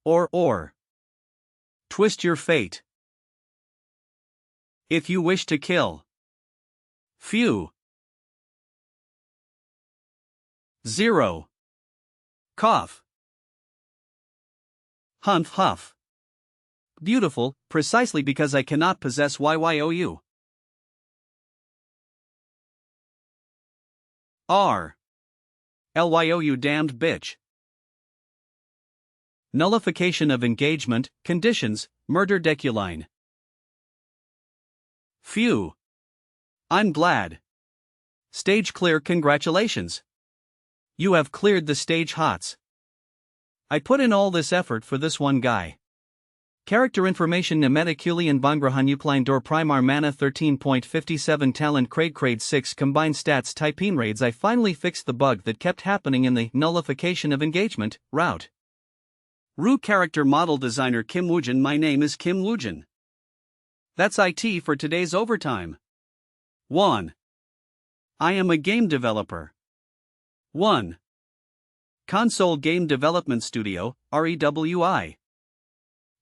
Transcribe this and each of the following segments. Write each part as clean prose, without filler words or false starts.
Or. Twist your fate. If you wish to kill. Few. 0. Cough. Huff. Beautiful, precisely because I cannot possess YYOU. R. LYOU damned bitch. Nullification of engagement, conditions, murder Deculein. Phew. I'm glad. Stage clear, congratulations. You have cleared the stage hots. I put in all this effort for this one guy. Character information Deculein Bangrahanuklein Dor Primar Mana 13.57 Talent Crade 6 Combined Stats Typeen Raids. I finally fixed the bug that kept happening in the nullification of engagement route. Ru Character Model Designer Kim Woojin. My name is Kim Woojin. That's IT for today's overtime. 1. I am a game developer. 1. Console Game Development Studio, REWI.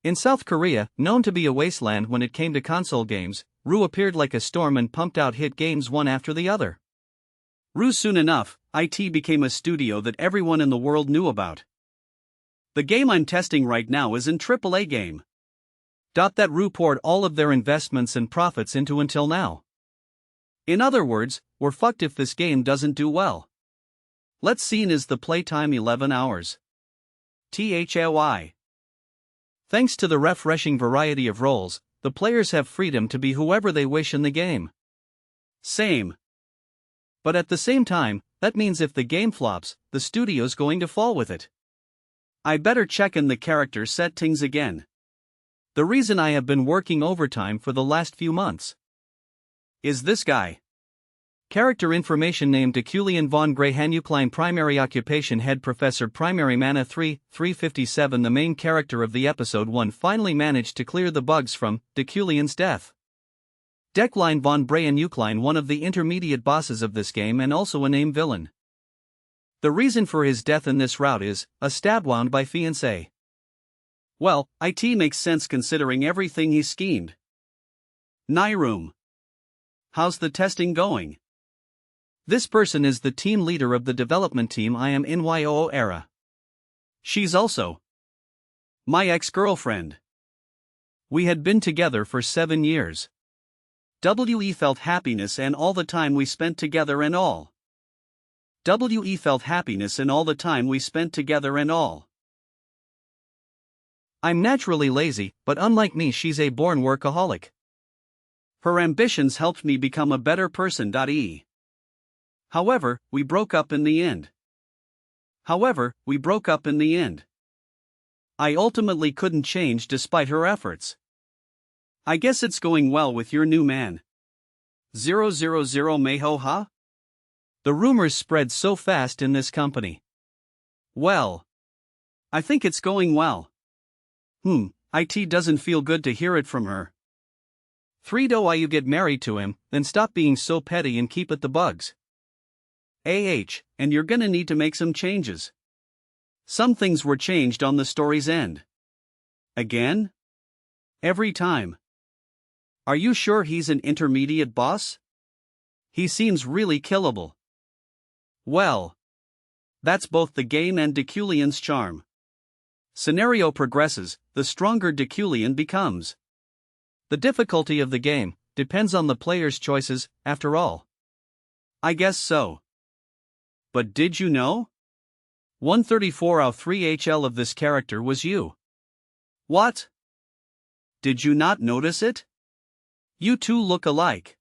In South Korea, known to be a wasteland when it came to console games, Ru appeared like a storm and pumped out hit games one after the other. Ru soon enough, IT became a studio that everyone in the world knew about. The game I'm testing right now is an AAA-game. That Ru poured all of their investments and profits into until now. In other words, we're fucked if this game doesn't do well. Let's see. Is the playtime 11 hours? THLY. Thanks to the refreshing variety of roles, the players have freedom to be whoever they wish in the game. Same. But at the same time, that means if the game flops, the studio's going to fall with it. I better check in the character settings again. The reason I have been working overtime for the last few months is this guy. Character information name Deculein von Grahanuklein. Primary occupation head professor. Primary mana 357. The main character of the episode 1 finally managed to clear the bugs from Deculein's death. Deculein von Grahanuklein, one of the intermediate bosses of this game and also a named villain. The reason for his death in this route is a stab wound by fiancé. Well, IT makes sense considering everything he schemed. Nyroom. How's the testing going? This person is the team leader of the development team I am in YOO era. She's also my ex-girlfriend. We had been together for 7 years. WE felt happiness and all the time we spent together and all. WE felt happiness and all the time we spent together and all. I'm naturally lazy, but unlike me she's a born workaholic. Her ambitions helped me become a better person. However, we broke up in the end. I ultimately couldn't change despite her efforts. I guess it's going well with your new man. 000 Mayho. The rumors spread so fast in this company. Well, I think it's going well. IT doesn't feel good to hear it from her. 3. Do you get married to him, then stop being so petty and keep it the bugs. And you're gonna need to make some changes. Some things were changed on the story's end. Again? Every time. Are you sure he's an intermediate boss? He seems really killable. Well, that's both the game and Deculein's charm. Scenario progresses, the stronger Deculein becomes. The difficulty of the game depends on the player's choices, after all. I guess so. But did you know? 134 out 3HL of this character was you. What? Did you not notice it? You two look alike.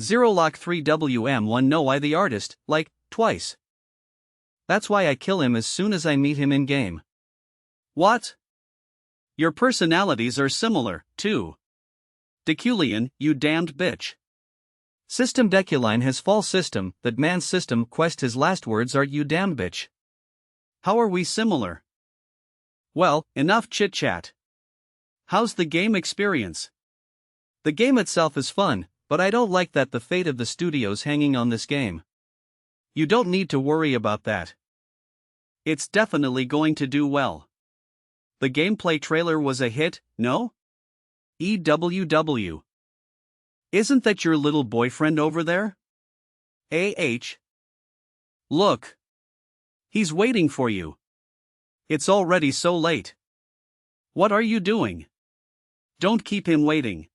0 lock 3 WM1 know I the artist, like, twice. That's why I kill him as soon as I meet him in game. What? Your personalities are similar, too. Deculein, you damned bitch. System Deculein has false system, that man's system quest his last words are you damn bitch. How are we similar? Well, enough chit-chat. How's the game experience? The game itself is fun, but I don't like that the fate of the studio's hanging on this game. You don't need to worry about that. It's definitely going to do well. The gameplay trailer was a hit, no? EWW. Isn't that your little boyfriend over there? Look. He's waiting for you. It's already so late. What are you doing? Don't keep him waiting.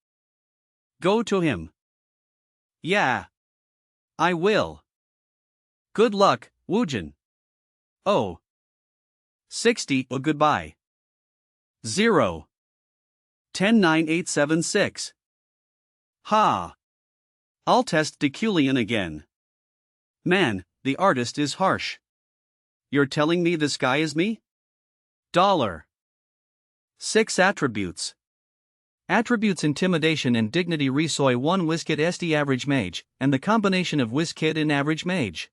Go to him. Yeah. I will. Good luck, Woojin. Oh. 60. Goodbye. 0. 109876. Ha. I'll test Deculein again. Man, the artist is harsh. You're telling me this guy is me? $. 6 attributes. Attributes: intimidation and dignity. Resoy 1 Wizkid SD average mage, and the combination of Wizkid and average mage.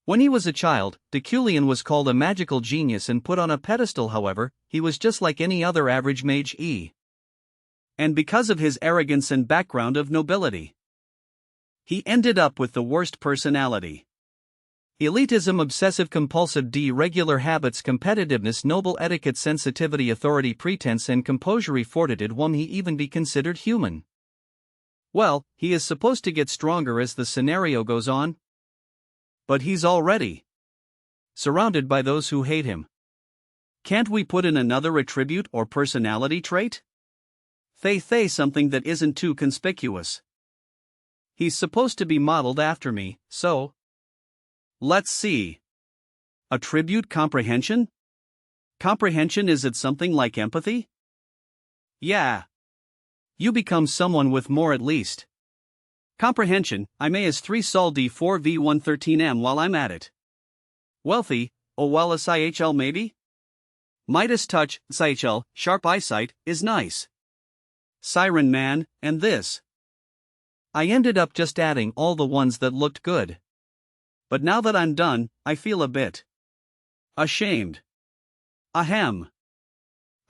When he was a child, Deculein was called a magical genius and put on a pedestal. However, he was just like any other average mage. And because of his arrogance and background of nobility, he ended up with the worst personality. Elitism, obsessive-compulsive, regular habits, competitiveness, noble etiquette, sensitivity, authority, pretense, and composure. Fortitude. Won't he even be considered human? Well, he is supposed to get stronger as the scenario goes on. But he's already surrounded by those who hate him. Can't we put in another attribute or personality trait? Something that isn't too conspicuous. He's supposed to be modeled after me, so let's see. Attribute: comprehension? Comprehension, is it something like empathy? Yeah. You become someone with more at least. Comprehension: I may as 3 Sol D4 V113M while I'm at it. Wealthy: oh well, a SIHL maybe? Midas touch, SIHL, sharp eyesight, is nice. Siren man, and this. I ended up just adding all the ones that looked good. But now that I'm done, I feel a bit ashamed. Ahem.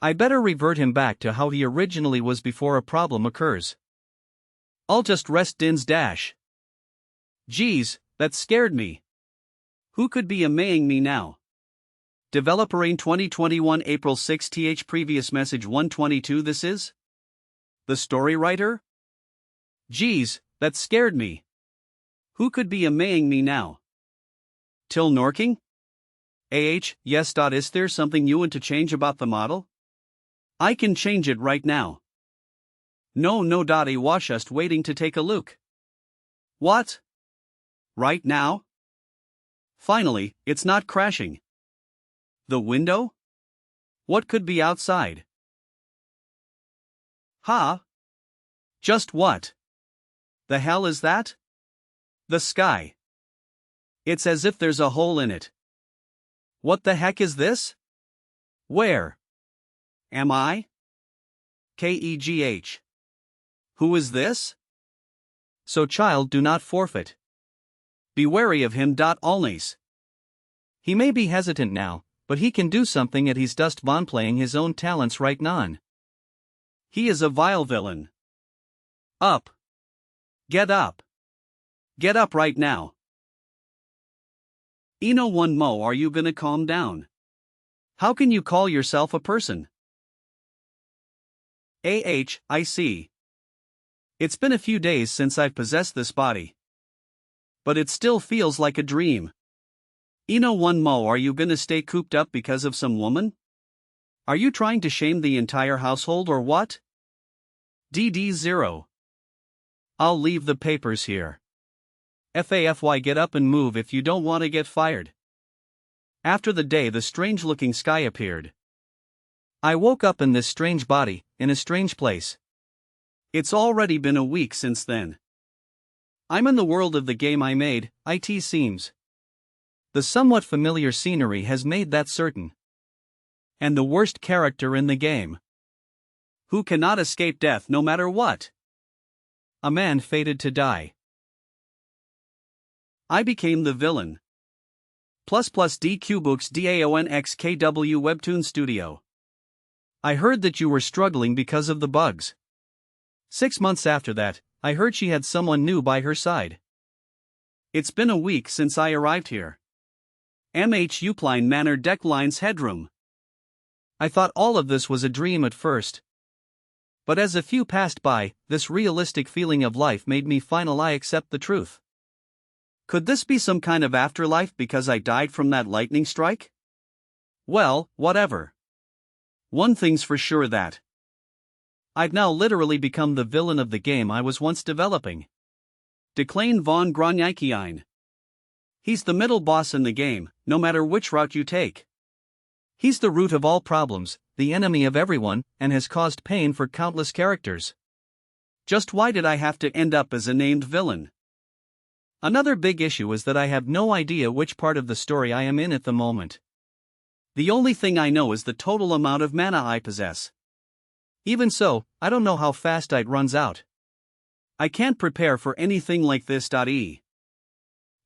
I better revert him back to how he originally was before a problem occurs. I'll just rest Din's dash. Geez, that scared me. Who could be amaying me now? Developer in 2021 April 6 previous message 122. This is the story writer? Geez, that scared me. Who could be amaying me now? Till Norking? Yes. Is there something you want to change about the model? I can change it right now. No. I was just waiting to take a look. What? Right now? Finally, it's not crashing. The window? What could be outside? Huh? Just what the hell is that? The sky. It's as if there's a hole in it. What the heck is this? Where am I? KEGH. Who is this? So child, do not forfeit. Be wary of him. Always. He may be hesitant now, but he can do something at he's just von playing his own talents right non. He is a vile villain. Up. Get up. Get up right now. Eno one Mo, are you gonna calm down? How can you call yourself a person? I see. It's been a few days since I've possessed this body. But it still feels like a dream. Eno one Mo, are you gonna stay cooped up because of some woman? Are you trying to shame the entire household or what? DD0. I'll leave the papers here. FAFY, get up and move if you don't want to get fired. After the day the strange-looking sky appeared. I woke up in this strange body, in a strange place. It's already been a week since then. I'm in the world of the game I made, it seems. The somewhat familiar scenery has made that certain. And the worst character in the game, who cannot escape death no matter what. A man fated to die. I became the villain. ++DQ Books DAONXKW Webtoon Studio. I heard that you were struggling because of the bugs. 6 months after that, I heard she had someone new by her side. It's been a week since I arrived here. Upline Manor Deculein's headroom. I thought all of this was a dream at first. But as a few passed by, this realistic feeling of life made me finally accept the truth. Could this be some kind of afterlife because I died from that lightning strike? Well, whatever. One thing's for sure that I've now literally become the villain of the game I was once developing. Deculein von Gronyaikien. He's the middle boss in the game, no matter which route you take. He's the root of all problems, the enemy of everyone, and has caused pain for countless characters. Just why did I have to end up as a named villain? Another big issue is that I have no idea which part of the story I am in at the moment. The only thing I know is the total amount of mana I possess. Even so, I don't know how fast it runs out. I can't prepare for anything like this.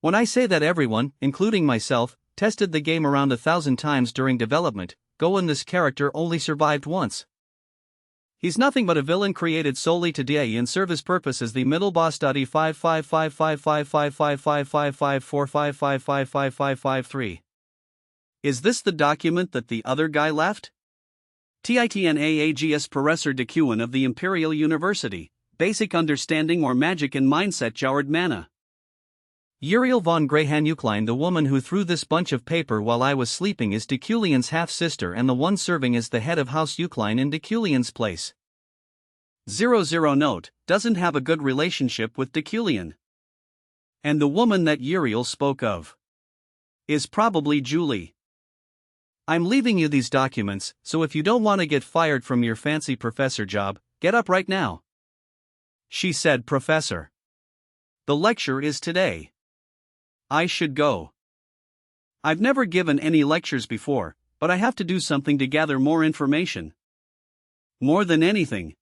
When I say that everyone, including myself, tested the game around 1,000 times during development, Goen this character only survived once. He's nothing but a villain created solely to die and serve his purpose as the middle boss. 55555555545555553. Is this the document that the other guy left? Titnaags Professor Deculein of the Imperial University, Basic Understanding or Magic and Mindset Jaured Mana. Uriel von Greyhanuklein, the woman who threw this bunch of paper while I was sleeping, is Deculein's half-sister and the one serving as the head of House Uklein in Deculein's place. 00 Note, doesn't have a good relationship with Deculein. And the woman that Uriel spoke of is probably Julie. I'm leaving you these documents, so if you don't want to get fired from your fancy professor job, get up right now. She said, Professor. The lecture is today. I should go. I've never given any lectures before, but I have to do something to gather more information. More than anything.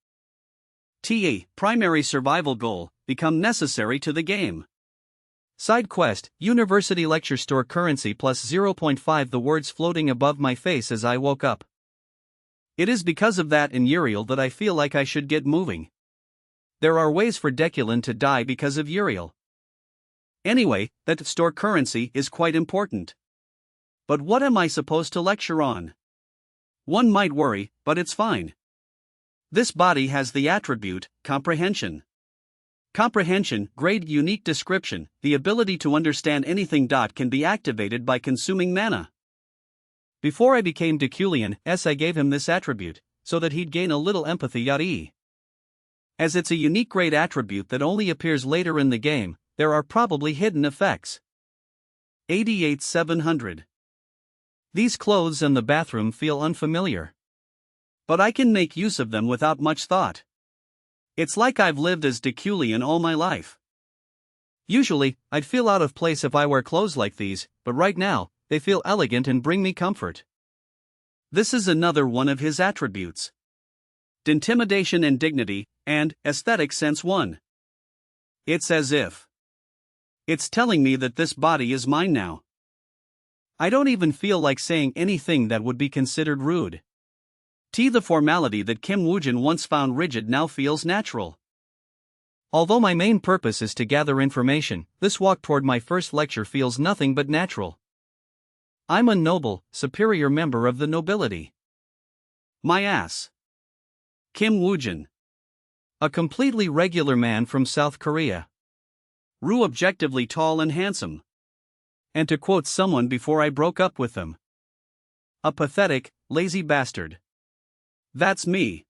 Primary survival goal, become necessary to the game. Side quest, University Lecture Store currency plus 0.5. The words floating above my face as I woke up. It is because of that in Uriel that I feel like I should get moving. There are ways for Deculein to die because of Uriel. Anyway, that store currency is quite important. But what am I supposed to lecture on? One might worry, but it's fine. This body has the attribute, comprehension. Comprehension, grade unique description, the ability to understand anything. Can be activated by consuming mana. Before I became Deculein, I gave him this attribute, so that he'd gain a little empathy. As it's a unique grade attribute that only appears later in the game, there are probably hidden effects. 88-700. These clothes and the bathroom feel unfamiliar. But I can make use of them without much thought. It's like I've lived as Deculein all my life. Usually, I'd feel out of place if I wear clothes like these, but right now, they feel elegant and bring me comfort. This is another one of his attributes. Intimidation and dignity, and aesthetic sense 1. It's as if it's telling me that this body is mine now. I don't even feel like saying anything that would be considered rude. The formality that Kim Woojin once found rigid now feels natural. Although my main purpose is to gather information, this walk toward my first lecture feels nothing but natural. I'm a noble, superior member of the nobility. My ass. Kim Woojin. A completely regular man from South Korea. Objectively tall and handsome. And to quote someone before I broke up with them, a pathetic, lazy bastard. That's me.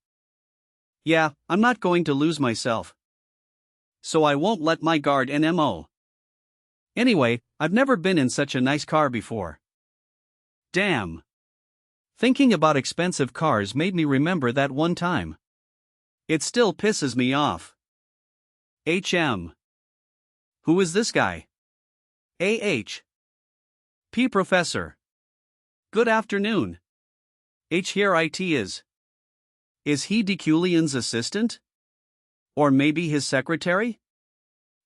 Yeah, I'm not going to lose myself. So I won't let my guard NMO. Anyway, I've never been in such a nice car before. Damn. Thinking about expensive cars made me remember that one time. It still pisses me off. HM. Who is this guy? P. Professor. Good afternoon. Here it is. Is he Deculein's assistant? Or maybe his secretary?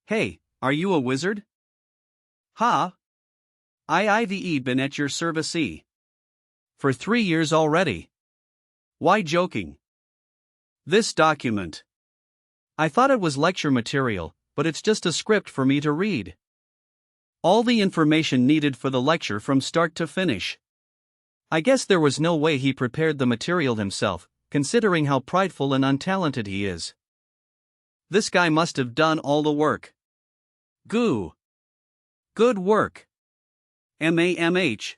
Hey, are you a wizard? Ha! I've been at your service for 3 years already. Why joking? This document. I thought it was lecture material, but it's just a script for me to read. All the information needed for the lecture from start to finish. I guess there was no way he prepared the material himself, considering how prideful and untalented he is. This guy must have done all the work. Goo. Good work. MAMH.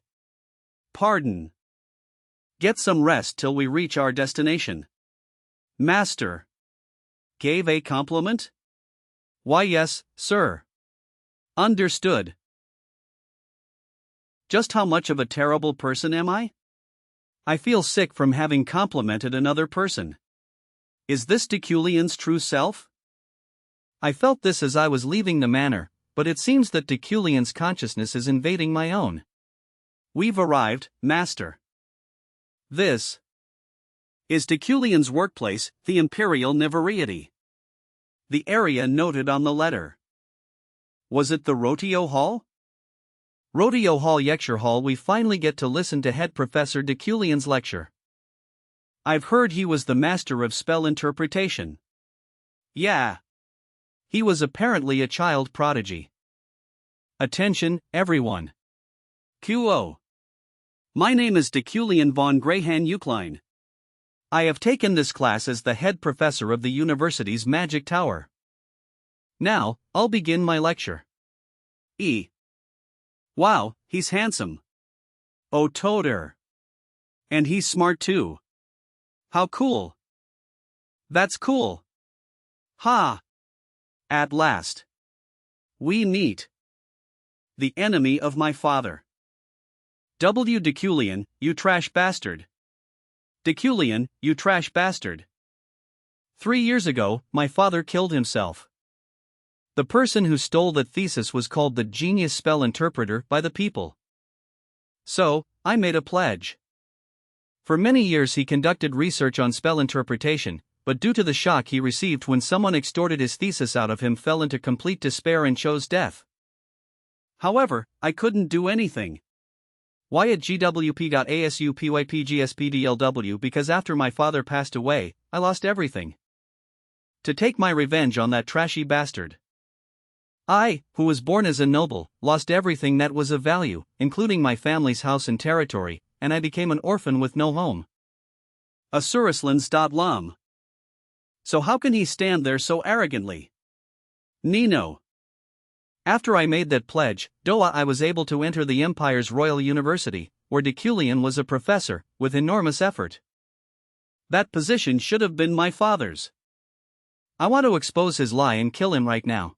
Pardon. Get some rest till we reach our destination. Master. Gave a compliment? Why, yes, sir. Understood. Just how much of a terrible person am I? I feel sick from having complimented another person. Is this Deculein's true self? I felt this as I was leaving the manor, but it seems that Deculein's consciousness is invading my own. We've arrived, Master. This is Deculein's workplace, the Imperial Nivariety. The area noted on the letter. Was it the Rodeo Hall? Rodeo Hall Lecture Hall. We finally get to listen to Head Professor Deculein's lecture. I've heard he was the master of spell interpretation. Yeah. He was apparently a child prodigy. Attention, everyone. QO. My name is Deculein von Greyhan Uklein. I have taken this class as the head professor of the university's magic tower. Now, I'll begin my lecture. Wow, he's handsome. Oh, toter. And he's smart too. How cool. That's cool. Ha! At last. We meet. The enemy of my father. W. Deculein, you trash bastard. Deculein, you trash bastard. 3 years ago, my father killed himself. The person who stole the thesis was called the genius spell interpreter by the people. So, I made a pledge. For many years he conducted research on spell interpretation, but due to the shock he received when someone extorted his thesis out of him, fell into complete despair and chose death. However, I couldn't do anything. Why at gwp.asupypgspdlw? Because after my father passed away, I lost everything. To take my revenge on that trashy bastard. I, who was born as a noble, lost everything that was of value, including my family's house and territory, and I became an orphan with no home. A Surislans.lum. So how can he stand there so arrogantly? Nino. After I made that pledge, Doa, I was able to enter the Empire's Royal University, where Deculein was a professor, with enormous effort. That position should have been my father's. I want to expose his lie and kill him right now.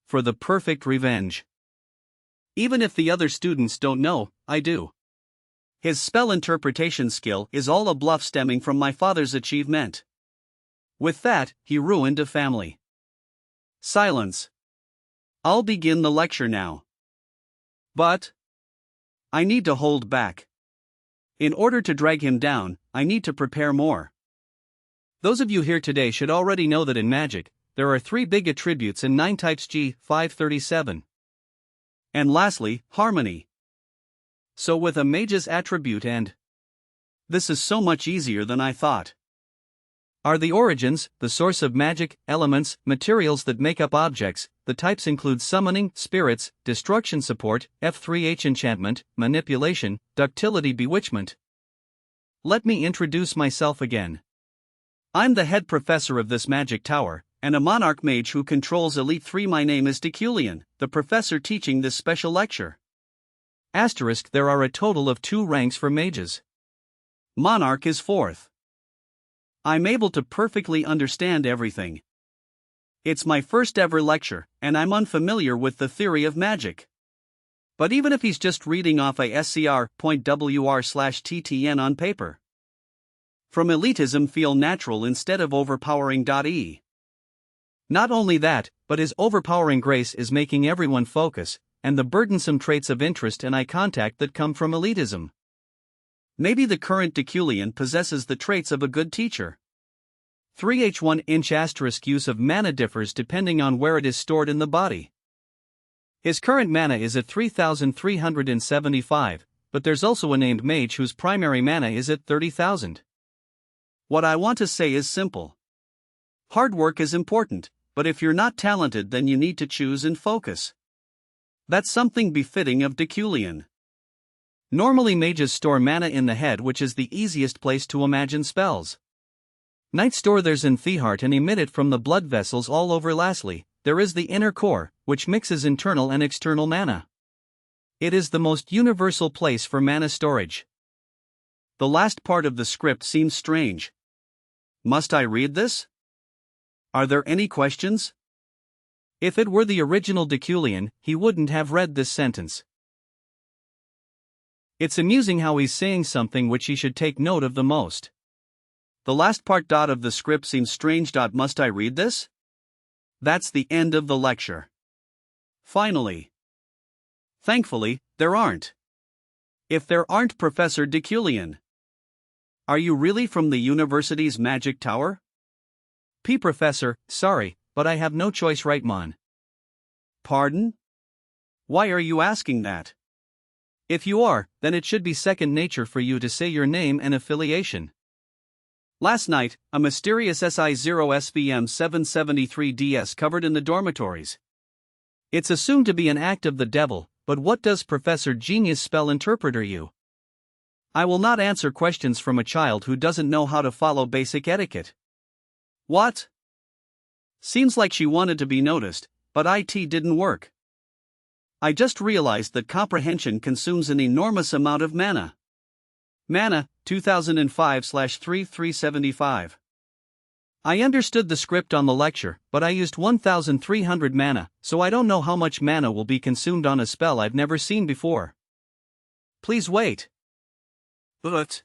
For the perfect revenge. Even if the other students don't know, I do. His spell interpretation skill is all a bluff stemming from my father's achievement. With that, he ruined a family. Silence. I'll begin the lecture now. But I need to hold back. In order to drag him down, I need to prepare more. Those of you here today should already know that in magic, there are 3 big attributes and 9 types G, 537. And lastly, harmony. So with a mage's attribute and this is so much easier than I thought. Are the origins, the source of magic, elements, materials that make up objects. The types include summoning, spirits, destruction support, F3H enchantment, manipulation, ductility, bewitchment. Let me introduce myself again. I'm the head professor of this magic tower, and a monarch mage who controls Elite 3. My name is Deculein, the professor teaching this special lecture. Asterisk, there are a total of 2 ranks for mages. Monarch is 4th. I'm able to perfectly understand everything. It's my first ever lecture, and I'm unfamiliar with the theory of magic. But even if he's just reading off a scr.wr/ttn on paper. From elitism feel natural instead of overpowering. Not only that, but his overpowering grace is making everyone focus, and the burdensome traits of interest and eye contact that come from elitism. Maybe the current Deculein possesses the traits of a good teacher. 3H1 inch asterisk use of mana differs depending on where it is stored in the body. His current mana is at 3,375, but there's also a named mage whose primary mana is at 30,000. What I want to say is simple. Hard work is important, but if you're not talented, then you need to choose and focus. That's something befitting of Deculein. Normally mages store mana in the head, which is the easiest place to imagine spells. Knights store theirs in the heart and emit it from the blood vessels all over. Lastly, there is the inner core, which mixes internal and external mana. It is the most universal place for mana storage. The last part of the script seems strange. Must I read this? Are there any questions? If it were the original Deculein, he wouldn't have read this sentence. It's amusing how he's saying something which he should take note of the most. The last part of the script seems strange. Must I read this? That's the end of the lecture. Finally. Thankfully, there aren't. If there aren't, Professor Deculein. Are you really from the university's magic tower? Professor, sorry, but I have no choice, right, mon? Pardon? Why are you asking that? If you are, then it should be second nature for you to say your name and affiliation. Last night, a mysterious SI-0 SVM-773DS covered in the dormitories. It's assumed to be an act of the devil, but what does Professor Genius spell interpreter you? I will not answer questions from a child who doesn't know how to follow basic etiquette. What? Seems like she wanted to be noticed, but IT didn't work. I just realized that comprehension consumes an enormous amount of mana. Mana, 2005/3375. I understood the script on the lecture, but I used 1300 mana, so I don't know how much mana will be consumed on a spell I've never seen before. Please wait. But.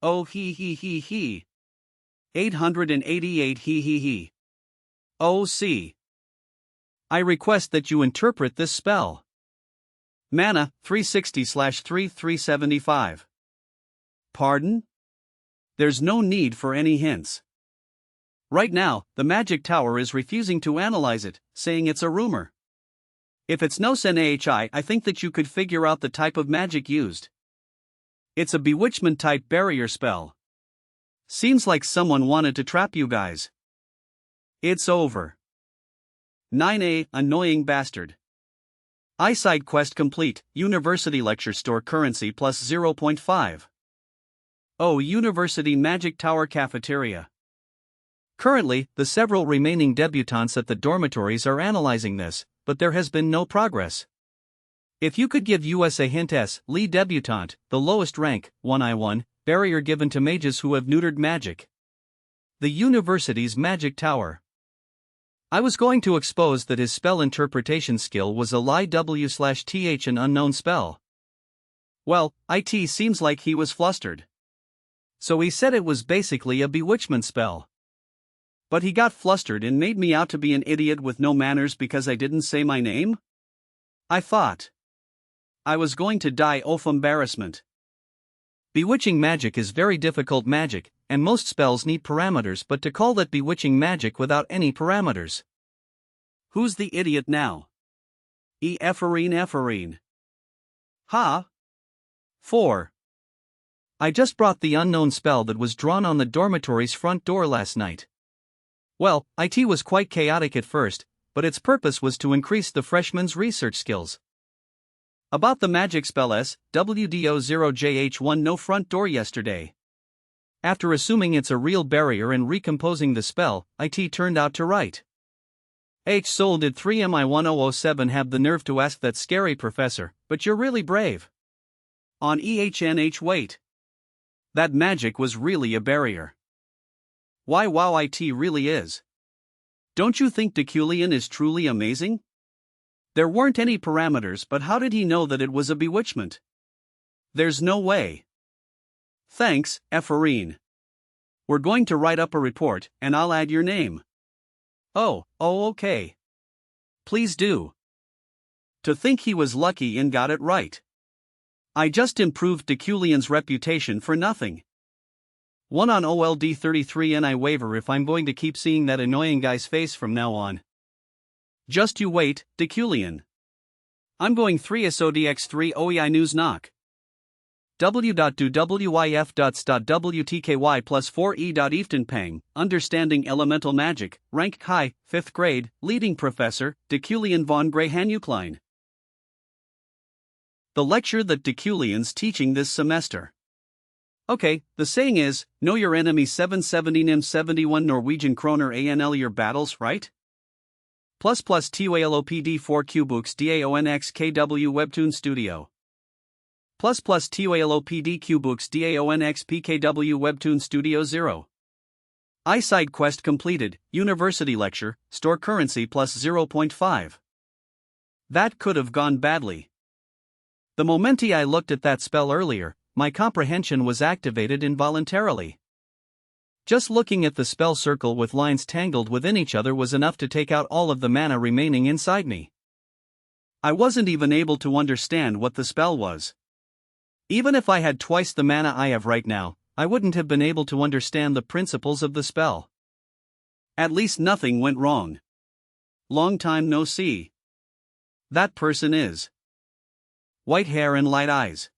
Oh, he. 888 he. Oh, see. I request that you interpret this spell. Mana, 360/3375. Pardon? There's no need for any hints. Right now, the magic tower is refusing to analyze it, saying it's a rumor. If it's no senhi, I think that you could figure out the type of magic used. It's a bewitchment type barrier spell. Seems like someone wanted to trap you guys. It's over. 9A, annoying bastard. Side quest complete, university lecture store currency plus 0.5. Oh, University Magic Tower Cafeteria. Currently, the several remaining debutantes at the dormitories are analyzing this, but there has been no progress. If you could give us a hint as lead debutante, the lowest rank, 1I1, barrier given to mages who have neutered magic. The university's magic tower. I was going to expose that his spell interpretation skill was a lie W/th an unknown spell. Well, IT seems like he was flustered. So he said it was basically a bewitchment spell. But he got flustered and made me out to be an idiot with no manners because I didn't say my name? I thought I was going to die of embarrassment. Bewitching magic is very difficult magic, and most spells need parameters, but to call that bewitching magic without any parameters. Who's the idiot now? Epharine. Ha? 4. I just brought the unknown spell that was drawn on the dormitory's front door last night. Well, IT was quite chaotic at first, but its purpose was to increase the freshman's research skills. About the magic spell SWDO0JH1 no front door yesterday. After assuming it's a real barrier and recomposing the spell, IT turned out to write. Soul did 3MI1007 have the nerve to ask that scary professor, but you're really brave. On EHNH wait. That magic was really a barrier. Why wow IT really is. Don't you think Deculein is truly amazing? There weren't any parameters, but how did he know that it was a bewitchment? There's no way. Thanks, Epharine. We're going to write up a report, and I'll add your name. Oh, okay. Please do. To think he was lucky and got it right. I just improved Deculein's reputation for nothing. 1 on OLD 33 and I waver if I'm going to keep seeing that annoying guy's face from now on. Just you wait, Deculein. I'm going 3 SODX3 OEI news knock. w.do.wyf.wtky plus 4e.eftenpang, understanding elemental magic, rank high, 5th grade, leading professor, Deculein von Grey Hanuklein. The lecture that Deculein's teaching this semester. Okay, the saying is, know your enemy 770 nim 71 Norwegian kroner anl your battles, right? Plus TYLOPD 4 Qbooks DAONX KW Webtoon Studio. Plus TYLOPD Qbooks DAONX PKW Webtoon Studio 0. Side quest completed, university lecture, store currency plus 0.5. That could have gone badly. The moment I looked at that spell earlier, my comprehension was activated involuntarily. Just looking at the spell circle with lines tangled within each other was enough to take out all of the mana remaining inside me. I wasn't even able to understand what the spell was. Even if I had twice the mana I have right now, I wouldn't have been able to understand the principles of the spell. At least nothing went wrong. Long time no see. That person is. White hair and light eyes.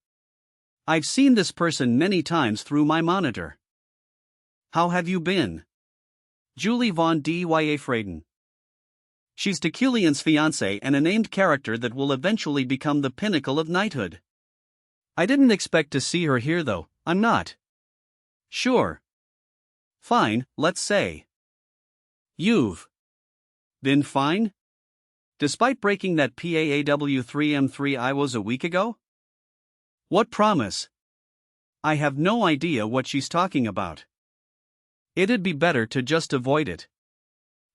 I've seen this person many times through my monitor. How have you been? Julie von Dya Freyden. She's Deculein's fiancée and a named character that will eventually become the pinnacle of knighthood. I didn't expect to see her here though, I'm not. Sure. Fine, let's say. You've been fine? Despite breaking that PAAW3M3 I was a week ago? What promise? I have no idea what she's talking about. It'd be better to just avoid it.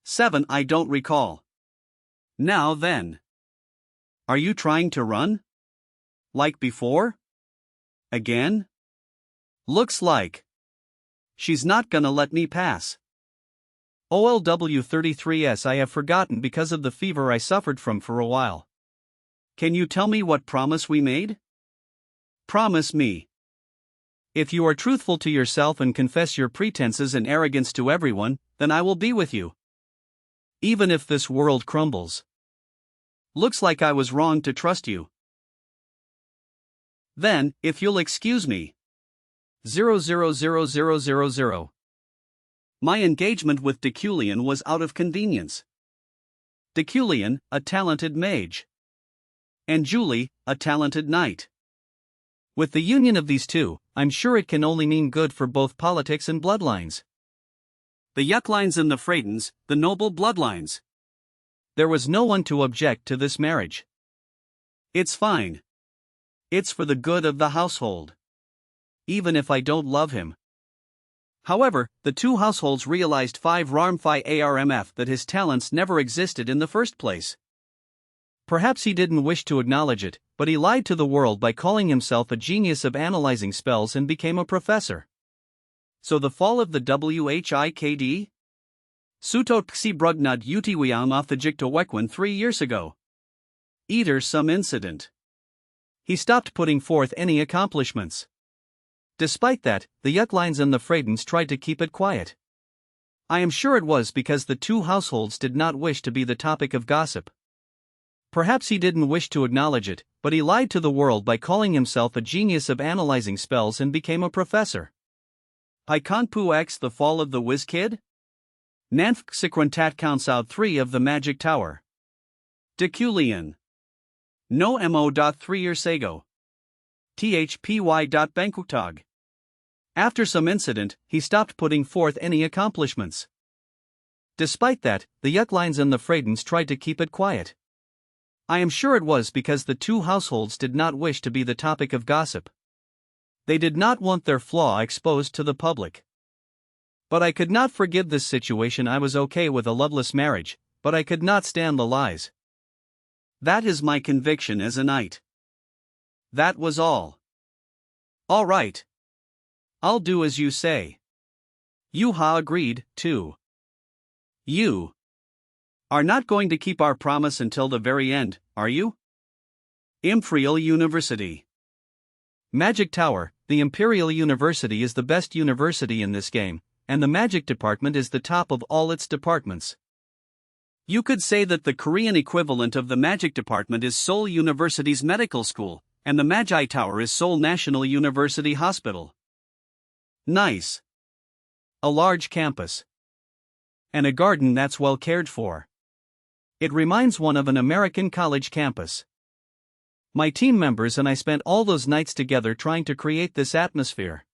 7 I don't recall. Now then. Are you trying to run? Like before? Again? Looks like. She's not gonna let me pass. OLW33S I have forgotten because of the fever I suffered from for a while. Can you tell me what promise we made? Promise me. If you are truthful to yourself and confess your pretenses and arrogance to everyone, then I will be with you. Even if this world crumbles. Looks like I was wrong to trust you. Then, if you'll excuse me. 000000. My engagement with Deculein was out of convenience. Deculein, a talented mage. And Julie, a talented knight. With the union of these two, I'm sure it can only mean good for both politics and bloodlines. The Yucklines and the Freydens, the noble bloodlines. There was no one to object to this marriage. It's fine. It's for the good of the household. Even if I don't love him. However, the two households realized 5 Rarmfi ARMF that his talents never existed in the first place. Perhaps he didn't wish to acknowledge it, but he lied to the world by calling himself a genius of analyzing spells and became a professor. So the fall of the WHIKD? Sutot Xi Brugnad Utiwiam off the Jiktowekwin 3 years ago. Either some incident. He stopped putting forth any accomplishments. Despite that, the Yucklines and the Freydens tried to keep it quiet. I am sure it was because the two households did not wish to be the topic of gossip. Perhaps he didn't wish to acknowledge it, but he lied to the world by calling himself a genius of analyzing spells and became a professor. Ikonpu X the fall of the Whiz Kid? Nanf Xikrantat counts out 3 of the Magic Tower. Deculein. No mo.3 year sago. thpy.bankutog. After some incident, he stopped putting forth any accomplishments. Despite that, the Yucklines and the Freydens tried to keep it quiet. I am sure it was because the two households did not wish to be the topic of gossip. They did not want their flaw exposed to the public. But I could not forgive this situation. I was okay with a loveless marriage, but I could not stand the lies. That is my conviction as a knight. That was all. All right. I'll do as you say. Yuha agreed, too. You are not going to keep our promise until the very end, are you? Imperial University. Magic Tower, the Imperial University is the best university in this game, and the Magic Department is the top of all its departments. You could say that the Korean equivalent of the Magic Department is Seoul University's medical school, and the Magi Tower is Seoul National University Hospital. Nice. A large campus. And a garden that's well cared for. It reminds one of an American college campus. My team members and I spent all those nights together trying to create this atmosphere.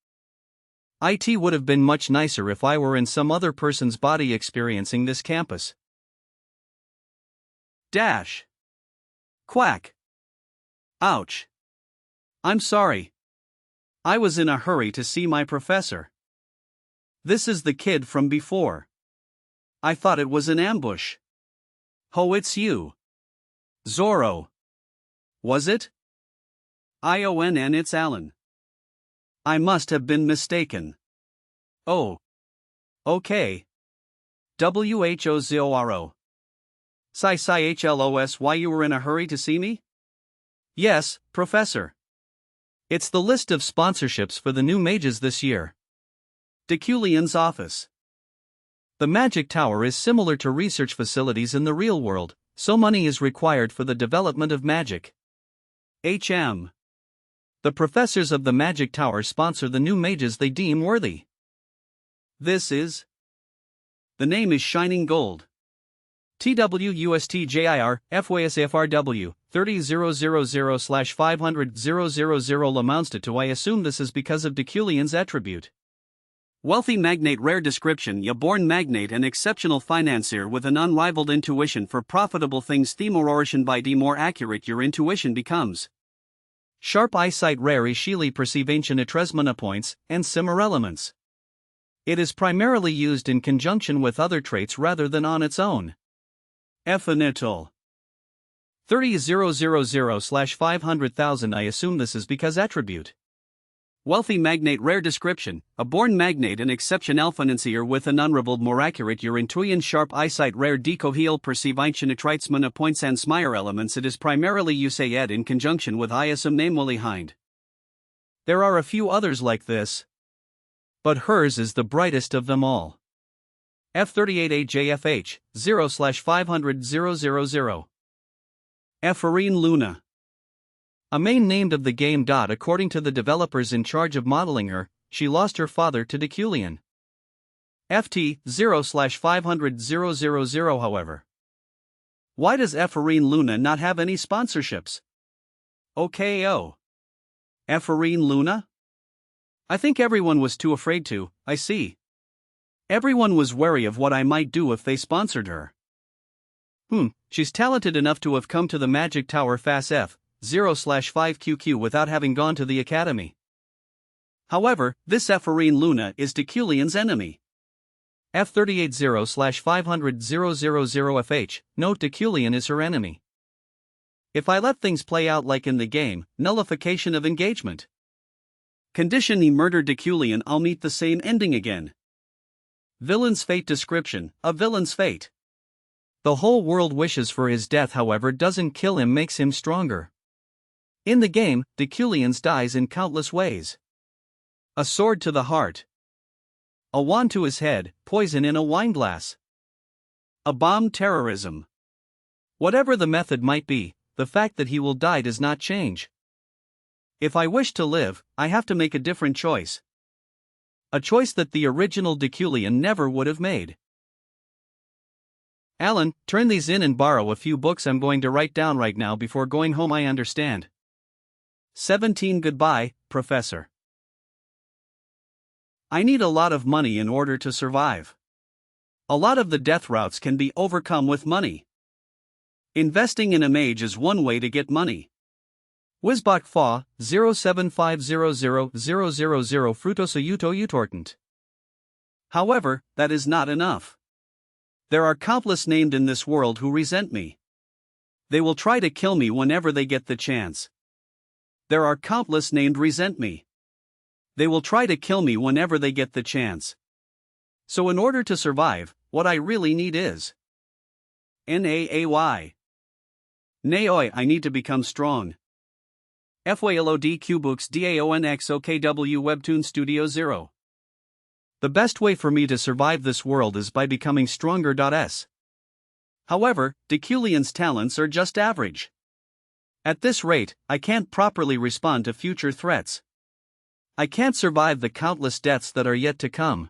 It would have been much nicer if I were in some other person's body experiencing this campus. Dash. Quack. Ouch. I'm sorry. I was in a hurry to see my professor. This is the kid from before. I thought it was an ambush. Oh, it's you. Zorro. Was it? IONN, it's Alan. I must have been mistaken. Oh. Okay. WHOZORO. Hlos, why you were in a hurry to see me? Yes, Professor. It's the list of sponsorships for the new mages this year. Deculein's office. The Magic Tower is similar to research facilities in the real world, so money is required for the development of magic. HM. The professors of the Magic Tower sponsor the new mages they deem worthy. This is. The name is Shining Gold. TWUSTJIR, FYSFRW, 30000/500,000 Lamounsted to. I assume this is because of Deculein's attribute. Wealthy magnate, rare description, ya born magnate, an exceptional financier with an unrivaled intuition for profitable things. Themororischen by D, more accurate your intuition becomes. Sharp eyesight, rare ishili perceivation atresmana points, and similar elements. It is primarily used in conjunction with other traits rather than on its own. Efinital. 30000/500,000. I assume this is because attribute. Wealthy magnate, rare description, a born magnate, an exceptional financier with an unrivaled, more accurate your intuition, sharp eyesight, rare decoheal perceivation atreitzmana points and smire elements. It is primarily used in conjunction with ISM namely hind. There are a few others like this, but hers is the brightest of them all. F38AJFH, 0/500,000. Ephorine Luna. A main named of the game. According to the developers in charge of modeling her, she lost her father to Deculein. FT, 0/500,000. However, why does Ephorine Luna not have any sponsorships? OKO. Ephorine Luna? I think everyone was too afraid to. I see. Everyone was wary of what I might do if they sponsored her. She's talented enough to have come to the Magic Tower FASF, 0/5QQ without having gone to the academy. However, this Ephorine Luna is Deculein's enemy. F38 0/500,000 Note Deculein is her enemy. If I let things play out like in the game, nullification of engagement. Condition he murder Deculein, I'll meet the same ending again. Villain's fate description, a villain's fate. The whole world wishes for his death, however doesn't kill him, makes him stronger. In the game, Deculein dies in countless ways. A sword to the heart. A wand to his head, poison in a wineglass. A bomb, terrorism. Whatever the method might be, the fact that he will die does not change. If I wish to live, I have to make a different choice. A choice that the original Deculein never would have made. Alan, turn these in and borrow a few books I'm going to write down right now before going home. I understand. 17 Goodbye, Professor. I need a lot of money in order to survive. A lot of the death routes can be overcome with money. Investing in a mage is one way to get money. Wisbach Fa, 075000000 Frutoso Utortent. However, that is not enough. There are countless named in this world who resent me. They will try to kill me whenever they get the chance. There are countless named resent me. They will try to kill me whenever they get the chance. So in order to survive, what I really need is NAAY. Naoi, I need to become strong. FYLOD Qbooks DAONXOKW Webtoon Studio 0. The best way for me to survive this world is by becoming stronger. However, Deculein's talents are just average. At this rate, I can't properly respond to future threats. I can't survive the countless deaths that are yet to come.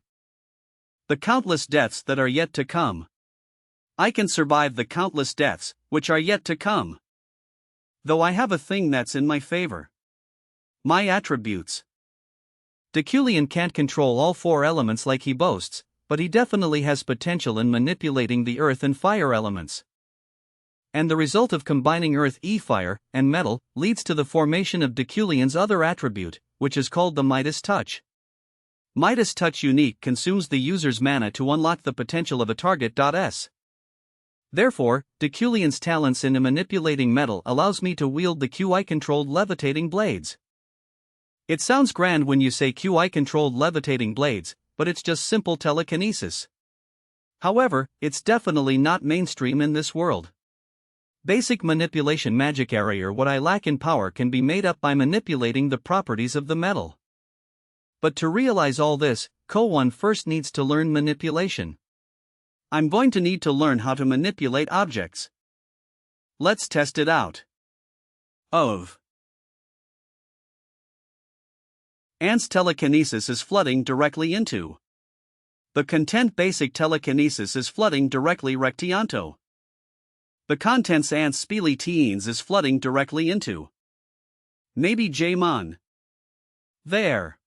The countless deaths that are yet to come. I can survive the countless deaths, which are yet to come. Though I have a thing that's in my favor. My attributes. Deculein can't control all 4 elements like he boasts, but he definitely has potential in manipulating the earth and fire elements. And the result of combining earth, fire, and metal leads to the formation of Deculein's other attribute, which is called the Midas Touch. Midas Touch unique consumes the user's mana to unlock the potential of a target.s. Therefore, Deculein's talents in manipulating metal allows me to wield the QI-controlled levitating blades. It sounds grand when you say QI-controlled levitating blades, but it's just simple telekinesis. However, it's definitely not mainstream in this world. Basic manipulation magic area or what I lack in power can be made up by manipulating the properties of the metal. But to realize all this, Ko-1 first needs to learn manipulation. I'm going to need to learn how to manipulate objects. Let's test it out. Ant's telekinesis is flooding directly into. The content basic telekinesis is flooding directly rectianto. The contents Ant's Speely Teens is flooding directly into. Maybe J-Mon. There.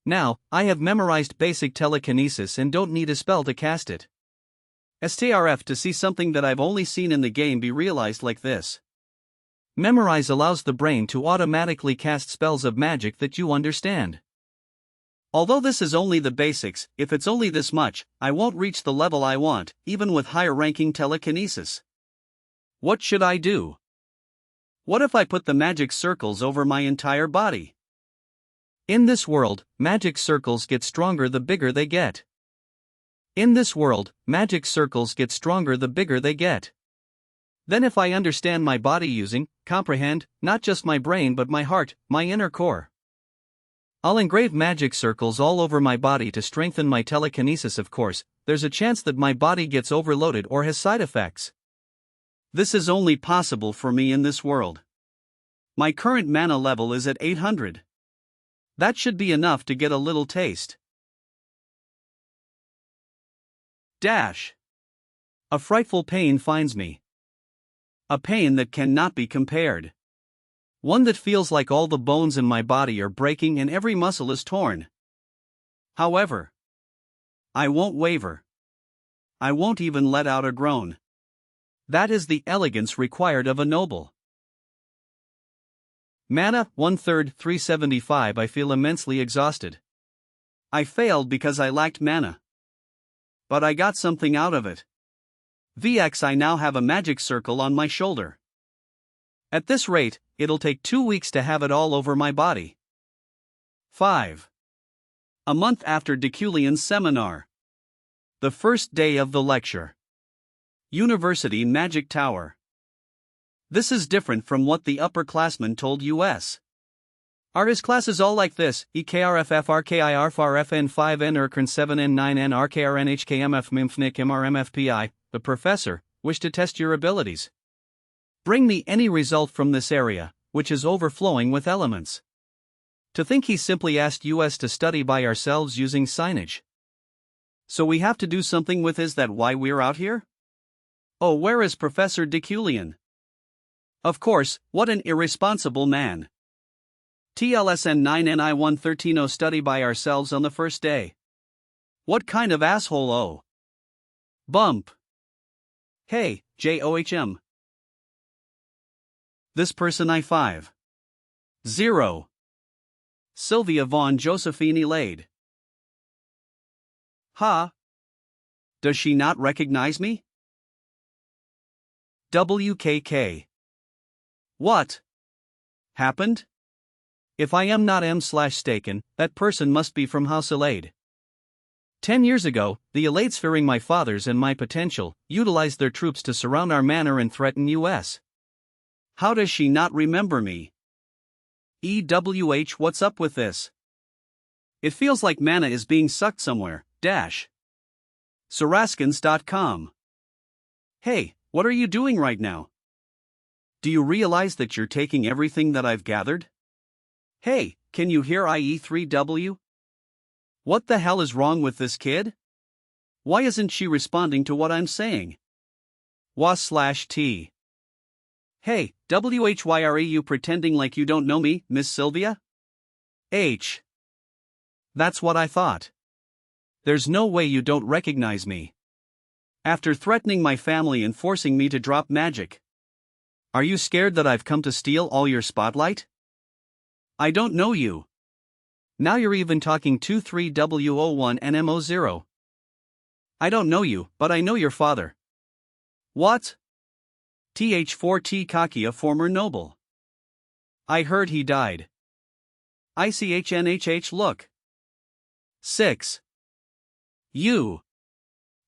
Now, I have memorized basic telekinesis and don't need a spell to cast it. STRF to see something that I've only seen in the game be realized like this. Memorize allows the brain to automatically cast spells of magic that you understand. Although this is only the basics, if it's only this much, I won't reach the level I want, even with higher ranking telekinesis. What should I do? What if I put the magic circles over my entire body? In this world, magic circles get stronger the bigger they get. In this world, magic circles get stronger the bigger they get. Then if I understand my body using, comprehend, not just my brain but my heart, my inner core. I'll engrave magic circles all over my body to strengthen my telekinesis. Of course, there's a chance that my body gets overloaded or has side effects. This is only possible for me in this world. My current mana level is at 800. That should be enough to get a little taste. A frightful pain finds me. A pain that cannot be compared. One that feels like all the bones in my body are breaking and every muscle is torn. However, I won't waver. I won't even let out a groan. That is the elegance required of a noble. Mana, 1/3, 375. I feel immensely exhausted. I failed because I lacked mana. But I got something out of it. VX I now have a magic circle on my shoulder. At this rate, it'll take 2 weeks to have it all over my body. 5. A month after Deculein's seminar. The first day of the lecture. University Magic Tower. This is different from what the upperclassmen told us. Are his classes all like this? EKRFFRKIRFRFN5N ERKRN 7N9N RKRNHKMF MIMFNIC The professor, wish to test your abilities. Bring me any result from this area, which is overflowing with elements. To think he simply asked us to study by ourselves using signage. So we have to do something with. Is that why we're out here? Oh, where is Professor Deculein? Of course, what an irresponsible man. TLSN 9NI113 study by ourselves on the first day. What kind of asshole? Oh. Bump. Hey, JOHM. This person I5. 0. Sylvia Vaughn Josephine Elaide. Ha. Does she not recognize me? WKK. What happened? If I am not M/Staken, that person must be from House Elaide. 10 years ago, the Elaides, fearing my father's and my potential, utilized their troops to surround our manor and threaten us. How does she not remember me? EWH, what's up with this? It feels like mana is being sucked somewhere. Saraskins.com. Hey, what are you doing right now? Do you realize that you're taking everything that I've gathered? Hey, can you hear IE3W? What the hell is wrong with this kid? Why isn't she responding to what I'm saying? Was/T. Hey, whyre you pretending like you don't know me, Miss Sylvia? That's what I thought. There's no way you don't recognize me. After threatening my family and forcing me to drop magic. Are you scared that I've come to steal all your spotlight? I don't know you. Now you're even talking 23W01 and MO0. I don't know you, but I know your father. What? Th4T Kaki, a former noble. I heard he died. ICHNHH, look. 6. You.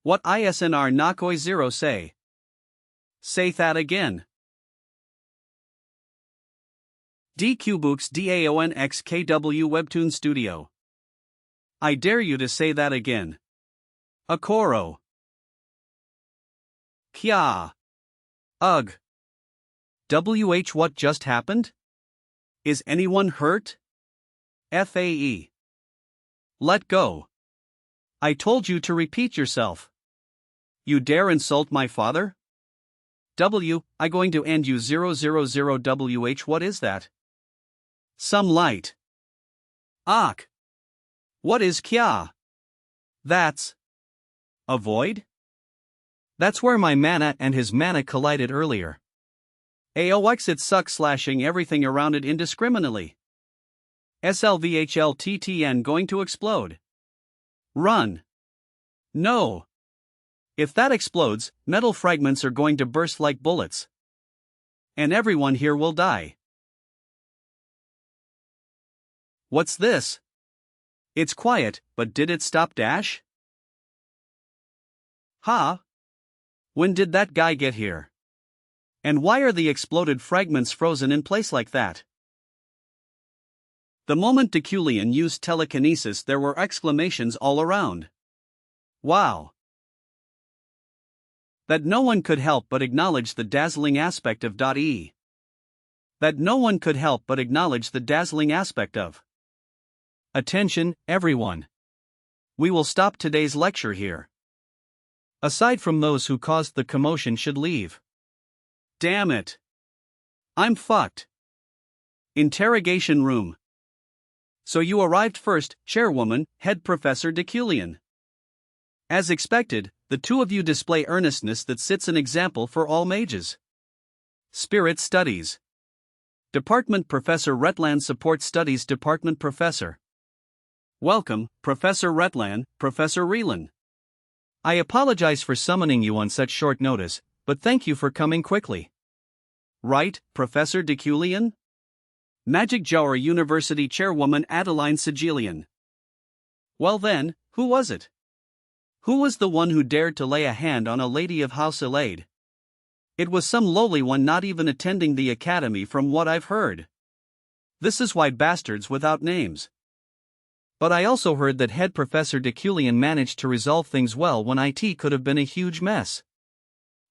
What ISNR Nakoi 0 say? Say that again. DQBooks DAONXKW Webtoon Studio. I dare you to say that again. Akoro. Kya. Ugh. WH, what just happened? Is anyone hurt? FAE. Let go. I told you to repeat yourself. You dare insult my father? I going to end you 000WH, what is that? Some light. Ak. What is Kya? That's a void? That's where my mana and his mana collided earlier. AOX, it sucks, slashing everything around it indiscriminately. SLVHLTTN going to explode. Run. No. If that explodes, metal fragments are going to burst like bullets. And everyone here will die. What's this? It's quiet, but did it stop dash? Huh? When did that guy get here? And why are the exploded fragments frozen in place like that? The moment Deculein used telekinesis, there were exclamations all around. Wow. That no one could help but acknowledge the dazzling aspect of .e. That no one could help but acknowledge the dazzling aspect of. Attention, everyone. We will stop today's lecture here. Aside from those who caused the commotion should leave. Damn it. I'm fucked. Interrogation room. So you arrived first, Chairwoman, Head Professor Deculein. As expected, the two of you display earnestness that sets an example for all mages. Spirit Studies. Department Professor Retland, Support Studies Department Professor. Welcome, Professor Retland, Professor Relan. I apologize for summoning you on such short notice, but thank you for coming quickly. Right, Professor Deculein? Magic Jower University Chairwoman Adeline Sigilian. Well then, who was it? Who was the one who dared to lay a hand on a lady of House Elaide? It was some lowly one not even attending the academy from what I've heard. This is why bastards without names. But I also heard that Head Professor Deculein managed to resolve things well when IT could have been a huge mess.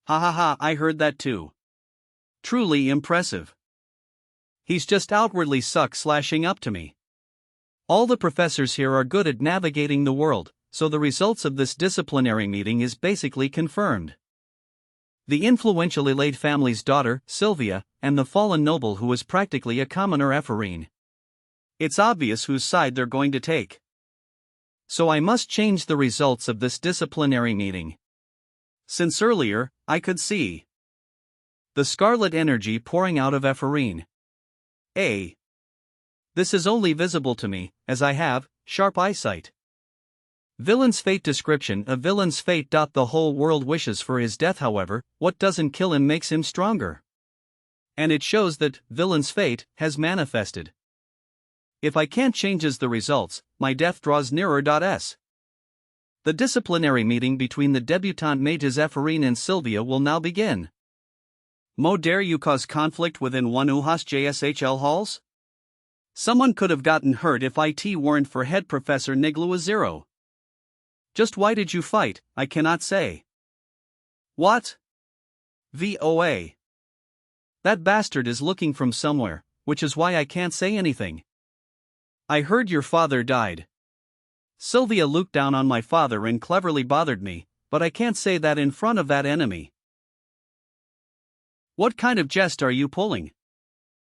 Ha ha ha, I heard that too. Truly impressive. He's just outwardly slashing up to me. All the professors here are good at navigating the world, so the results of this disciplinary meeting is basically confirmed. The influential Elaide family's daughter, Sylvia, and the fallen noble who was practically a commoner, Ephorine. It's obvious whose side they're going to take. So I must change the results of this disciplinary meeting. Since earlier, I could see the scarlet energy pouring out of Ephorine. This is only visible to me, as I have sharp eyesight. Villain's fate description: a villain's fate. The whole world wishes for his death, however, what doesn't kill him makes him stronger. And it shows that villain's fate has manifested. If I can't change the results, my death draws nearer. The disciplinary meeting between the debutante mages Ephorine and Sylvia will now begin. Mo, dare you cause conflict within one UHAS JSHL halls? Someone could have gotten hurt if IT weren't for Head Professor Niglua Zero. Just why did you fight, I cannot say. What? VOA. That bastard is looking from somewhere, which is why I can't say anything. I heard your father died. Sylvia looked down on my father and cleverly bothered me, but I can't say that in front of that enemy. What kind of jest are you pulling?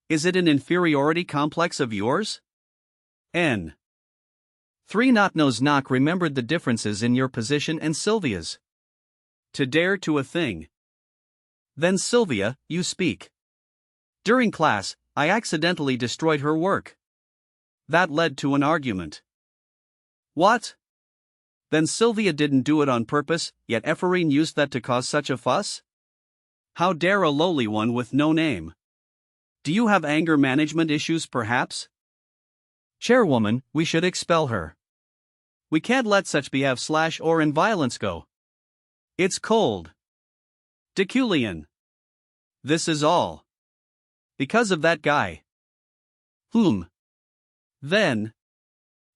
Is it an inferiority complex of yours? N. 3 Not knows knock remembered the differences in your position and Sylvia's. To dare to a thing. Then Sylvia, you speak. During class, I accidentally destroyed her work. That led to an argument. What? Then Sylvia didn't do it on purpose, yet Ephraim used that to cause such a fuss? How dare a lowly one with no name? Do you have anger management issues perhaps? Chairwoman, we should expel her. We can't let such behave or in violence go. It's cold. Deculein. This is all. Because of that guy. Whom? Then.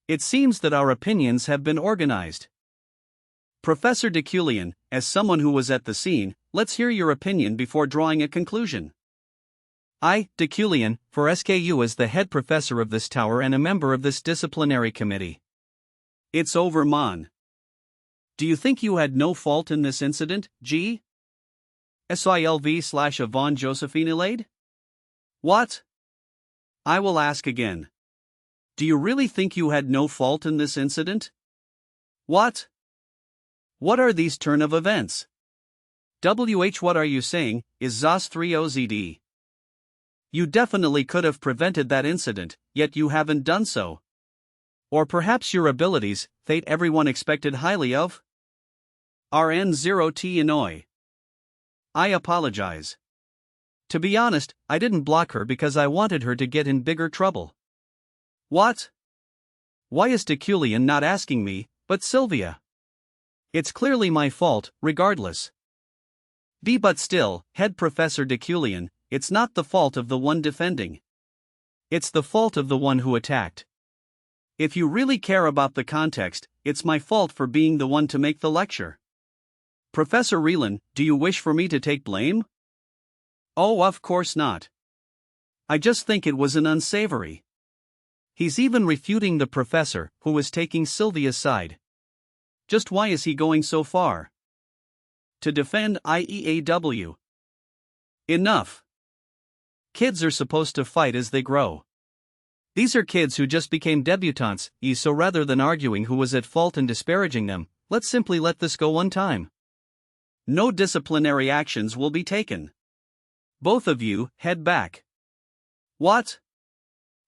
It seems that our opinions have been organized. Professor Deculein, as someone who was at the scene, let's hear your opinion before drawing a conclusion. I, Deculein, for SKU as the head professor of this tower and a member of this disciplinary committee. It's over, Mon. Do you think you had no fault in this incident, G? SILV/Yvonne Josephine Elaide? What? I will ask again. Do you really think you had no fault in this incident? What? What are these turn of events? What are you saying, is ZOS 3OZD? You definitely could have prevented that incident, yet you haven't done so. Or perhaps your abilities, fate everyone expected highly of? RN0T Inoi. I apologize. To be honest, I didn't block her because I wanted her to get in bigger trouble. What? Why is Deculein not asking me, but Sylvia? It's clearly my fault, regardless. But still, head Professor Deculein, it's not the fault of the one defending. It's the fault of the one who attacked. If you really care about the context, it's my fault for being the one to make the lecture. Professor Relan, do you wish for me to take blame? Oh, of course not. I just think it was an unsavory. He's even refuting the professor, who was taking Sylvia's side. Just why is he going so far? To defend IEAW. Enough. Kids are supposed to fight as they grow. These are kids who just became debutantes, so rather than arguing who was at fault and disparaging them, let's simply let this go one time. No disciplinary actions will be taken. Both of you, head back. What?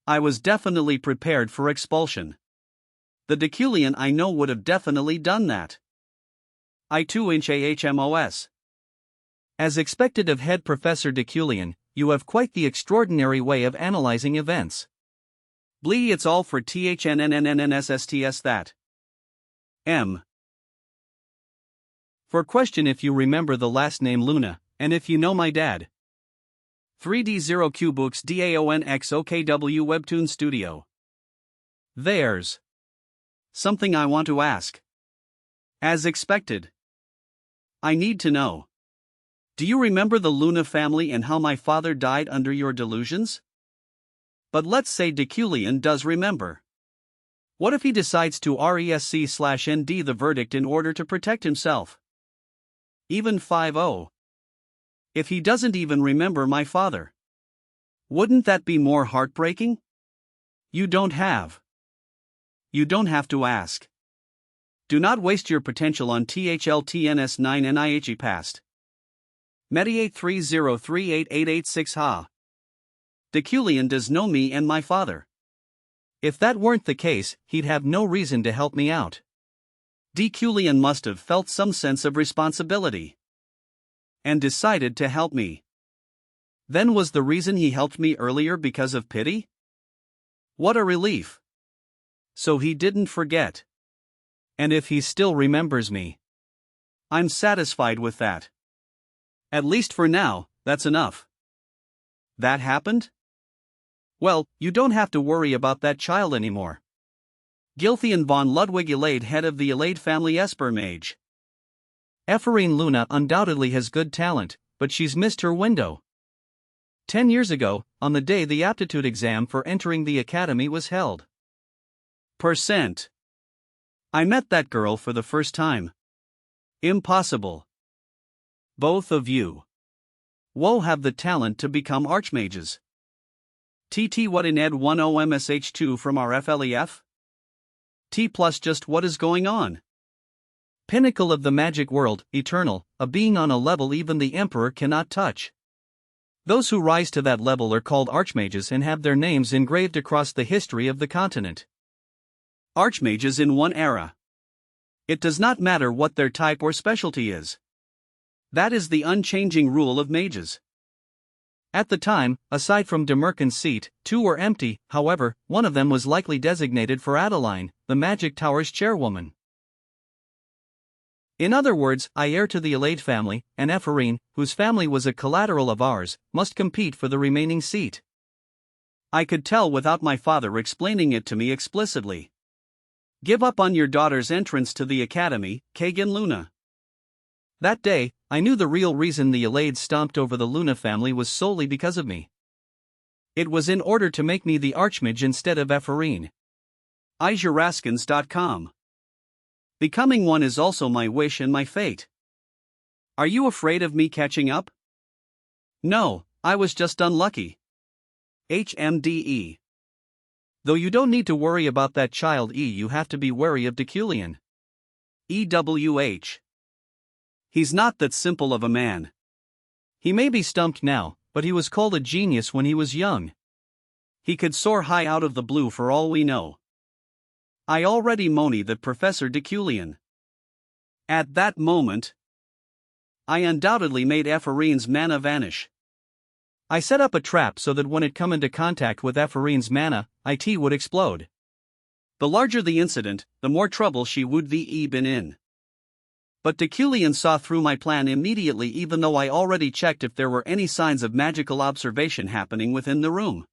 I was definitely prepared for expulsion. The Deculein I know would have definitely done that. I 2-inch AHMOS. As expected of head Professor Deculein, you have quite the extraordinary way of analyzing events. It's all for THNNNNSSTS that. M. For question if you remember the last name Luna, and if you know my dad. 3D0Q Books DAONXOKW Webtoon Studio. There's something I want to ask. As expected. I need to know. Do you remember the Luna family and how my father died under your delusions? But let's say Deculein does remember. What if he decides to RESC/ND the verdict in order to protect himself? Even 5-0. If he doesn't even remember my father. Wouldn't that be more heartbreaking? You don't have to ask. Do not waste your potential on THLTNS9 NIHE past. Mediate 3038886 Ha. Deculein does know me and my father. If that weren't the case, he'd have no reason to help me out. Deculein must have felt some sense of responsibility. And decided to help me. Then was the reason he helped me earlier because of pity? What a relief. So he didn't forget. And if he still remembers me, I'm satisfied with that. At least for now, that's enough. That happened? Well, you don't have to worry about that child anymore. Gilthian von Ludwig Elaide, head of the Elaide family Espermage. Ephraim Luna undoubtedly has good talent, but she's missed her window. 10 years ago, on the day the aptitude exam for entering the academy was held. Percent. I met that girl for the first time. Impossible. Both of you. Woe have the talent to become archmages. TT what in ed 10 MSH2 from our FLEF? T plus just what is going on? Pinnacle of the magic world, eternal, a being on a level even the emperor cannot touch. Those who rise to that level are called archmages and have their names engraved across the history of the continent. Archmages in one era. It does not matter what their type or specialty is. That is the unchanging rule of mages. At the time, aside from Demerkin's seat, two were empty. However, one of them was likely designated for Adeline, the Magic Tower's chairwoman. In other words, I heir to the Alade family, and Ephorine, whose family was a collateral of ours, must compete for the remaining seat. I could tell without my father explaining it to me explicitly. Give up on your daughter's entrance to the academy, Kagan Luna. That day, I knew the real reason the Alades stomped over the Luna family was solely because of me. It was in order to make me the Archmage instead of Ephorine. iJuraskins.com. Becoming one is also my wish and my fate. Are you afraid of me catching up? No, I was just unlucky. HMDE. Though you don't need to worry about that child you have to be wary of Deculein. EWH. He's not that simple of a man. He may be stumped now, but he was called a genius when he was young. He could soar high out of the blue for all we know. I already money that Professor Deculein. At that moment, I undoubtedly made Ephorine's mana vanish. I set up a trap so that when it come into contact with Ephorine's mana, it would explode. The larger the incident, the more trouble she would be been in. But Deculein saw through my plan immediately, even though I already checked if there were any signs of magical observation happening within the room.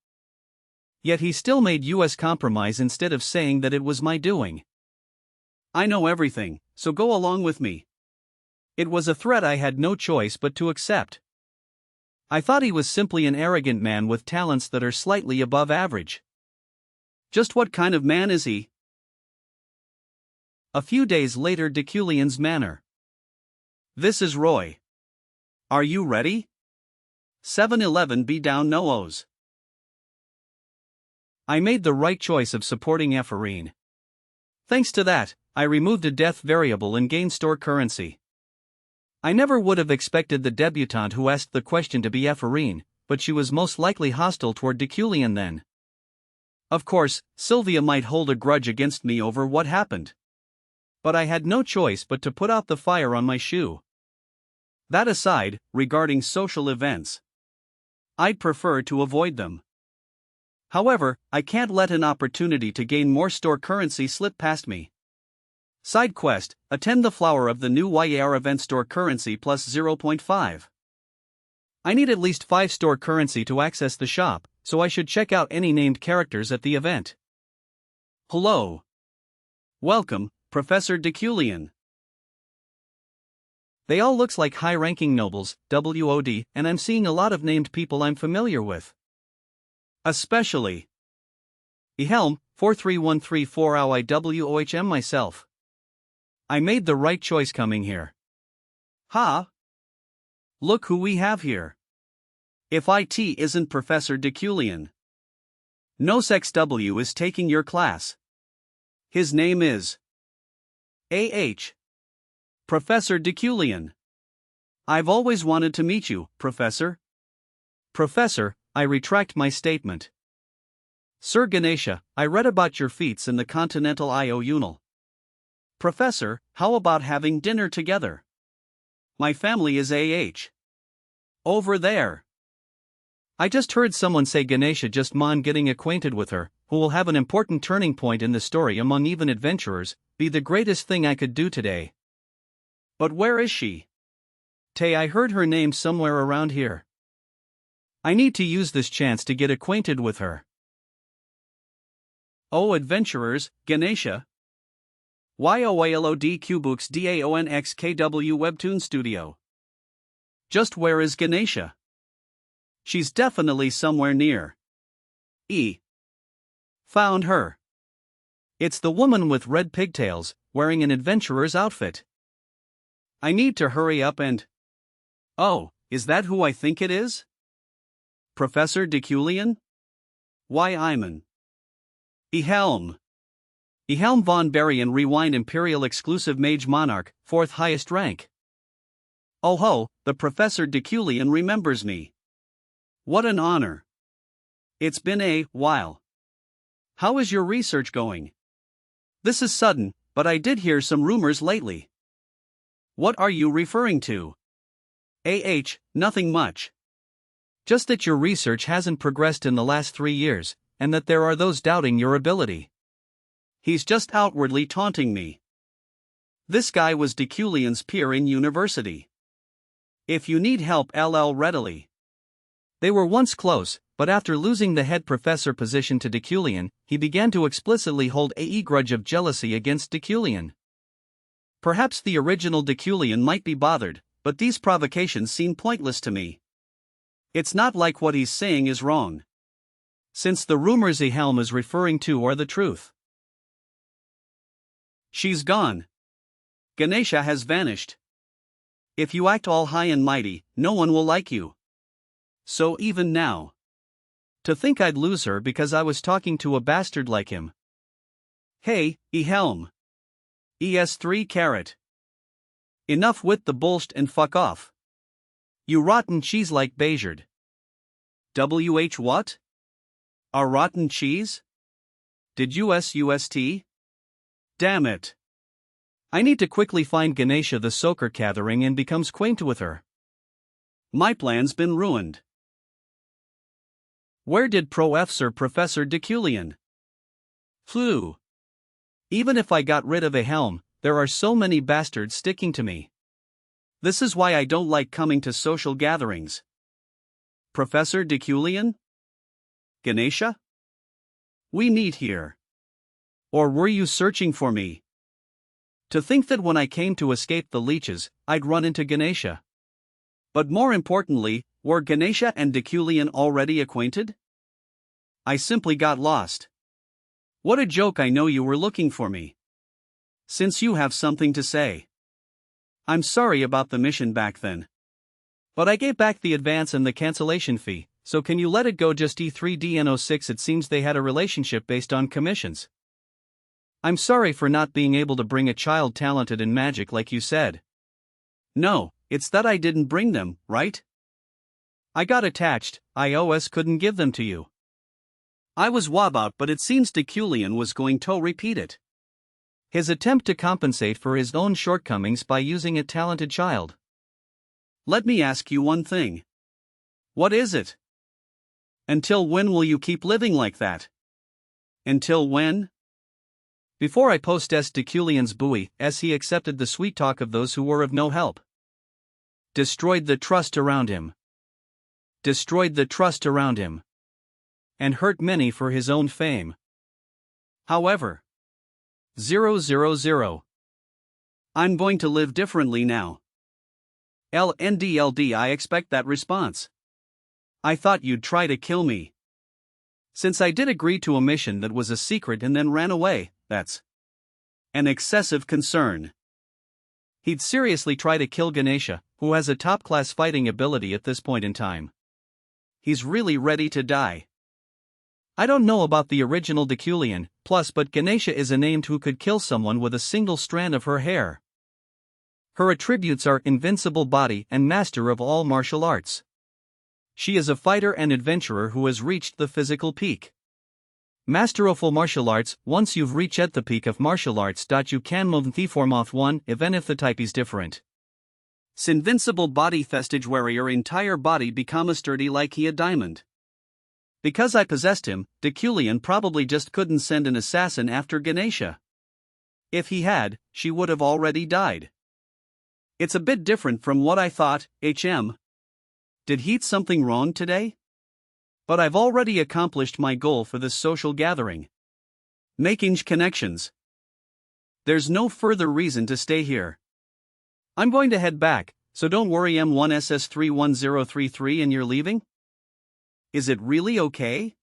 Yet he still made us compromise instead of saying that it was my doing. I know everything, so go along with me. It was a threat I had no choice but to accept. I thought he was simply an arrogant man with talents that are slightly above average. Just what kind of man is he? A few days later, Deculein's manor. This is Roy. Are you ready? 7-Eleven be down no-os. I made the right choice of supporting Ephorine. Thanks to that, I removed a death variable and gained store currency. I never would have expected the debutante who asked the question to be Ephorine, but she was most likely hostile toward Deculein then. Of course, Sylvia might hold a grudge against me over what happened. But I had no choice but to put out the fire on my shoe. That aside, regarding social events, I'd prefer to avoid them. However, I can't let an opportunity to gain more store currency slip past me. Side quest, attend the flower of the new YAR event, store currency plus 0.5. I need at least 5 store currency to access the shop, so I should check out any named characters at the event. Hello. Welcome, Professor Deculein. They all looks like high-ranking nobles, WOD, and I'm seeing a lot of named people I'm familiar with. Especially Ehelm, 43134 myself. I made the right choice coming here. Ha! Look who we have here. If IT isn't Professor Deculein. NoSexW is taking your class. His name is AH. Professor Deculein. I've always wanted to meet you, Professor. Professor, I retract my statement. Sir Ganesha, I read about your feats in the Continental IO-Unal. Professor, how about having dinner together? My family is AH. Over there. I just heard someone say Ganesha just mon getting acquainted with her, who will have an important turning point in the story among even adventurers, be the greatest thing I could do today. But where is she? I heard her name somewhere around here. I need to use this chance to get acquainted with her. Oh adventurers, Ganesha. YOALOD Qbooks DAONXKW Webtoon Studio. Just where is Ganesha? She's definitely somewhere near. Found her. It's the woman with red pigtails, wearing an adventurer's outfit. I need to hurry up and... Oh, Is that who I think it is? Professor Deculein? Why Iman. Ehelm. Ehelm von Berrien Rewind Imperial Exclusive Mage Monarch, 4th highest rank. Oh ho, the Professor Deculein remembers me. What an honor. It's been a while. How is your research going? This is sudden, but I did hear some rumors lately. What are you referring to? Nothing much. Just that your research hasn't progressed in the last 3 years, and that there are those doubting your ability. He's just outwardly taunting me. This guy was Deculein's peer in university. If you need help, LL readily. They were once close, but after losing the head professor position to Deculein, he began to explicitly hold a grudge of jealousy against Deculein. Perhaps the original Deculein might be bothered, but these provocations seem pointless to me. It's not like what he's saying is wrong. Since the rumors Ehelm is referring to are the truth. She's gone. Ganesha has vanished. If you act all high and mighty, no one will like you. So even now. To think I'd lose her because I was talking to a bastard like him. Hey, Ehelm. ES3 carat. Enough with the bullshit and fuck off. You rotten cheese like Bayard. WH what? A rotten cheese? Did UST? Damn it. I need to quickly find Ganesha the Soaker Gathering and becomes quaint with her. My plan's been ruined. Where did Professor Deculein? Flew. Even if I got rid of Ehelm, there are so many bastards sticking to me. This is why I don't like coming to social gatherings. Professor Deculein? Ganesha? We meet here. Or were you searching for me? To think that when I came to escape the leeches, I'd run into Ganesha. But more importantly, were Ganesha and Deculein already acquainted? I simply got lost. What a joke, I know you were looking for me. Since you have something to say. I'm sorry about the mission back then. But I gave back the advance and the cancellation fee, so can you let it go just E3DN06? It seems they had a relationship based on commissions. I'm sorry for not being able to bring a child talented in magic like you said. No, it's that I didn't bring them, right? I got attached, iOS couldn't give them to you. I was wabout, but it seems Deculein was going to repeat it. His attempt to compensate for his own shortcomings by using a talented child. Let me ask you one thing. What is it? Until when will you keep living like that? Until when? Before I possessed Deculein's buoy, as he accepted the sweet talk of those who were of no help. Destroyed the trust around him. Destroyed the trust around him. And hurt many for his own fame. However. 000. I'm going to live differently now. LNDLD, I expect that response. I thought you'd try to kill me. Since I did agree to a mission that was a secret and then ran away, that's an excessive concern. He'd seriously try to kill Ganesha, who has a top-class fighting ability at this point in time. He's really ready to die. I don't know about the original Deculein, but Ganesha is a name who could kill someone with a single strand of her hair. Her attributes are invincible body and master of all martial arts. She is a fighter and adventurer who has reached the physical peak. Master of all martial arts, once you've reached the peak of martial arts, you can move the form of one, even if the type is different. Invincible body vestige warrior entire body become a sturdy like he a diamond. Because I possessed him, Deculein probably just couldn't send an assassin after Ganesha. If he had, she would have already died. It's a bit different from what I thought. Did he eat something wrong today? But I've already accomplished my goal for this social gathering. Making connections. There's no further reason to stay here. I'm going to head back, so don't worry M1SS31033 and you're leaving? Is it really okay?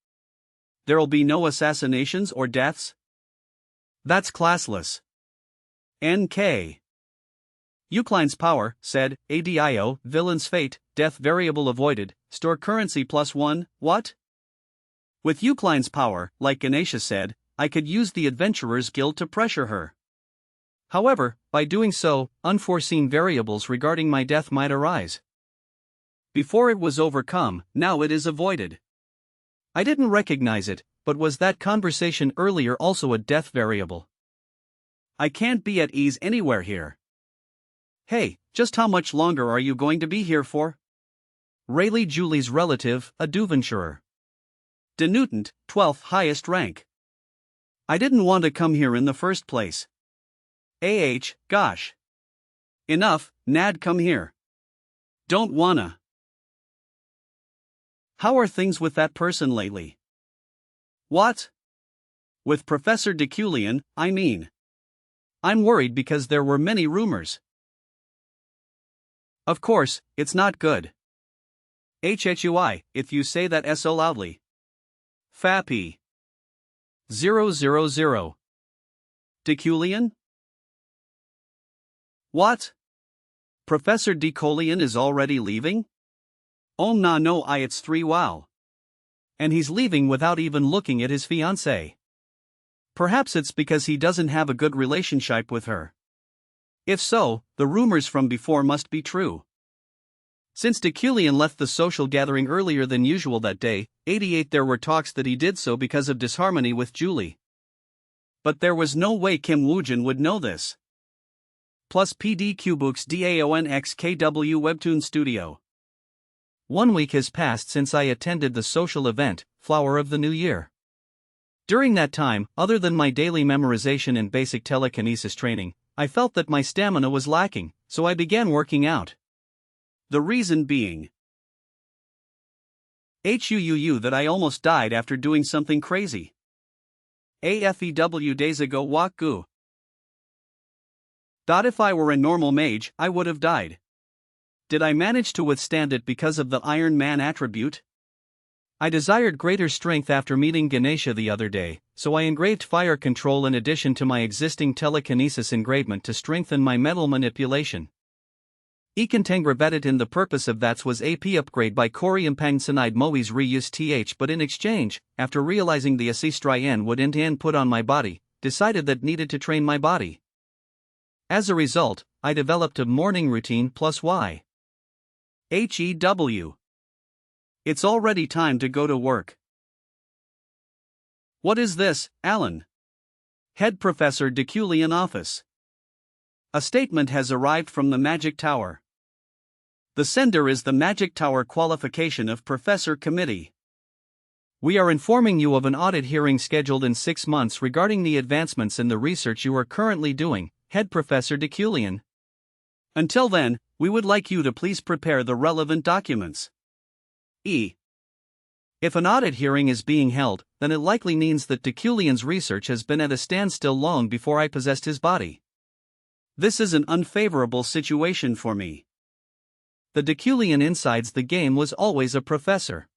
There'll be no assassinations or deaths? That's classless. NK. Eucline's power, said, ADIO, villain's fate, death variable avoided, store currency +1, what? With Euclid's power, like Ganesha said, I could use the Adventurers Guild to pressure her. However, by doing so, unforeseen variables regarding my death might arise. Before it was overcome, now it is avoided. I didn't recognize it, but was that conversation earlier also a death variable? I can't be at ease anywhere here. Hey, just how much longer are you going to be here for? Rayleigh Julie's relative, a Duventurer. Denutant, 12th highest rank. I didn't want to come here in the first place. Gosh. Enough, Nad, come here. Don't wanna. How are things with that person lately? What? With Professor Deculein, I mean. I'm worried because there were many rumors. Of course, it's not good. HHUI, if you say that so loudly. Fappy. 000. Deculein? What? Professor Deculein is already leaving? Nah no it's 3 wow. And he's leaving without even looking at his fiancée. Perhaps it's because he doesn't have a good relationship with her. If so, the rumors from before must be true. Since Deculein left the social gathering earlier than usual that day, 88 there were talks that he did so because of disharmony with Julie. But there was no way Kim Woojin would know this. Plus PD Cubooks DAONXKW Webtoon Studio. 1 week has passed since I attended the social event, Flower of the New Year. During that time, other than my daily memorization and basic telekinesis training, I felt that my stamina was lacking, so I began working out. The reason being that I almost died after doing something crazy. AFEW days ago Waku. If I were a normal mage, I would have died. Did I manage to withstand it because of the Iron Man attribute? I desired greater strength after meeting Ganesha the other day, so I engraved fire control in addition to my existing telekinesis engravement to strengthen my metal manipulation. Econtengravetit in the purpose of that was AP upgrade by Coriampangsanide Moe's reuse th, but in exchange, after realizing the Asistrian would end-to-end put on my body, decided that needed to train my body. As a result, I developed a morning routine plus Y. HEW. It's already time to go to work. What is this, Alan? Head Professor Deculein office. A statement has arrived from the Magic Tower. The sender is the Magic Tower qualification of Professor Committee. We are informing you of an audit hearing scheduled in 6 months regarding the advancements in the research you are currently doing, Head Professor Deculein. Until then, we would like you to please prepare the relevant documents. If an audit hearing is being held, then it likely means that Deculein's research has been at a standstill long before I possessed his body. This is an unfavorable situation for me. The Deculein insides the game was always a professor.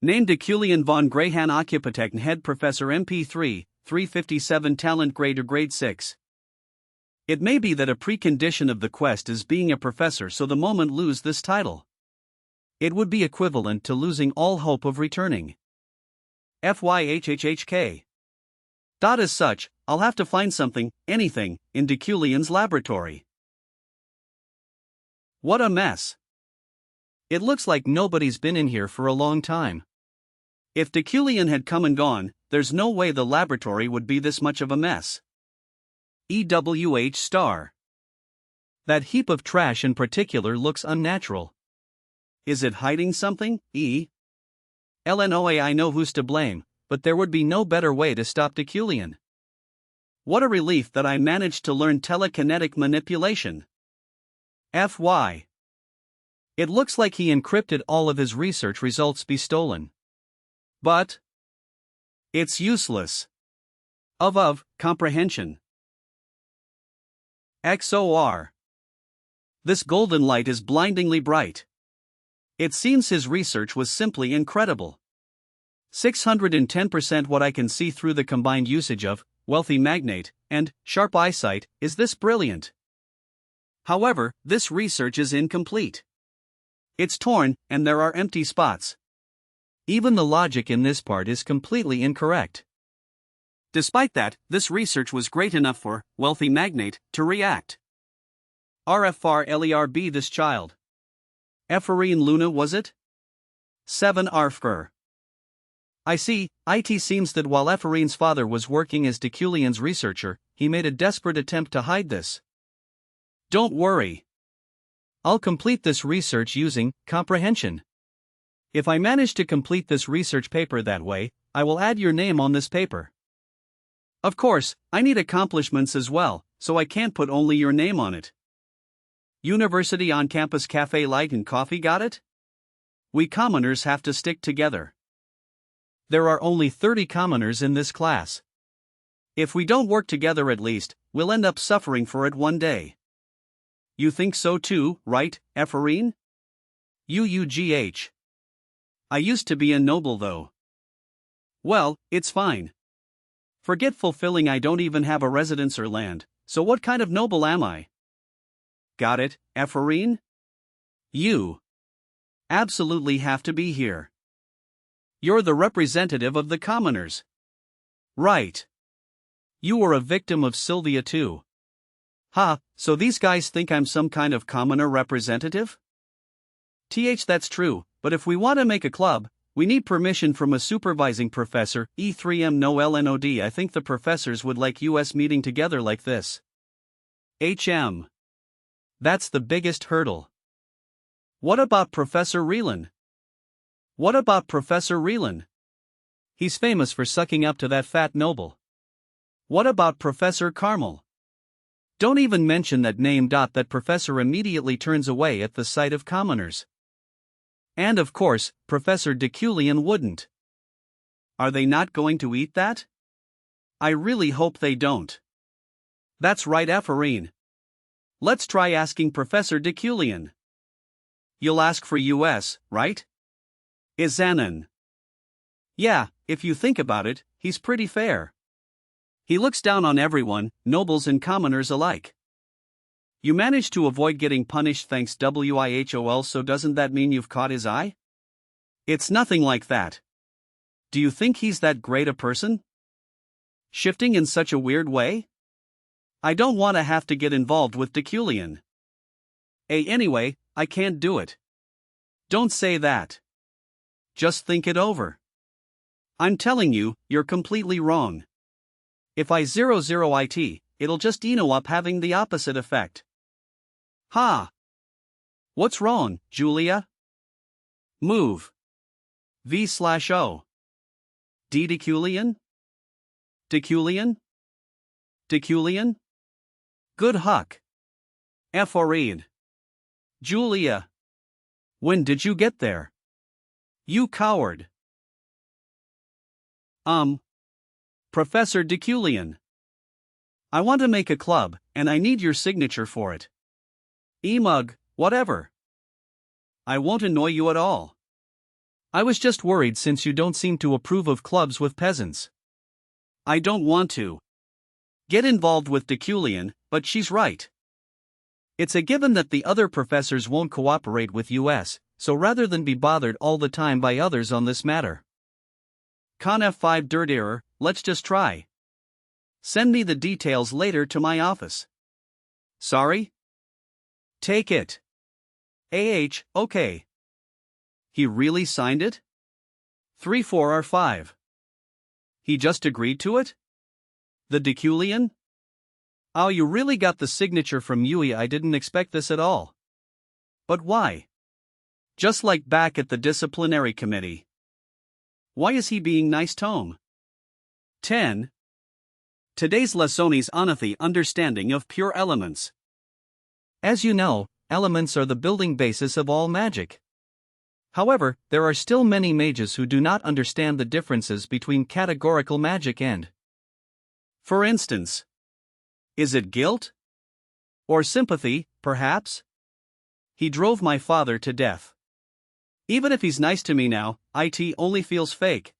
Named Deculein von Greyhan Occupatech Head Professor MP3, 357 Talent Grade or Grade 6. It may be that a precondition of the quest is being a professor, so the moment lose this title. It would be equivalent to losing all hope of returning. FYHHHK. As such, I'll have to find something, anything, in Deculein's laboratory. What a mess. It looks like nobody's been in here for a long time. If Deculein had come and gone, there's no way the laboratory would be this much of a mess. EWH*. That heap of trash in particular looks unnatural. Is it hiding something, LNOA? I know who's to blame, but there would be no better way to stop Deculein. What a relief that I managed to learn telekinetic manipulation. FY. It looks like he encrypted all of his research results be stolen. But it's useless. Comprehension. XOR. This golden light is blindingly bright. It seems his research was simply incredible. 610% what I can see through the combined usage of wealthy magnate and sharp eyesight is this brilliant. However, this research is incomplete. It's torn, and there are empty spots. Even the logic in this part is completely incorrect. Despite that, this research was great enough for wealthy magnate to react. RFRLERB this child. Ephraim Luna was it? 7 Arfger. I see, it seems that while Ephraim's father was working as Deculein's researcher, he made a desperate attempt to hide this. Don't worry. I'll complete this research using comprehension. If I manage to complete this research paper that way, I will add your name on this paper. Of course, I need accomplishments as well, so I can't put only your name on it. University on campus cafe light and coffee got it? We commoners have to stick together. There are only 30 commoners in this class. If we don't work together at least, we'll end up suffering for it one day. You think so too, right, Ephraim? UUGH. I used to be a noble though. Well, it's fine. Forget fulfilling, I don't even have a residence or land, so what kind of noble am I? Got it, Ephraim? You absolutely have to be here. You're the representative of the commoners. Right. You were a victim of Sylvia too. Ha, so these guys think I'm some kind of commoner representative? That's true, but if we want to make a club, we need permission from a supervising professor, E3M no LNOD. I think the professors would like us meeting together like this. HM. That's the biggest hurdle. What about Professor Relan? What about Professor Relan? He's famous for sucking up to that fat noble. What about Professor Carmel? Don't even mention that name. That professor immediately turns away at the sight of commoners. And of course, Professor Deculein wouldn't. Are they not going to eat that? I really hope they don't. That's right, Ephraim. Let's try asking Professor Deculein. You'll ask for US, right? Izanin. Yeah, if you think about it, he's pretty fair. He looks down on everyone, nobles and commoners alike. You managed to avoid getting punished thanks WIHOL, so doesn't that mean you've caught his eye? It's nothing like that. Do you think he's that great a person? Shifting in such a weird way? I don't want to have to get involved with Deculein. Anyway, I can't do it. Don't say that. Just think it over. I'm telling you, you're completely wrong. If I 00 it, it'll just up having the opposite effect. Ha! What's wrong, Julia? Move. V/O. Deculein? Deculein? Deculein? Good huck. Ephraim. Julia. When did you get there? You coward. Professor Deculein. I want to make a club, and I need your signature for it. Emug, whatever. I won't annoy you at all. I was just worried since you don't seem to approve of clubs with peasants. I don't want to get involved with Deculein, but she's right. It's a given that the other professors won't cooperate with us, so rather than be bothered all the time by others on this matter. Con F5 dirt error, let's just try. Send me the details later to my office. Sorry? Take it. Okay. He really signed it? 3-4-R-5. He just agreed to it? The Deculein? Oh, you really got the signature from Yui. I didn't expect this at all. But why? Just like back at the disciplinary committee. Why is he being nice, Tome? 10. Today's lessoni's on the understanding of pure elements. As you know, elements are the building basis of all magic. However, there are still many mages who do not understand the differences between categorical magic and. For instance, is it guilt? Or sympathy, perhaps? He drove my father to death. Even if he's nice to me now, it only feels fake.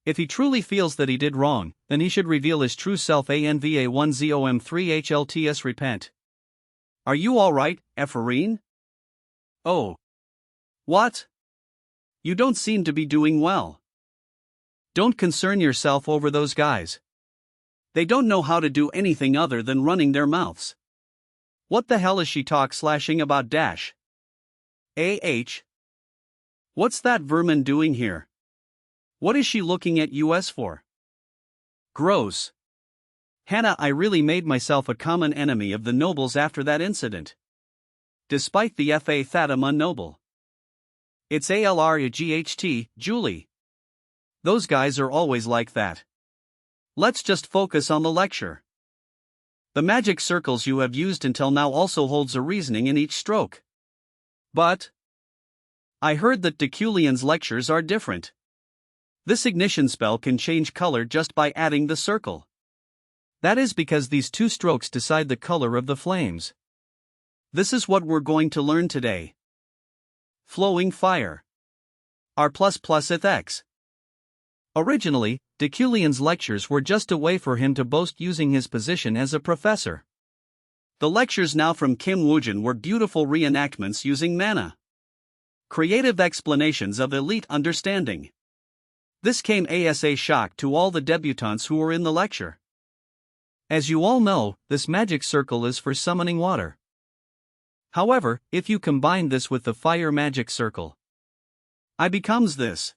If he truly feels that he did wrong, then he should reveal his true self. ANVA10M3HLTS repent. Are you alright, Ephraim? Oh. What? You don't seem to be doing well. Don't concern yourself over those guys. They don't know how to do anything other than running their mouths. What the hell is she slashing about dash? What's that vermin doing here? What is she looking at us for? Gross. Hannah, I really made myself a common enemy of the nobles after that incident. Despite the fact that I'm unnoble. It's ALRGHT, Julie. Those guys are always like that. Let's just focus on the lecture. The magic circles you have used until now also holds a reasoning in each stroke. But I heard that Deculein's lectures are different. This ignition spell can change color just by adding the circle. That is because these two strokes decide the color of the flames. This is what we're going to learn today. Flowing fire. R++ ith X. Originally, Deculein's lectures were just a way for him to boast using his position as a professor. The lectures now from Kim Woojin were beautiful reenactments using mana. Creative explanations of elite understanding. This came as a shock to all the debutantes who were in the lecture. As you all know, this magic circle is for summoning water. However, if you combine this with the fire magic circle, I becomes this.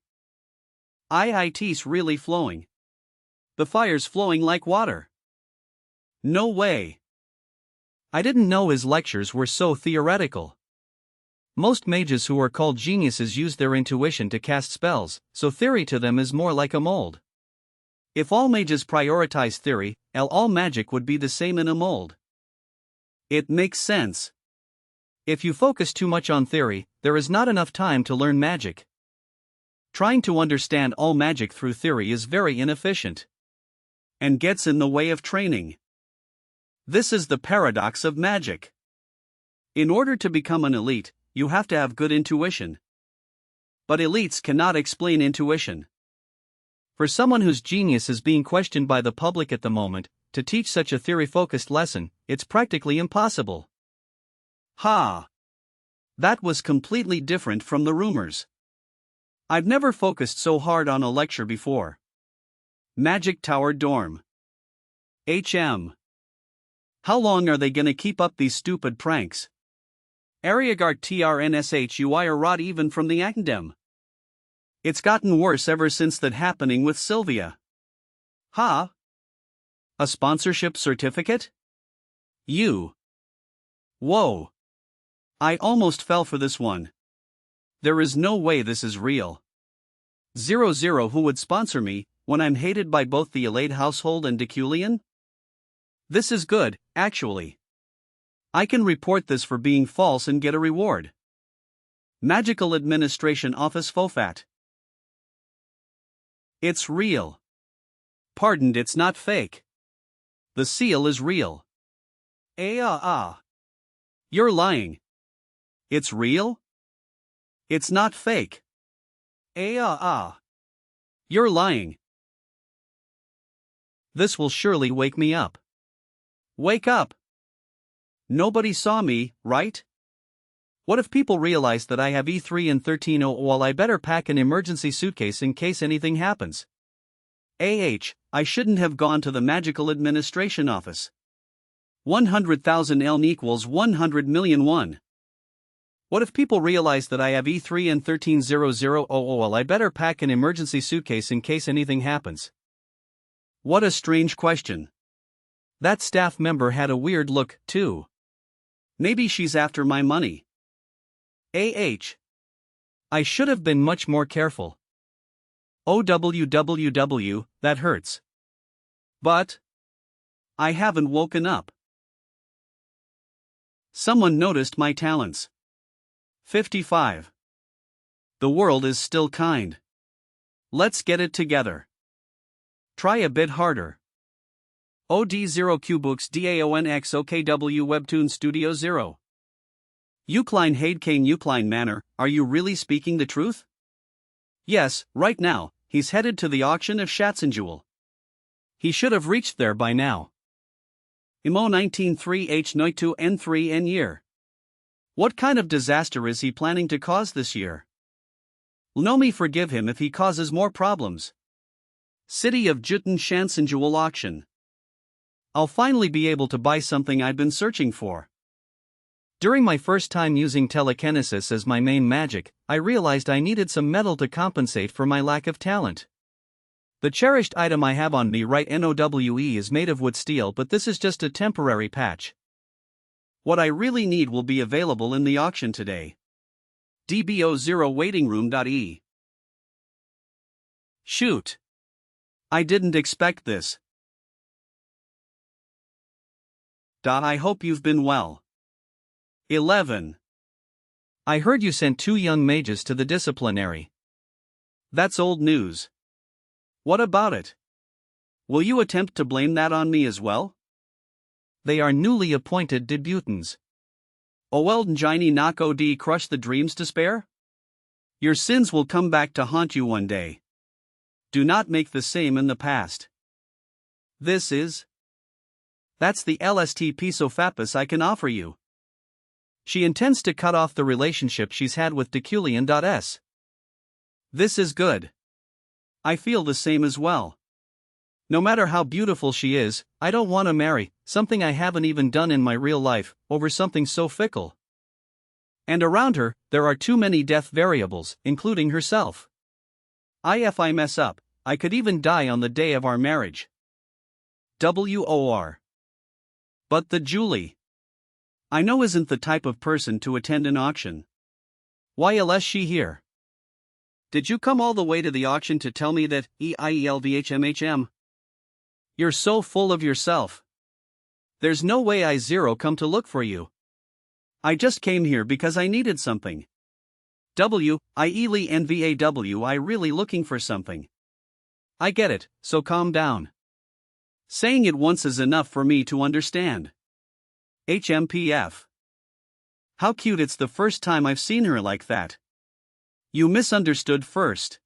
It's really flowing. The fire's flowing like water. No way. I didn't know his lectures were so theoretical. Most mages who are called geniuses use their intuition to cast spells, so theory to them is more like a mold. If all mages prioritize theory, all magic would be the same in a mold. It makes sense. If you focus too much on theory, there is not enough time to learn magic. Trying to understand all magic through theory is very inefficient and gets in the way of training. This is the paradox of magic. In order to become an elite, you have to have good intuition. But elites cannot explain intuition. For someone whose genius is being questioned by the public at the moment, to teach such a theory-focused lesson, it's practically impossible. Ha! That was completely different from the rumors. I've never focused so hard on a lecture before. Magic Tower Dorm. How long are they gonna keep up these stupid pranks? Ariagart trnshui are rot even from the academ. It's gotten worse ever since that happening with Sylvia. Ha! A sponsorship certificate? You. Whoa. I almost fell for this one. There is no way this is real. 00 who would sponsor me, when I'm hated by both the Elade household and Deculein? This is good, actually. I can report this for being false and get a reward. Magical Administration Office Fofat. It's real. Pardoned, it's not fake. The seal is real. You're lying. It's real? It's not fake. You're lying. This will surely wake me up. Wake up. Nobody saw me, right? What if people realize that I have E3 and 13? Well, I better pack an emergency suitcase in case anything happens. I shouldn't have gone to the Magical Administration Office. 100,000 L equals 100 million 1. What if people realize that I have E3 and 1300? Well, I better pack an emergency suitcase in case anything happens. What a strange question. That staff member had a weird look, too. Maybe she's after my money. I should have been much more careful. OWWW, that hurts. But I haven't woken up. Someone noticed my talents. 55. The world is still kind. Let's get it together. Try a bit harder. OD0 Qbooks DAONX OKW Webtoon Studio 0. Eucline Hadekane Eucline Manor, are you really speaking the truth? Yes, right now, he's headed to the auction of Schatzenjewel. He should have reached there by now. Imo 193H92N3N year. What kind of disaster is he planning to cause this year? Nomi forgive him if he causes more problems. City of Juten Shansenjual auction. I'll finally be able to buy something I've been searching for. During my first time using telekinesis as my main magic, I realized I needed some metal to compensate for my lack of talent. The cherished item I have on me right NOWE is made of wood steel, but this is just a temporary patch. What I really need will be available in the auction today. DBO0 waiting room.e. Shoot. I didn't expect this. I hope you've been well. 11. I heard you sent 2 young mages to the disciplinary. That's old news. What about it? Will you attempt to blame that on me as well? They are newly appointed debutants. Oweldnjini Nako D crush the dreams to spare? Your sins will come back to haunt you one day. Do not make the same in the past. This is. That's the LST Pisofapis I can offer you. She intends to cut off the relationship she's had with Deculein.s. This is good. I feel the same as well. No matter how beautiful she is, I don't want to marry, something I haven't even done in my real life, over something so fickle. And around her, there are too many death variables, including herself. If I mess up, I could even die on the day of our marriage. WOR. But the Julie I know isn't the type of person to attend an auction. Why else she here? Did you come all the way to the auction to tell me that EIELVHMHM? You're so full of yourself. There's no way I zero come to look for you. I just came here because I needed something. I really looking for something. I get it, so calm down. Saying it once is enough for me to understand. HMPF. How cute, it's the first time I've seen her like that. You misunderstood first.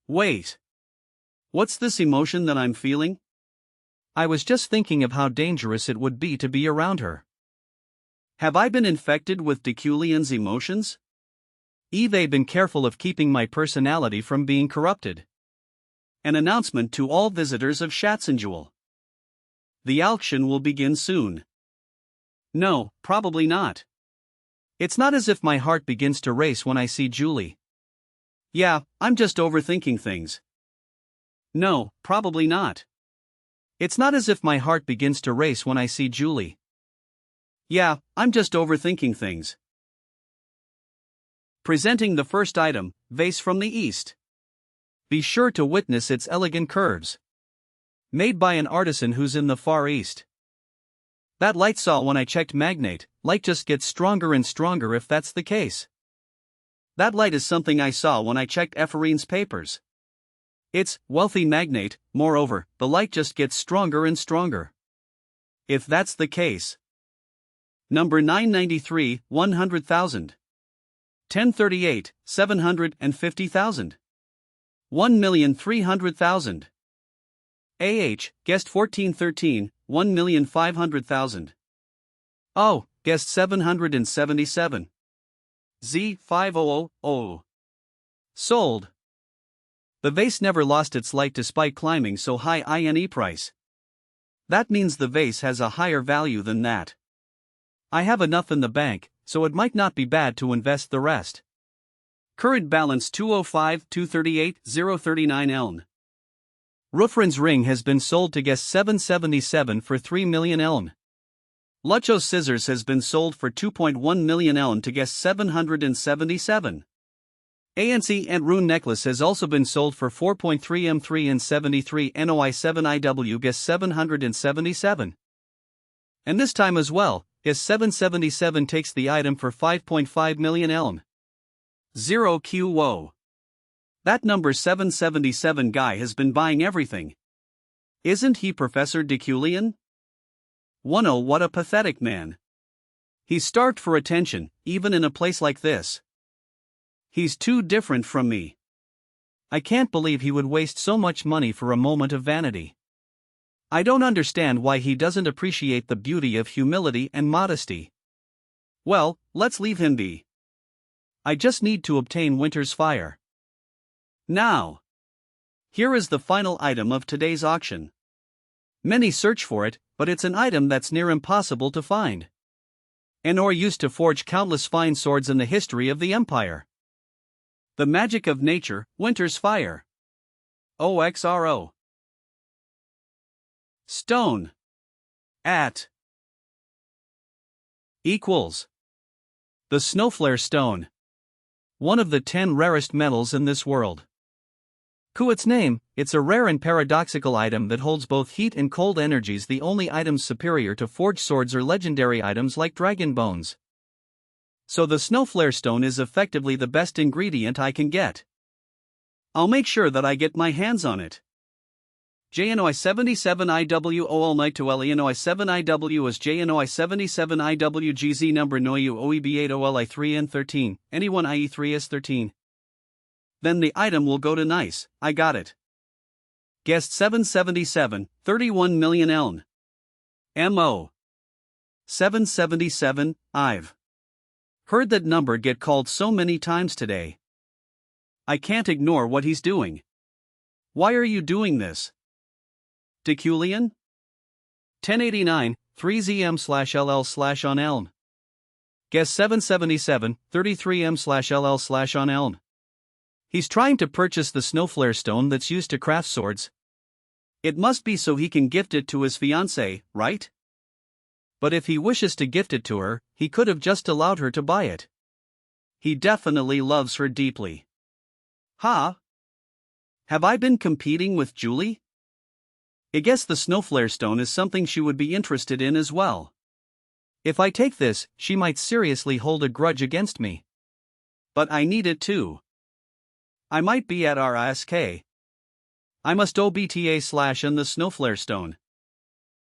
Wait. What's this emotion that I'm feeling? I was just thinking of how dangerous it would be to be around her. Have I been infected with Deculein's emotions? They've been careful of keeping my personality from being corrupted. An announcement to all visitors of Shatsenjewel. The auction will begin soon. No, probably not. It's not as if my heart begins to race when I see Julie. Yeah, I'm just overthinking things. No, probably not. It's not as if my heart begins to race when I see Julie. Yeah, I'm just overthinking things. Presenting the first item, vase from the East. Be sure to witness its elegant curves. Made by an artisan who's in the Far East. That light saw when I checked Magnate, light just gets stronger and stronger if that's the case. That light is something I saw when I checked Ephorine's papers. It's wealthy magnate, moreover, the light just gets stronger and stronger. If that's the case. Number 993, 100,000. 1038, 750,000. 1,300,000. Guest 1413, 1,500,000. Oh, guest 777. Z500. Sold. The vase never lost its light despite climbing so high INE price. That means the vase has a higher value than that. I have enough in the bank, so it might not be bad to invest the rest. Current balance 205, 238, 039 eln. Rufrin's ring has been sold to guest 777 for 3 million eln. Lucho's scissors has been sold for 2.1 million eln to guest 777. ANC and Rune necklace has also been sold for 4.3 M3 and 73 NOI 7 IW guest 777. And this time as well, guest 777 takes the item for 5.5 million eln. 0 Q Woe. That number 777 guy has been buying everything. Isn't he Professor Deculein? 10 What a pathetic man. He's starved for attention, even in a place like this. He's too different from me. I can't believe he would waste so much money for a moment of vanity. I don't understand why he doesn't appreciate the beauty of humility and modesty. Well, let's leave him be. I just need to obtain winter's fire. Now. Here is the final item of today's auction. Many search for it, but it's an item that's near impossible to find. An ore used to forge countless fine swords in the history of the Empire. The magic of nature, winter's fire. OXRO. Stone. At. Equals. The snowflare stone. One of the 10 rarest metals in this world. To its name, it's a rare and paradoxical item that holds both heat and cold energies, the only items superior to forged swords or legendary items like dragon bones. So the snowflare stone is effectively the best ingredient I can get. I'll make sure that I get my hands on it. JNOI 77 IW all night to LENOI 7 IW as JNOI 77 IW GZ number NOIU OEB8 OLI 3 and 13, anyone IE3 is 13. Then the item will go to nice, I got it. Guest 777, 31 million eln. MO. 777, I've heard that number get called so many times today. I can't ignore what he's doing. Why are you doing this? Deculein? 1089, 3zm/ll/on elm. Guess 777, 33m/ll/on elm. He's trying to purchase the snowflare stone that's used to craft swords. It must be so he can gift it to his fiancée, right? But if he wishes to gift it to her, he could have just allowed her to buy it. He definitely loves her deeply. Huh? Have I been competing with Julie? I guess the snowflare stone is something she would be interested in as well. If I take this, she might seriously hold a grudge against me. But I need it too. I might be at RSK. I must OBTA/ and the snowflare stone.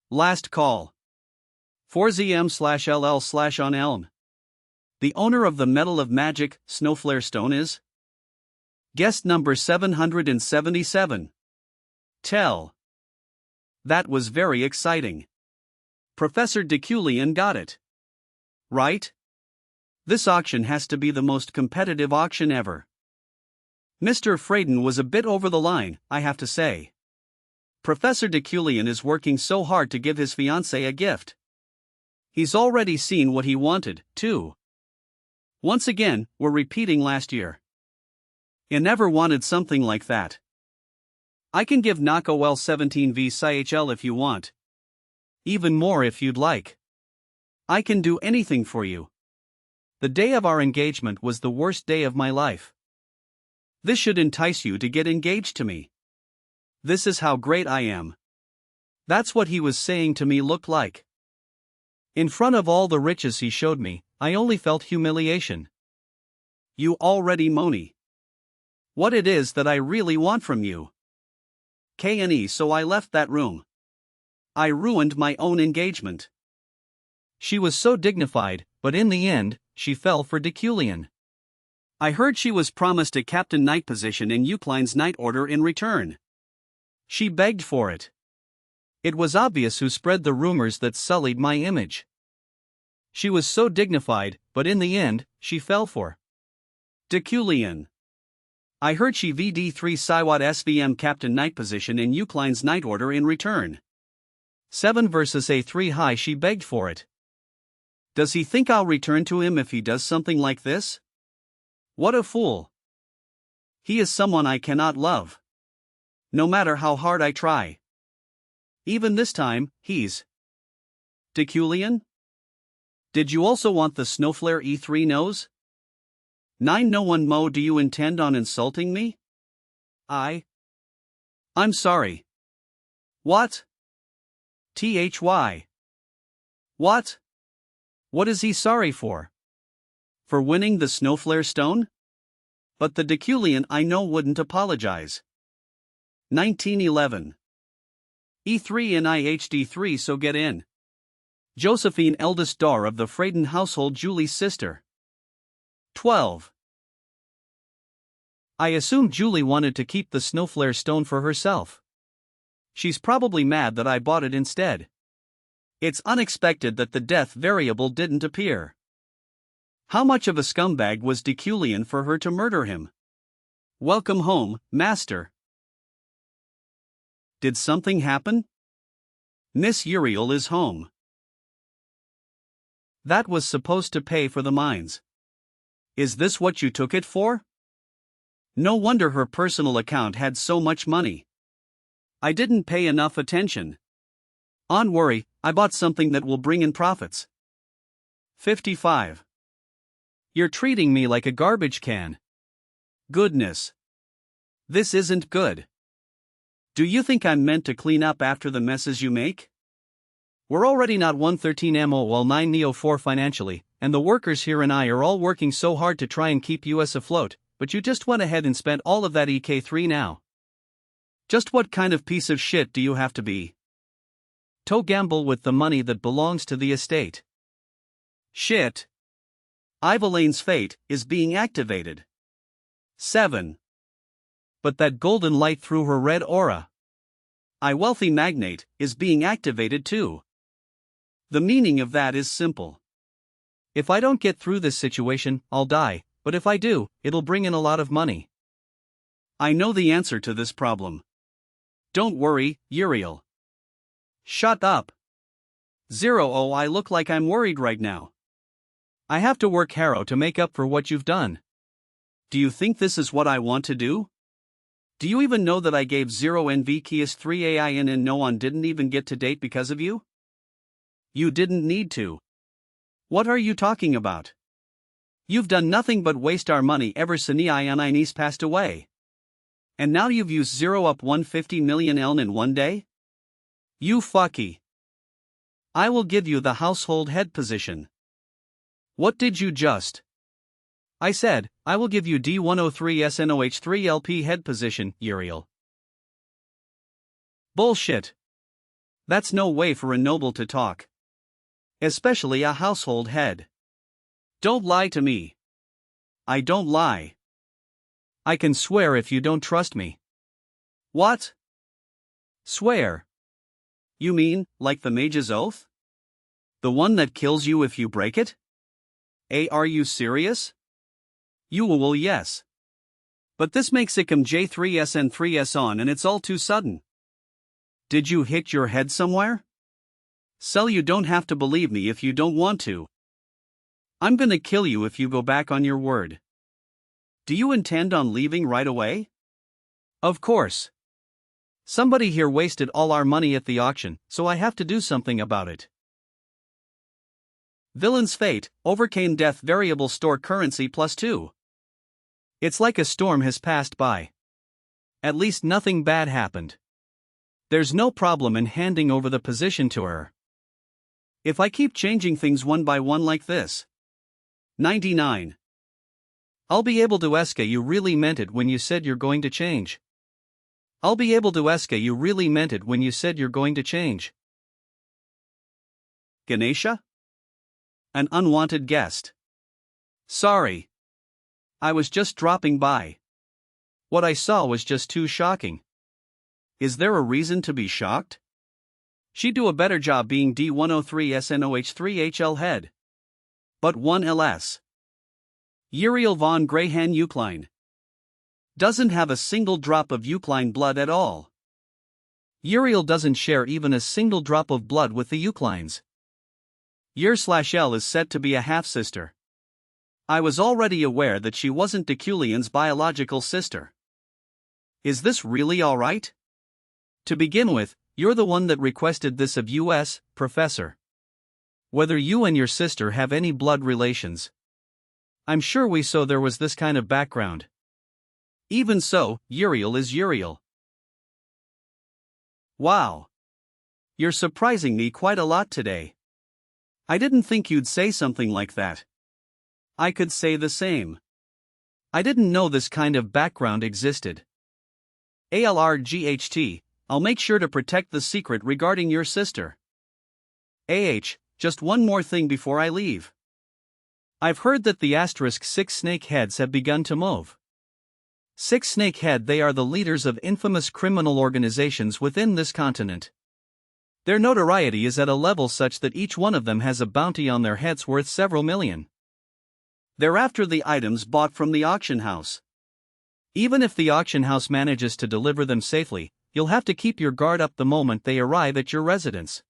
Last call. 4zm/ll/on elm. The owner of the Medal of Magic, snowflare stone is? Guest number 777. Tell. That was very exciting. Professor Deculein got it. Right? This auction has to be the most competitive auction ever. Mr. Freyden was a bit over the line, I have to say. Professor Deculein is working so hard to give his fiancée a gift. He's already seen what he wanted, too. Once again, we're repeating last year. I never wanted something like that. I can give NACOL 17V SIHL if you want. Even more if you'd like. I can do anything for you. The day of our engagement was the worst day of my life. This should entice you to get engaged to me. This is how great I am. That's what he was saying to me looked like. In front of all the riches he showed me, I only felt humiliation. You already moany. What it is that I really want from you. K&E, so I left that room. I ruined my own engagement. She was so dignified, but in the end, she fell for Deculein. I heard she was promised a Captain Knight position in Eucline's Knight Order in return. She begged for it. It was obvious who spread the rumors that sullied my image. She was so dignified, but in the end, she fell for Deculein. I heard she VD3 Siwat SVM Captain Knight position in Eucline's Knight Order in return. 7 versus A3 high, she begged for it. Does he think I'll return to him if he does something like this? What a fool. He is someone I cannot love. No matter how hard I try. Even this time, he's Deculein? Did you also want the snowflare E3 nose? 9 no one mo, do you intend on insulting me? I'm sorry. What? THY. What? What is he sorry for? For winning the snowflare stone? But the Deculein I know wouldn't apologize. 1911. E3 in IHD3, so get in. Josephine, eldest daughter of the Freyden household, Julie's sister. 12. I assume Julie wanted to keep the snowflare stone for herself. She's probably mad that I bought it instead. It's unexpected that the death variable didn't appear. How much of a scumbag was Deculein for her to murder him? Welcome home, master. Did something happen? Miss Uriel is home. That was supposed to pay for the mines. Is this what you took it for? No wonder her personal account had so much money. I didn't pay enough attention. On worry, I bought something that will bring in profits. 55. You're treating me like a garbage can. Goodness. This isn't good. Do you think I'm meant to clean up after the messes you make? We're already not 113 ammo while 9 Neo 4 financially, and the workers here and I are all working so hard to try and keep US afloat, but you just went ahead and spent all of that EK3 now. Just what kind of piece of shit do you have to be? To gamble with the money that belongs to the estate. Shit. Ivalaine's fate is being activated. 7. But that golden light through her red aura. I wealthy magnate is being activated too. The meaning of that is simple. If I don't get through this situation, I'll die, but if I do, it'll bring in a lot of money. I know the answer to this problem. Don't worry, Uriel. Shut up. 0. Oh, I look like I'm worried right now. I have to work hard to make up for what you've done. Do you think this is what I want to do? Do you even know that I gave 0 NV Kias 3 AIN and no one didn't even get to date because of you? You didn't need to. What are you talking about? You've done nothing but waste our money ever since Inez passed away. And now you've used 0 up 150 million eln in one day? You fucky. I will give you the household head position. What did you just? I said, I will give you D103 SNOH3 LP head position, Uriel. Bullshit. That's no way for a noble to talk. Especially a household head. Don't lie to me. I don't lie. I can swear if you don't trust me. What? Swear? You mean, like the mage's oath? The one that kills you if you break it? Are you serious? You will, yes. But this makes it come J3SN3S on and it's all too sudden. Did you hit your head somewhere? Sell, you don't have to believe me if you don't want to. I'm gonna kill you if you go back on your word. Do you intend on leaving right away? Of course. Somebody here wasted all our money at the auction, so I have to do something about it. Villain's fate, overcame death variable store currency +2. It's like a storm has passed by. At least nothing bad happened. There's no problem in handing over the position to her. If I keep changing things one by one like this. 99. I'll be able to ask you really meant it when you said you're going to change. I'll be able to ask you really meant it when you said you're going to change. Ganesha? An unwanted guest. Sorry. I was just dropping by. What I saw was just too shocking. Is there a reason to be shocked? She'd do a better job being D103 SNOH3HL head. But 1 LS. Uriel von Greyhan Ukline. Doesn't have a single drop of Ukline blood at all. Uriel doesn't share even a single drop of blood with the Uklines. Ur/L is said to be a half-sister. I was already aware that she wasn't Deculein's biological sister. Is this really alright? To begin with, you're the one that requested this of US, Professor. Whether you and your sister have any blood relations. I'm sure we saw there was this kind of background. Even so, Uriel is Uriel. Wow. You're surprising me quite a lot today. I didn't think you'd say something like that. I could say the same. I didn't know this kind of background existed. ALRGHT, I'll make sure to protect the secret regarding your sister. Just one more thing before I leave. I've heard that the *6 snakeheads have begun to move. 6 snakehead, they are the leaders of infamous criminal organizations within this continent. Their notoriety is at a level such that each one of them has a bounty on their heads worth several million. They're after the items bought from the auction house. Even if the auction house manages to deliver them safely, you'll have to keep your guard up the moment they arrive at your residence.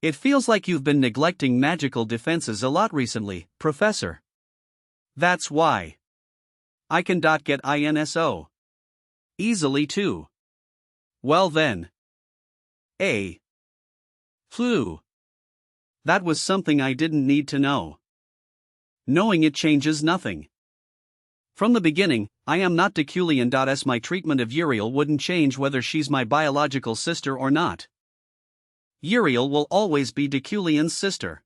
It feels like you've been neglecting magical defenses a lot recently, Professor. That's why. I can get INSO. Easily too. Well then. Phew. That was something I didn't need to know. Knowing it changes nothing. From the beginning, I am not Deculein. As my treatment of Uriel wouldn't change whether she's my biological sister or not. Uriel will always be Deculein's sister.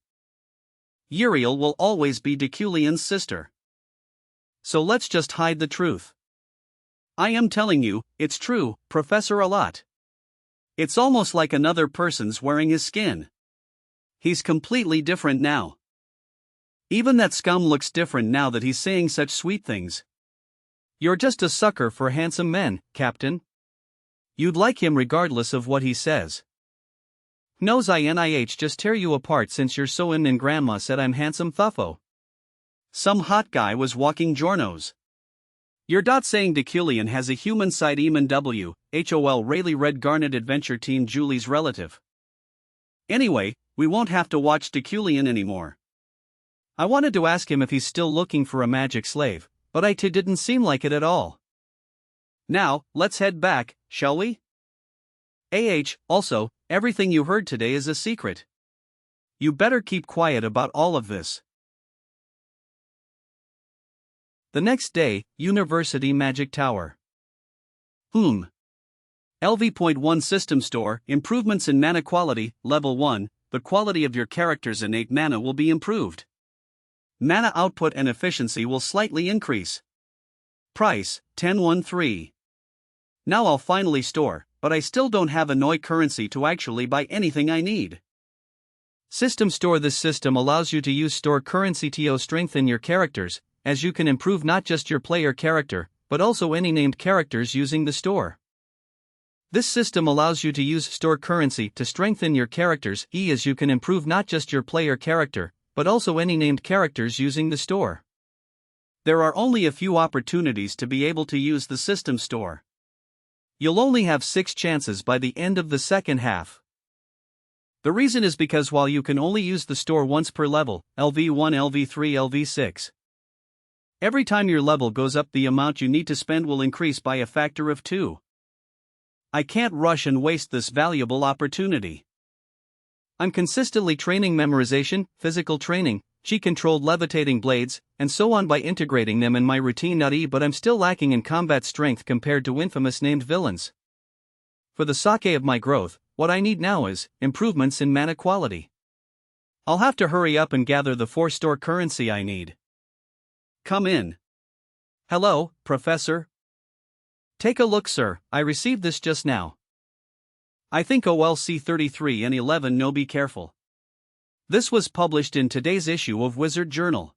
Uriel will always be Deculein's sister. So let's just hide the truth. I am telling you, it's true, Professor a lot. It's almost like another person's wearing his skin. He's completely different now. Even that scum looks different now that he's saying such sweet things. You're just a sucker for handsome men, Captain. You'd like him regardless of what he says. Knows INIH just tear you apart since you're so in and Grandma said I'm handsome thuffo. Some hot guy was walking Jornos. You're saying Deculein has a human side Eamon W. HOL Rayleigh Red Garnet Adventure Team Julie's relative. Anyway, we won't have to watch Deculein anymore. I wanted to ask him if he's still looking for a magic slave, but it didn't seem like it at all. Now, let's head back, shall we? Also, everything you heard today is a secret. You better keep quiet about all of this. The next day, University Magic Tower. LV.1 System Store, Improvements in Mana Quality, Level 1, the quality of your character's innate mana will be improved. Mana output and efficiency will slightly increase. Price, 1013. Now I'll finally store, but I still don't have Anoi currency to actually buy anything I need. System Store. This system allows you to use store currency to strengthen your characters, as you can improve not just your player character, but also any named characters using the store. This system allows you to use store currency to strengthen your characters, as you can improve not just your player character, but also any named characters using the store. There are only a few opportunities to be able to use the system store. You'll only have 6 chances by the end of the second half. The reason is because while you can only use the store once per level, LV1, LV3, LV6, every time your level goes up, the amount you need to spend will increase by a factor of 2. I can't rush and waste this valuable opportunity. I'm consistently training memorization, physical training, chi-controlled levitating blades, and so on by integrating them in my routine. But I'm still lacking in combat strength compared to infamous named villains. For the sake of my growth, what I need now is improvements in mana quality. I'll have to hurry up and gather the 4 store currency I need. Come in. Hello, Professor. Take a look, sir. I received this just now. I think OLC 33 and 11. No, be careful. This was published in today's issue of Wizard Journal.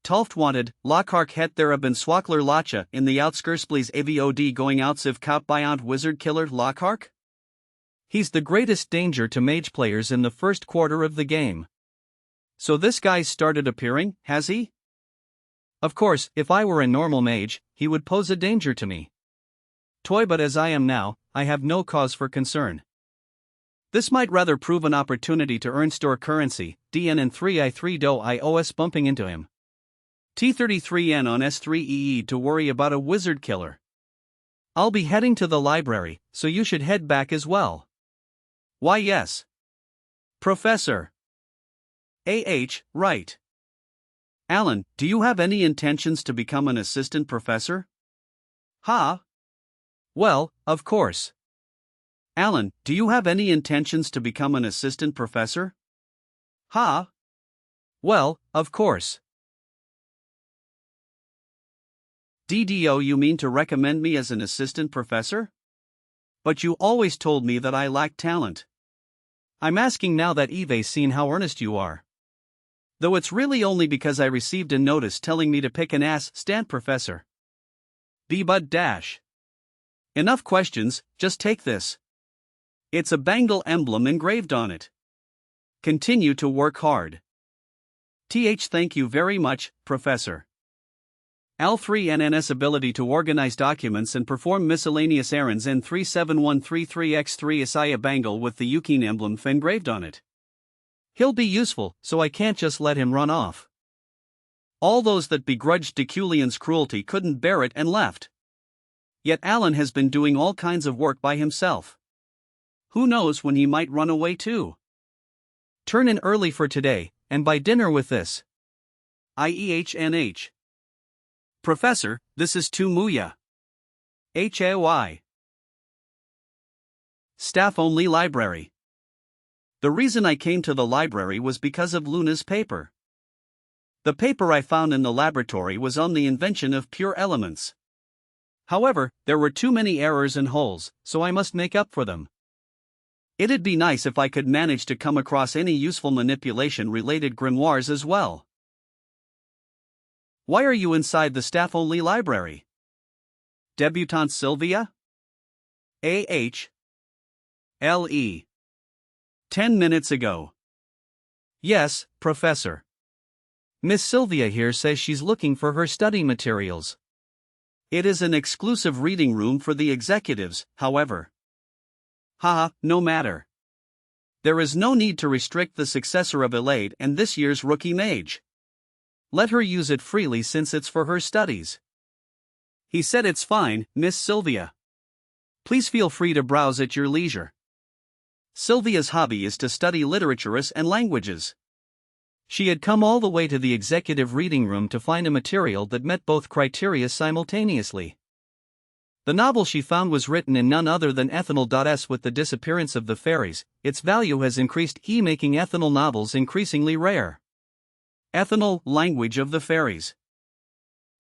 Tolft wanted, Lockhart het there have been Swackler Lacha in the outskirts please AVOD going out civ kaut beyond Wizard Killer Lockhart? He's the greatest danger to mage players in the first quarter of the game. So this guy's started appearing, has he? Of course, if I were a normal mage, he would pose a danger to me. But as I am now, I have no cause for concern. This might rather prove an opportunity to earn store currency. DN and 3i3 do iOS bumping into him. T33N on S3EE to worry about a wizard killer. I'll be heading to the library, so you should head back as well. Why yes. Professor. Right. Alan, do you have any intentions to become an assistant professor? Well, of course. Alan, do you have any intentions to become an assistant professor? Well, of course. DDO, you mean to recommend me as an assistant professor? But you always told me that I lacked talent. I'm asking now that Eve's seen how earnest you are. Though it's really only because I received a notice telling me to pick an stand professor. Bud dash. Enough questions, just take this. It's a bangle emblem engraved on it. Continue to work hard. Thank you very much, Professor. L3NNS ability to organize documents and perform miscellaneous errands in 37133X3 Isaiah Bangle with the Yukine emblem engraved on it. He'll be useful, so I can't just let him run off. All those that begrudged Deculein's cruelty couldn't bear it and left. Yet Alan has been doing all kinds of work by himself. Who knows when he might run away too? Turn in early for today, and buy dinner with this. IEHNH. Professor, this is too Muya. HAY. Staff-only library. The reason I came to the library was because of Luna's paper. The paper I found in the laboratory was on the invention of pure elements. However, there were too many errors and holes, so I must make up for them. It'd be nice if I could manage to come across any useful manipulation-related grimoires as well. Why are you inside the staff-only library? Debutante Sylvia? A.H. L.E. 10 minutes ago. Yes, Professor. Miss Sylvia here says she's looking for her study materials. It is an exclusive reading room for the executives, however. Haha, no matter. There is no need to restrict the successor of Elaide and this year's rookie mage. Let her use it freely since it's for her studies. He said it's fine, Miss Sylvia. Please feel free to browse at your leisure. Sylvia's hobby is to study literatures and languages. She had come all the way to the executive reading room to find a material that met both criteria simultaneously. The novel she found was written in none other than ethanol.s. With the disappearance of the fairies, its value has increased, making ethanol novels increasingly rare. Ethanol, language of the fairies.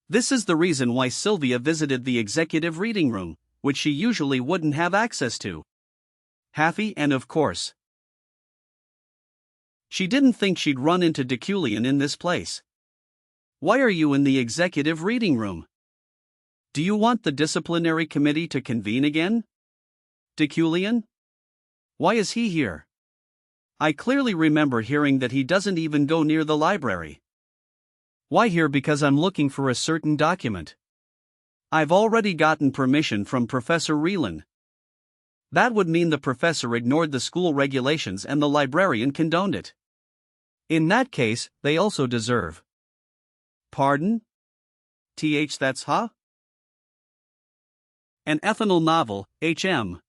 This is the reason why Sylvia visited the executive reading room, which she usually wouldn't have access to. Happy and of course. She didn't think she'd run into Deculein in this place. Why are you in the executive reading room? Do you want the disciplinary committee to convene again? Deculein? Why is he here? I clearly remember hearing that he doesn't even go near the library. Why here? Because I'm looking for a certain document. I've already gotten permission from Professor Relan. That would mean the professor ignored the school regulations and the librarian condoned it. In that case, they also deserve. Pardon? That's An ethanol novel, HM.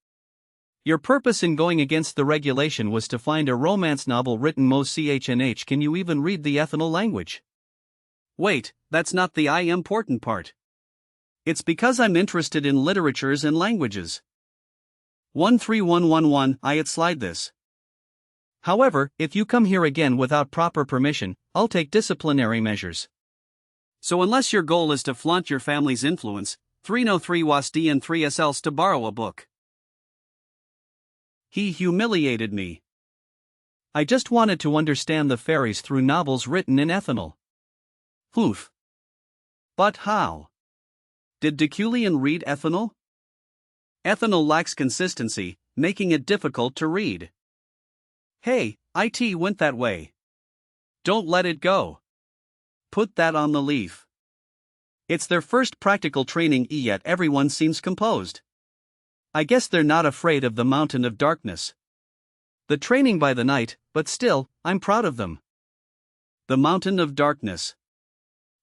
Your purpose in going against the regulation was to find a romance novel written CHNH. Can you even read the ethanol language? Wait, that's not the important part. It's because I'm interested in literatures and languages. 13111 I'd slide this. However, if you come here again without proper permission, I'll take disciplinary measures. So unless your goal is to flaunt your family's influence, 303 WASD and 3SLs to borrow a book. He humiliated me. I just wanted to understand the fairies through novels written in ethanol. Oof. But how? Did Deculein read ethanol? Ethanol lacks consistency, making it difficult to read. Hey, IT went that way. Don't let it go. Put that on the leaf. It's their first practical training, yet everyone seems composed. I guess they're not afraid of the mountain of darkness. The training by the night, but still, I'm proud of them. The mountain of darkness.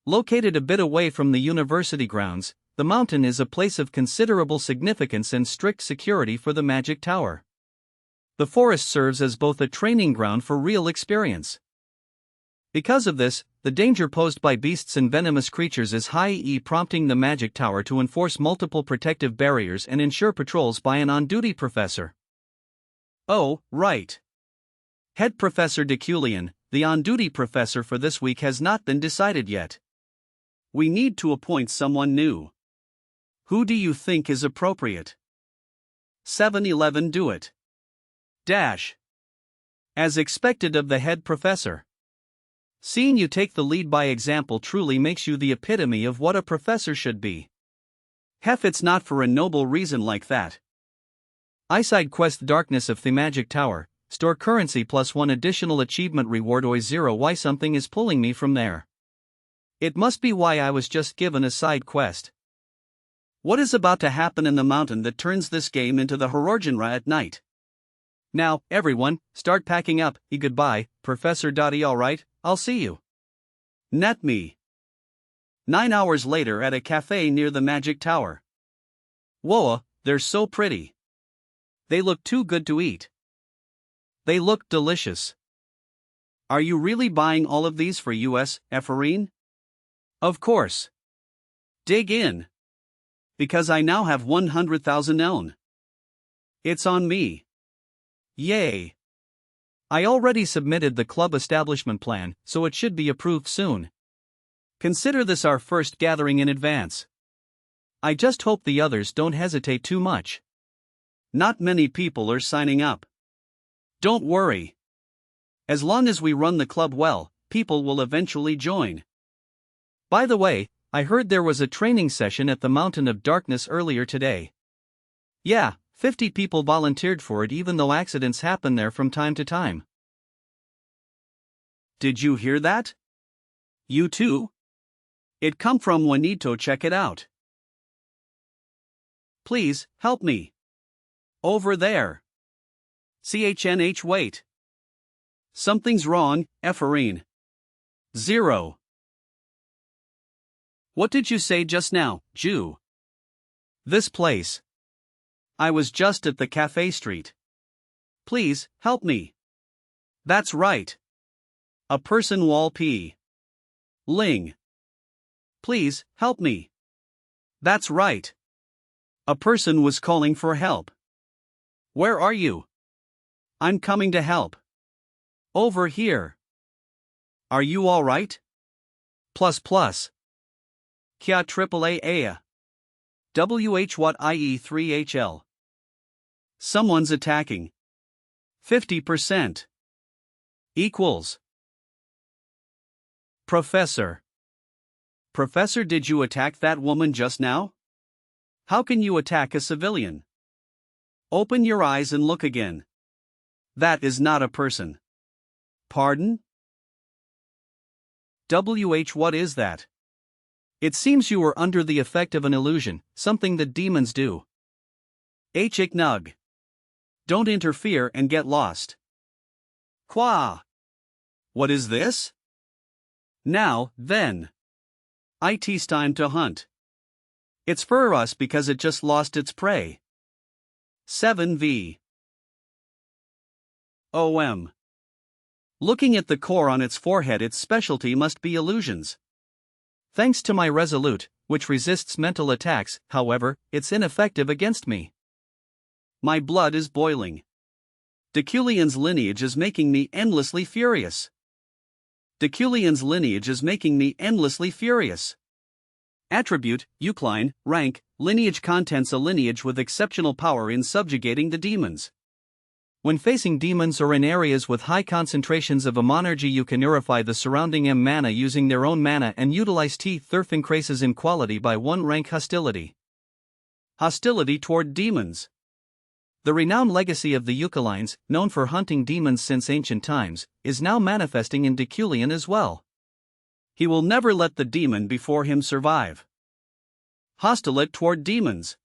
Located a bit away from the university grounds, the mountain is a place of considerable significance and strict security for the magic tower. The forest serves as both a training ground for real experience. Because of this, the danger posed by beasts and venomous creatures is high, prompting the magic tower to enforce multiple protective barriers and ensure patrols by an on-duty professor. Oh, right. Head Professor Deculein, the on-duty professor for this week has not been decided yet. We need to appoint someone new. Who do you think is appropriate? 7-Eleven do it. Dash. As expected of the head professor. Seeing you take the lead by example truly makes you the epitome of what a professor should be. Hef, it's not for a noble reason like that. Side quest Darkness of the Magic Tower, store currency plus 1 additional achievement reward or 0. Why something is pulling me from there. It must be why I was just given a side quest. What is about to happen in the mountain that turns this game into the Horrorgenre at night? Now, everyone, start packing up. Goodbye, Professor Dottie. Alright, I'll see you. Net me. 9 hours later at a cafe near the Magic Tower. Whoa, they're so pretty. They look too good to eat. They look delicious. Are you really buying all of these for US, Ephorine? Of course. Dig in. Because I now have 100,000 eln. It's on me. Yay. I already submitted the club establishment plan, so it should be approved soon. Consider this our first gathering in advance. I just hope the others don't hesitate too much. Not many people are signing up. Don't worry. As long as we run the club well, people will eventually join. By the way, I heard there was a training session at the Mountain of Darkness earlier today. Yeah, 50 people volunteered for it even though accidents happen there from time to time. Did you hear that? You too? It come from Juanito. Check it out. Please, help me. Over there. CHNH wait. Something's wrong, Ephorine. 0. What did you say just now, Jew? This place. I was just at the cafe street. Please, help me. That's right. A person wall P. Ling. Please, help me. That's right. A person was calling for help. Where are you? I'm coming to help. Over here. Are you alright? Plus. Kya AAA-A. WH what IE 3HL. Someone's attacking. 50%. Equals. Professor. Professor, did you attack that woman just now? How can you attack a civilian? Open your eyes and look again. That is not a person. Pardon? WH what is that? It seems you were under the effect of an illusion, something that demons do. Nug. Don't interfere and get lost. Qua. What is this? Now, then. It's time to hunt. It's for us because it just lost its prey. 7v. OM. Looking at the core on its forehead, its specialty must be illusions. Thanks to my resolute, which resists mental attacks, however, it's ineffective against me. My blood is boiling. Deculein's lineage is making me endlessly furious. Deculein's lineage is making me endlessly furious. Attribute, Eucline, rank, lineage contents a lineage with exceptional power in subjugating the demons. When facing demons or in areas with high concentrations of a monergy, you can purify the surrounding M mana using their own mana and utilize T-Thurf increases in quality by 1 rank hostility. Hostility toward demons. The renowned legacy of the Deculeins, known for hunting demons since ancient times, is now manifesting in Deculein as well. He will never let the demon before him survive. Hostility toward demons.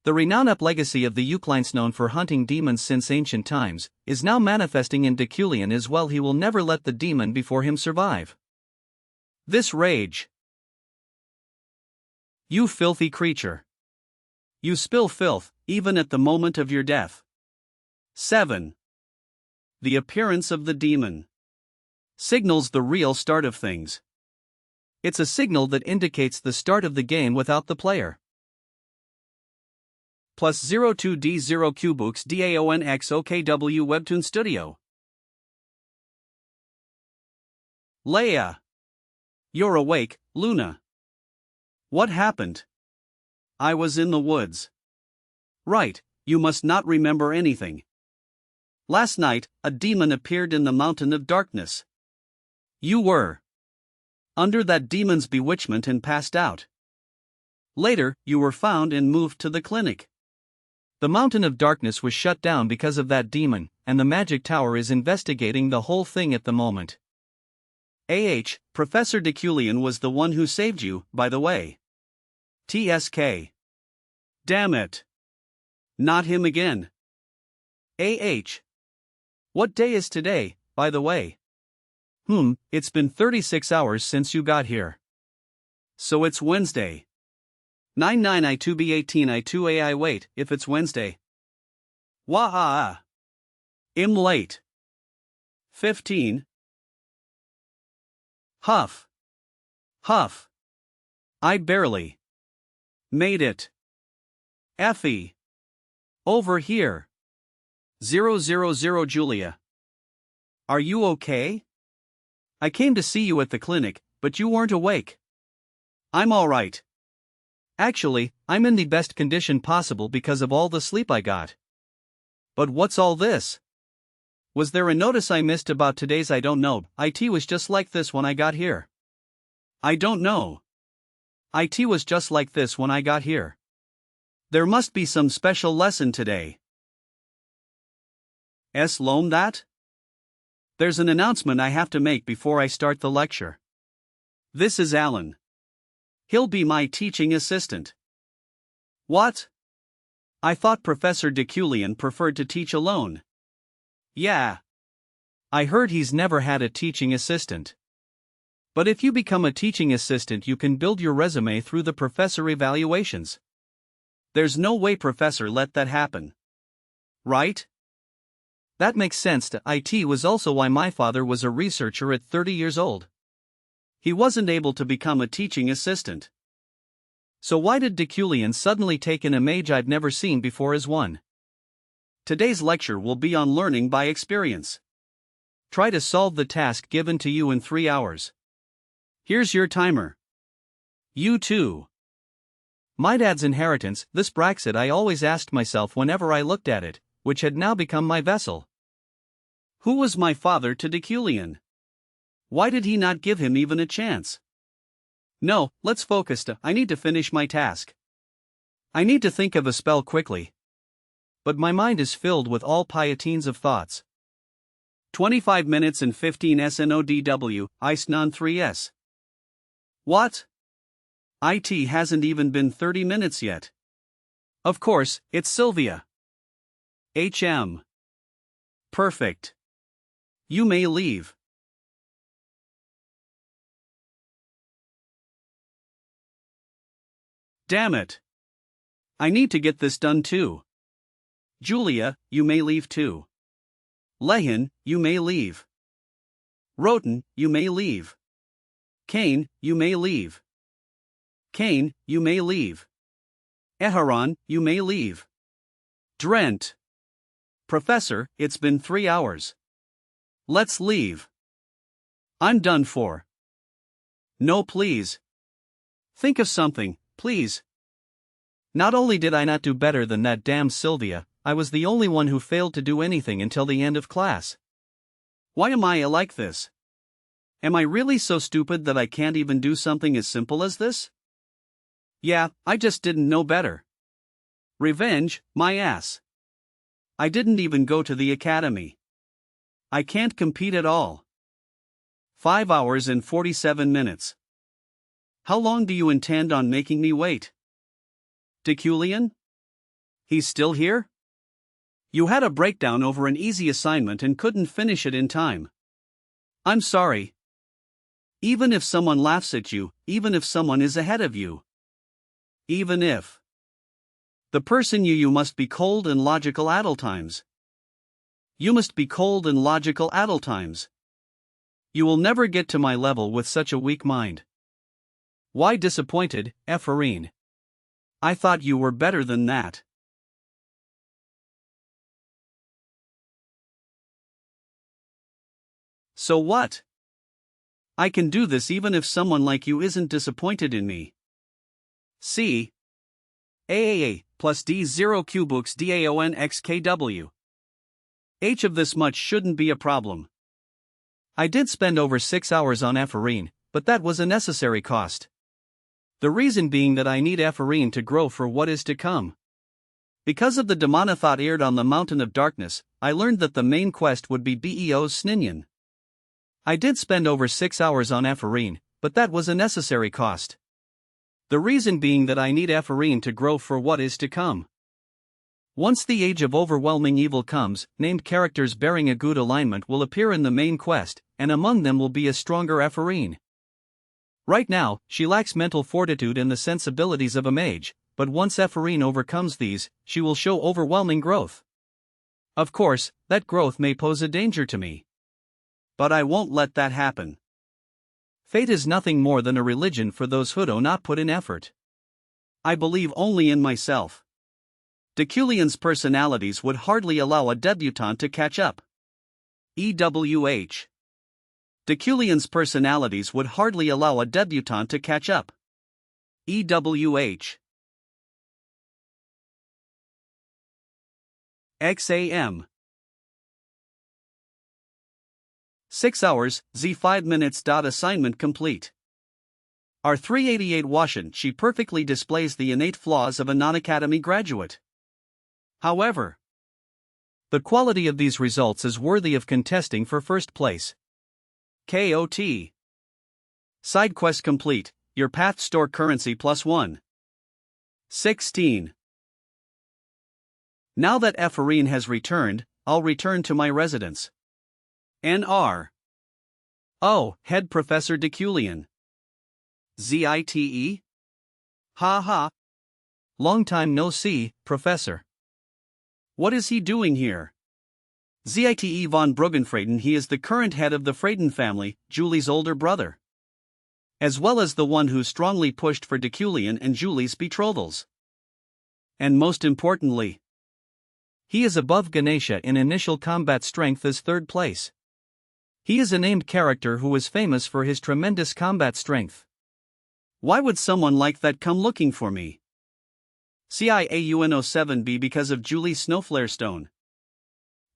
The renowned legacy of the Deculeins, known for hunting demons since ancient times, is now manifesting in Deculein as well. He will never let the demon before him survive. This rage. You filthy creature. You spill filth, even at the moment of your death. 7. The appearance of the demon signals the real start of things. It's a signal that indicates the start of the game without the player. Plus 02D0 Cubooks DAONX OKW Webtoon Studio. Leia. You're awake, Luna. What happened? I was in the woods. Right, you must not remember anything. Last night, a demon appeared in the Mountain of Darkness. You were under that demon's bewitchment and passed out. Later, you were found and moved to the clinic. The Mountain of Darkness was shut down because of that demon, and the Magic Tower is investigating the whole thing at the moment. Professor Deculein was the one who saved you, by the way. TSK. Damn it. Not him again. What day is today, by the way? It's been 36 hours since you got here. So it's Wednesday. 99I2B18I2AI. Wait, if it's Wednesday. Wah. I'm late. 15. Huff. I barely made it. Effie. Over here. 000 Julia. Are you okay? I came to see you at the clinic, but you weren't awake. I'm alright. Actually, I'm in the best condition possible because of all the sleep I got. But what's all this? Was there a notice I missed about today's? I don't know. IT was just like this when I got here. I don't know. IT was just like this when I got here. There must be some special lesson today. Loam that? There's an announcement I have to make before I start the lecture. This is Alan. He'll be my teaching assistant. What? I thought Professor Deculein preferred to teach alone. Yeah. I heard he's never had a teaching assistant. But if you become a teaching assistant, you can build your resume through the professor evaluations. There's no way Professor let that happen. Right? That makes sense. It was also why my father was a researcher at 30 years old. He wasn't able to become a teaching assistant. So why did Deculein suddenly take in a mage I've never seen before as one? Today's lecture will be on learning by experience. Try to solve the task given to you in 3 hours. Here's your timer. You too. My dad's inheritance, this bracket I always asked myself whenever I looked at it, which had now become my vessel. Who was my father to Deculein? Why did he not give him even a chance? No, let's focus. I need to finish my task. I need to think of a spell quickly. But my mind is filled with all pieteens of thoughts. 25 minutes and 15 SNODW, ISNON 3S. What? IT hasn't even been 30 minutes yet. Of course, it's Sylvia. HM. Perfect. You may leave. Damn it. I need to get this done too. Julia, you may leave too. Lehin, you may leave. Roten, you may leave. Kane, you may leave. Kane, you may leave. Eharon, you may leave. Drent. Professor, it's been 3 hours. Let's leave. I'm done for. No, please. Think of something, please. Not only did I not do better than that damn Sylvia, I was the only one who failed to do anything until the end of class. Why am I like this? Am I really so stupid that I can't even do something as simple as this? Yeah, I just didn't know better. Revenge, my ass. I didn't even go to the academy. I can't compete at all. 5 hours and 47 minutes. How long do you intend on making me wait? Deculein? He's still here? You had a breakdown over an easy assignment and couldn't finish it in time. I'm sorry. Even if someone laughs at you, even if someone is ahead of you. Even if. The person you must be cold and logical at all times. You must be cold and logical at all times. You will never get to my level with such a weak mind. Why disappointed, Ephraim? I thought you were better than that. So what? I can do this even if someone like you isn't disappointed in me. C. AAA plus D0 cubooks DAONXKW. H of this much shouldn't be a problem. I did spend over 6 hours on Ephraim, but that was a necessary cost. The reason being that I need Ephraim to grow for what is to come. Because of the demonothot aired on the Mountain of Darkness, I learned that the main quest would be Beo's Sninyan. I did spend over 6 hours on Ephrine, but that was a necessary cost. The reason being that I need Ephrine to grow for what is to come. Once the age of overwhelming evil comes, named characters bearing a good alignment will appear in the main quest, and among them will be a stronger Ephrine. Right now, she lacks mental fortitude and the sensibilities of a mage, but once Ephrine overcomes these, she will show overwhelming growth. Of course, that growth may pose a danger to me. But I won't let that happen. Fate is nothing more than a religion for those who do not put in effort. I believe only in myself. Deculein's personalities would hardly allow a debutante to catch up. EWH. Deculein's personalities would hardly allow a debutante to catch up. EWH. XAM. 6 hours, Z5 minutes. Assignment complete. R388 Woojin. She perfectly displays the innate flaws of a non-academy graduate. However, the quality of these results is worthy of contesting for first place. KOT. Side quest complete. Your path store currency +1. 16. Now that Ephrine has returned, I'll return to my residence. NR. Oh, Head Professor Deculein. ZITE? Ha ha. Long time no see, Professor. What is he doing here? ZITE von Bruggenfreden. He is the current head of the Freden family, Julie's older brother. As well as the one who strongly pushed for Deculein and Julie's betrothals. And most importantly, he is above Ganesha in initial combat strength as 3rd place. He is a named character who is famous for his tremendous combat strength. Why would someone like that come looking for me? CIAUN07B because of Julie's Snowflare Stone.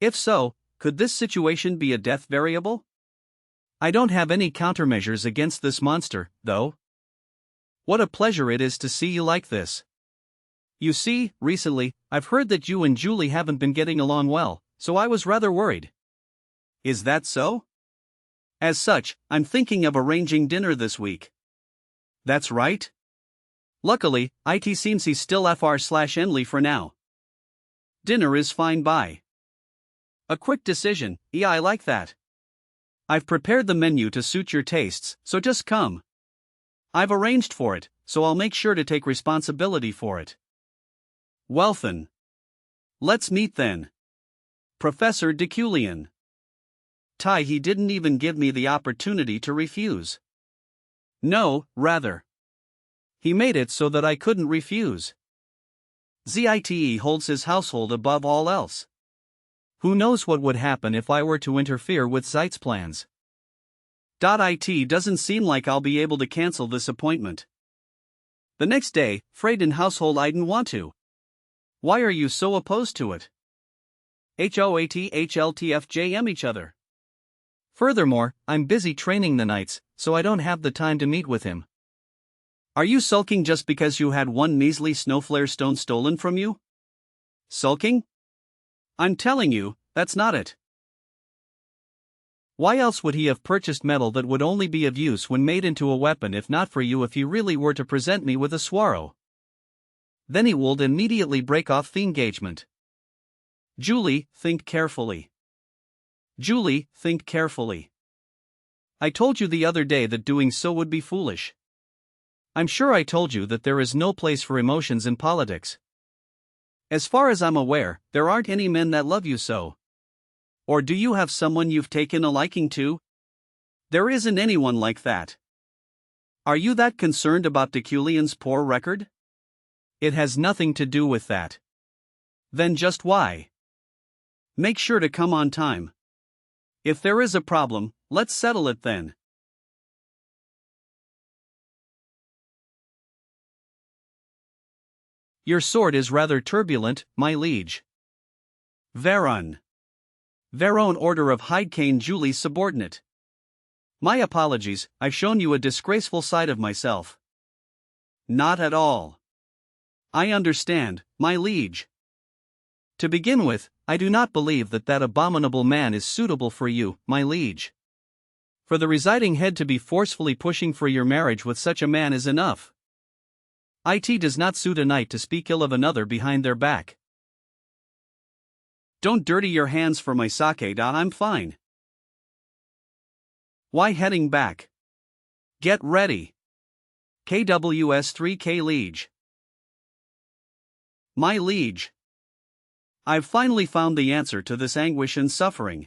If so, could this situation be a death variable? I don't have any countermeasures against this monster, though. What a pleasure it is to see you like this. You see, recently, I've heard that you and Julie haven't been getting along well, so I was rather worried. Is that so? As such, I'm thinking of arranging dinner this week. That's right. Luckily, it seems he's still FR/Enly for now. Dinner is fine by. A quick decision, yeah, I like that. I've prepared the menu to suit your tastes, so just come. I've arranged for it, so I'll make sure to take responsibility for it. Well then. Let's meet then. Professor Deculein. He didn't even give me the opportunity to refuse. No, rather. He made it so that I couldn't refuse. ZITE holds his household above all else. Who knows what would happen if I were to interfere with Zeit's plans? It doesn't seem like I'll be able to cancel this appointment. The next day, Freden household I didn't want to. Why are you so opposed to it? HOATHLTFJM each other. Furthermore, I'm busy training the knights, so I don't have the time to meet with him. Are you sulking just because you had one measly Snowflare Stone stolen from you? Sulking? I'm telling you, that's not it. Why else would he have purchased metal that would only be of use when made into a weapon if not for you if he really were to present me with a Swaro? Then he would immediately break off the engagement. Julie, think carefully. Julie, think carefully. I told you the other day that doing so would be foolish. I'm sure I told you that there is no place for emotions in politics. As far as I'm aware, there aren't any men that love you so. Or do you have someone you've taken a liking to? There isn't anyone like that. Are you that concerned about Deculein's poor record? It has nothing to do with that. Then just why? Make sure to come on time. If there is a problem, let's settle it then. Your sword is rather turbulent, my liege. Veron. Veron Order of Hydecane Julie's subordinate. My apologies, I've shown you a disgraceful side of myself. Not at all. I understand, my liege. To begin with, I do not believe that that abominable man is suitable for you, my liege. For the residing head to be forcefully pushing for your marriage with such a man is enough. It does not suit a knight to speak ill of another behind their back. Don't dirty your hands for my sake. I'm fine. Why heading back? Get ready. KWS 3K liege. My liege. I've finally found the answer to this anguish and suffering.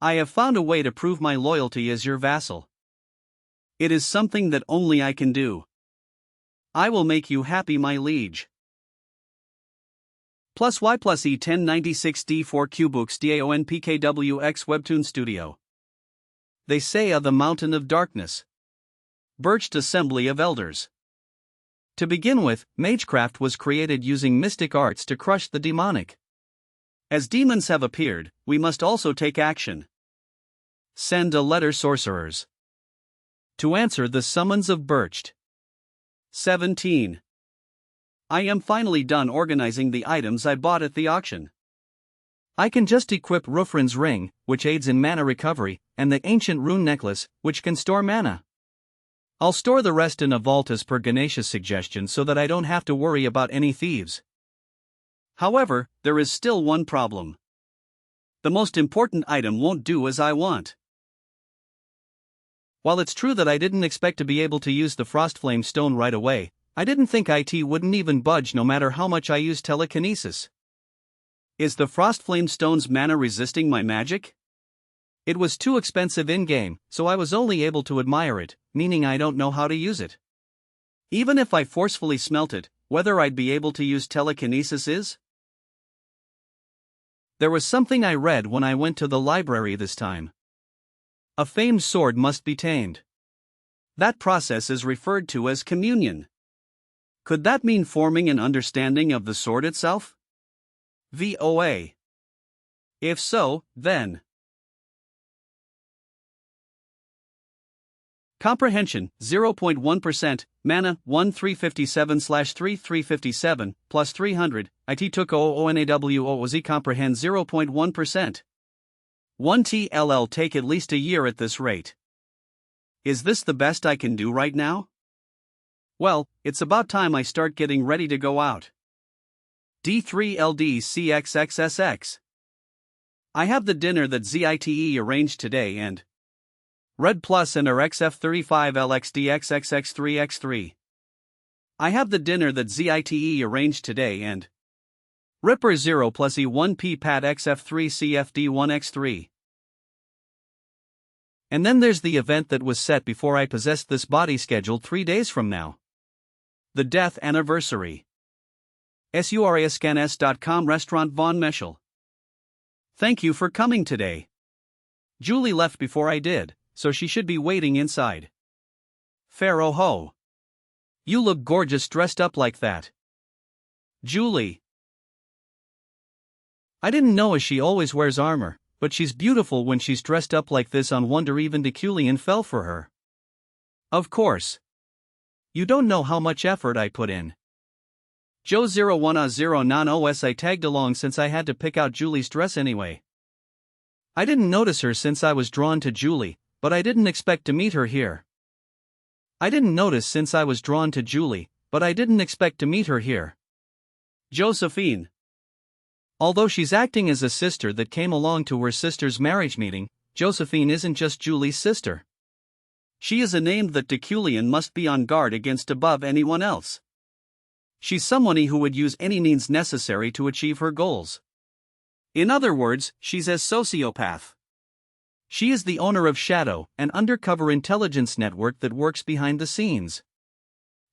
I have found a way to prove my loyalty as your vassal. It is something that only I can do. I will make you happy, my liege. Plus Y plus E 1096D4 Qbooks DAON PKWX Webtoon Studio. They say of the mountain of darkness. Birched assembly of elders. To begin with, magecraft was created using mystic arts to crush the demonic. As demons have appeared, we must also take action. Send a letter, sorcerers. To answer the summons of Birched. 17. I am finally done organizing the items I bought at the auction. I can just equip Rufrin's ring, which aids in mana recovery, and the ancient rune necklace, which can store mana. I'll store the rest in a vault as per Ganesha's suggestion so that I don't have to worry about any thieves. However, there is still one problem. The most important item won't do as I want. While it's true that I didn't expect to be able to use the Frostflame stone right away, I didn't think it wouldn't even budge no matter how much I used telekinesis. Is the Frostflame stone's mana resisting my magic? It was too expensive in-game, so I was only able to admire it, meaning I don't know how to use it. Even if I forcefully smelt it, whether I'd be able to use telekinesis is? There was something I read when I went to the library this time. A famed sword must be tamed. That process is referred to as communion. Could that mean forming an understanding of the sword itself? VOA. If so, then. Comprehension, 0.1%, mana, 1357/3 plus 300, IT took OONAWOZ comprehend 0.1%. 1 TLL take at least a year at this rate. Is this the best I can do right now? Well, it's about time I start getting ready to go out. D3LDCXXSX. I have the dinner that ZITE arranged today and Red Plus and RXF35LXDXXX3X3. I have the dinner that ZITE arranged today and Ripper 0 plus E1P Pat XF3CFD1X3. And then there's the event that was set before I possessed this body scheduled 3 days from now. The death anniversary. SURASCANS.com Restaurant Von Meschel. Thank you for coming today. Julie left before I did, so she should be waiting inside. Pharaoh Ho. You look gorgeous dressed up like that. Julie. I didn't know as she always wears armor, but she's beautiful when she's dressed up like this. On wonder even Deculein fell for her. Of course. You don't know how much effort I put in. Joe 01 non OS I tagged along since I had to pick out Julie's dress anyway. I didn't notice her since I was drawn to Julie, but I didn't expect to meet her here. Josephine. Although she's acting as a sister that came along to her sister's marriage meeting, Josephine isn't just Julie's sister. She is a name that Deculein must be on guard against above anyone else. She's someone who would use any means necessary to achieve her goals. In other words, she's a sociopath. She is the owner of Shadow, an undercover intelligence network that works behind the scenes.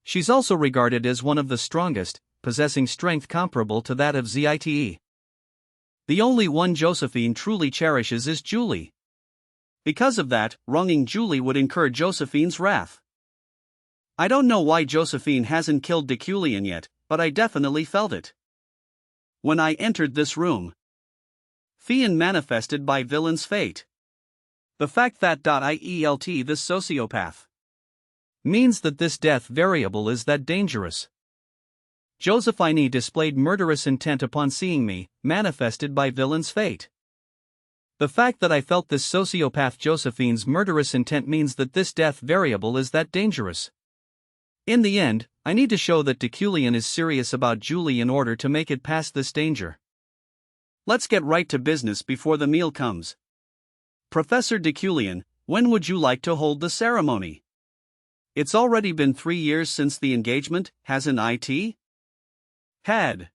She's also regarded as one of the strongest, possessing strength comparable to that of ZITE. The only one Josephine truly cherishes is Julie. Because of that, wronging Julie would incur Josephine's wrath. I don't know why Josephine hasn't killed Deculein yet, but I definitely felt it. When I entered this room, Fian manifested by villain's fate. The fact that IELT this sociopath means that this death variable is that dangerous. Josephine displayed murderous intent upon seeing me, manifested by villain's fate. The fact that I felt this sociopath Josephine's murderous intent means that this death variable is that dangerous. In the end, I need to show that Deculein is serious about Julie in order to make it past this danger. Let's get right to business before the meal comes. Professor Deculein, when would you like to hold the ceremony? It's already been 3 years since the engagement, hasn't it? Had.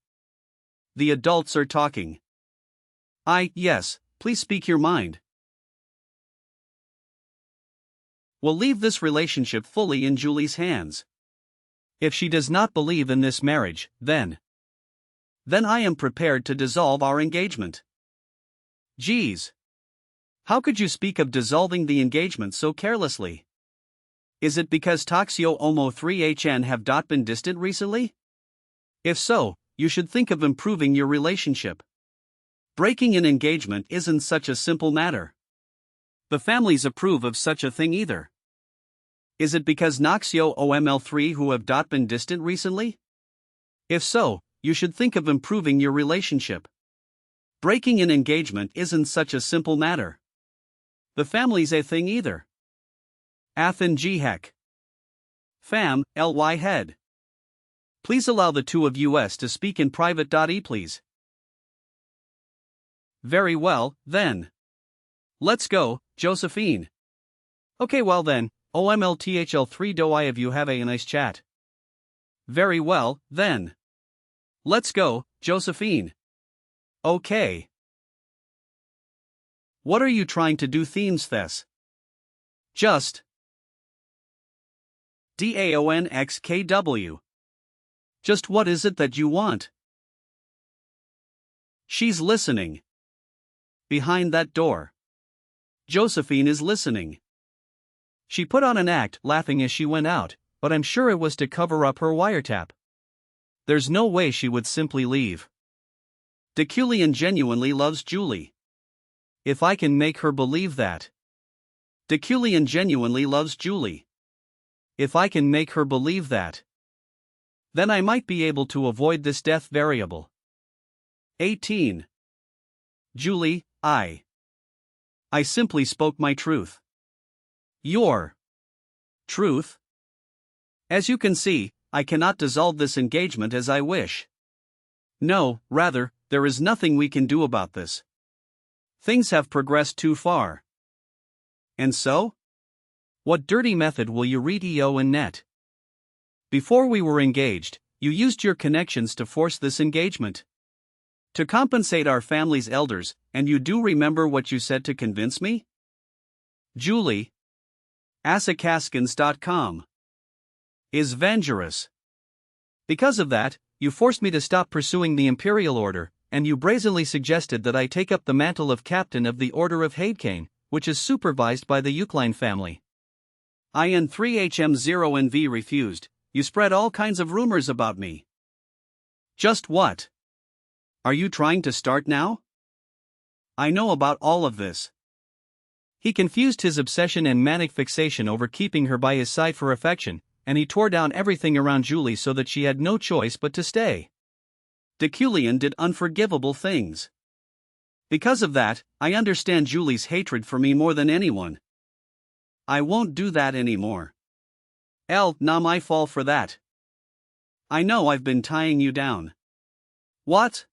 The adults are talking. Yes, please speak your mind. We'll leave this relationship fully in Julie's hands. If she does not believe in this marriage, then I am prepared to dissolve our engagement. Geez. How could you speak of dissolving the engagement so carelessly? Is it because Toxio Omo 3HN have not been distant recently? If so, you should think of improving your relationship. Breaking an engagement isn't such a simple matter. The families approve of such a thing either. Is it because Noxio OML3 who have not been distant recently? If so, you should think of improving your relationship. Breaking an engagement isn't such a simple matter. The families a thing either. Athen G heck. Fam, ly head. Please allow the two of us to speak in private. Please. Very well, then. Let's go, Josephine. Okay, well then, OMLTHL3 do I of you have a nice chat. Very well, then. Let's go, Josephine. Okay. What are you trying to do themes this? Just. DAONXKW. Just what is it that you want? She's listening. Behind that door. Josephine is listening. She put on an act, laughing as she went out, but I'm sure it was to cover up her wiretap. There's no way she would simply leave. Deculein genuinely loves Julie. If I can make her believe that. Deculein genuinely loves Julie. If I can make her believe that. Then I might be able to avoid this death variable. 18. Julie, I simply spoke my truth. Your truth? As you can see, I cannot dissolve this engagement as I wish. No, rather, there is nothing we can do about this. Things have progressed too far. And so? What dirty method will you read EO and net? Before we were engaged, you used your connections to force this engagement. To compensate our family's elders, and you do remember what you said to convince me? Julie. Asakaskins.com. Is vengerous. Because of that, you forced me to stop pursuing the Imperial Order, and you brazenly suggested that I take up the mantle of Captain of the Order of Hadekane, which is supervised by the Deculein family. IN3HM0NV refused. You spread all kinds of rumors about me. Just what? Are you trying to start now? I know about all of this. He confused his obsession and manic fixation over keeping her by his side for affection, and he tore down everything around Julie so that she had no choice but to stay. Deculein did unforgivable things. Because of that, I understand Julie's hatred for me more than anyone. I won't do that anymore. Nah, my fall for that. I know I've been tying you down. What?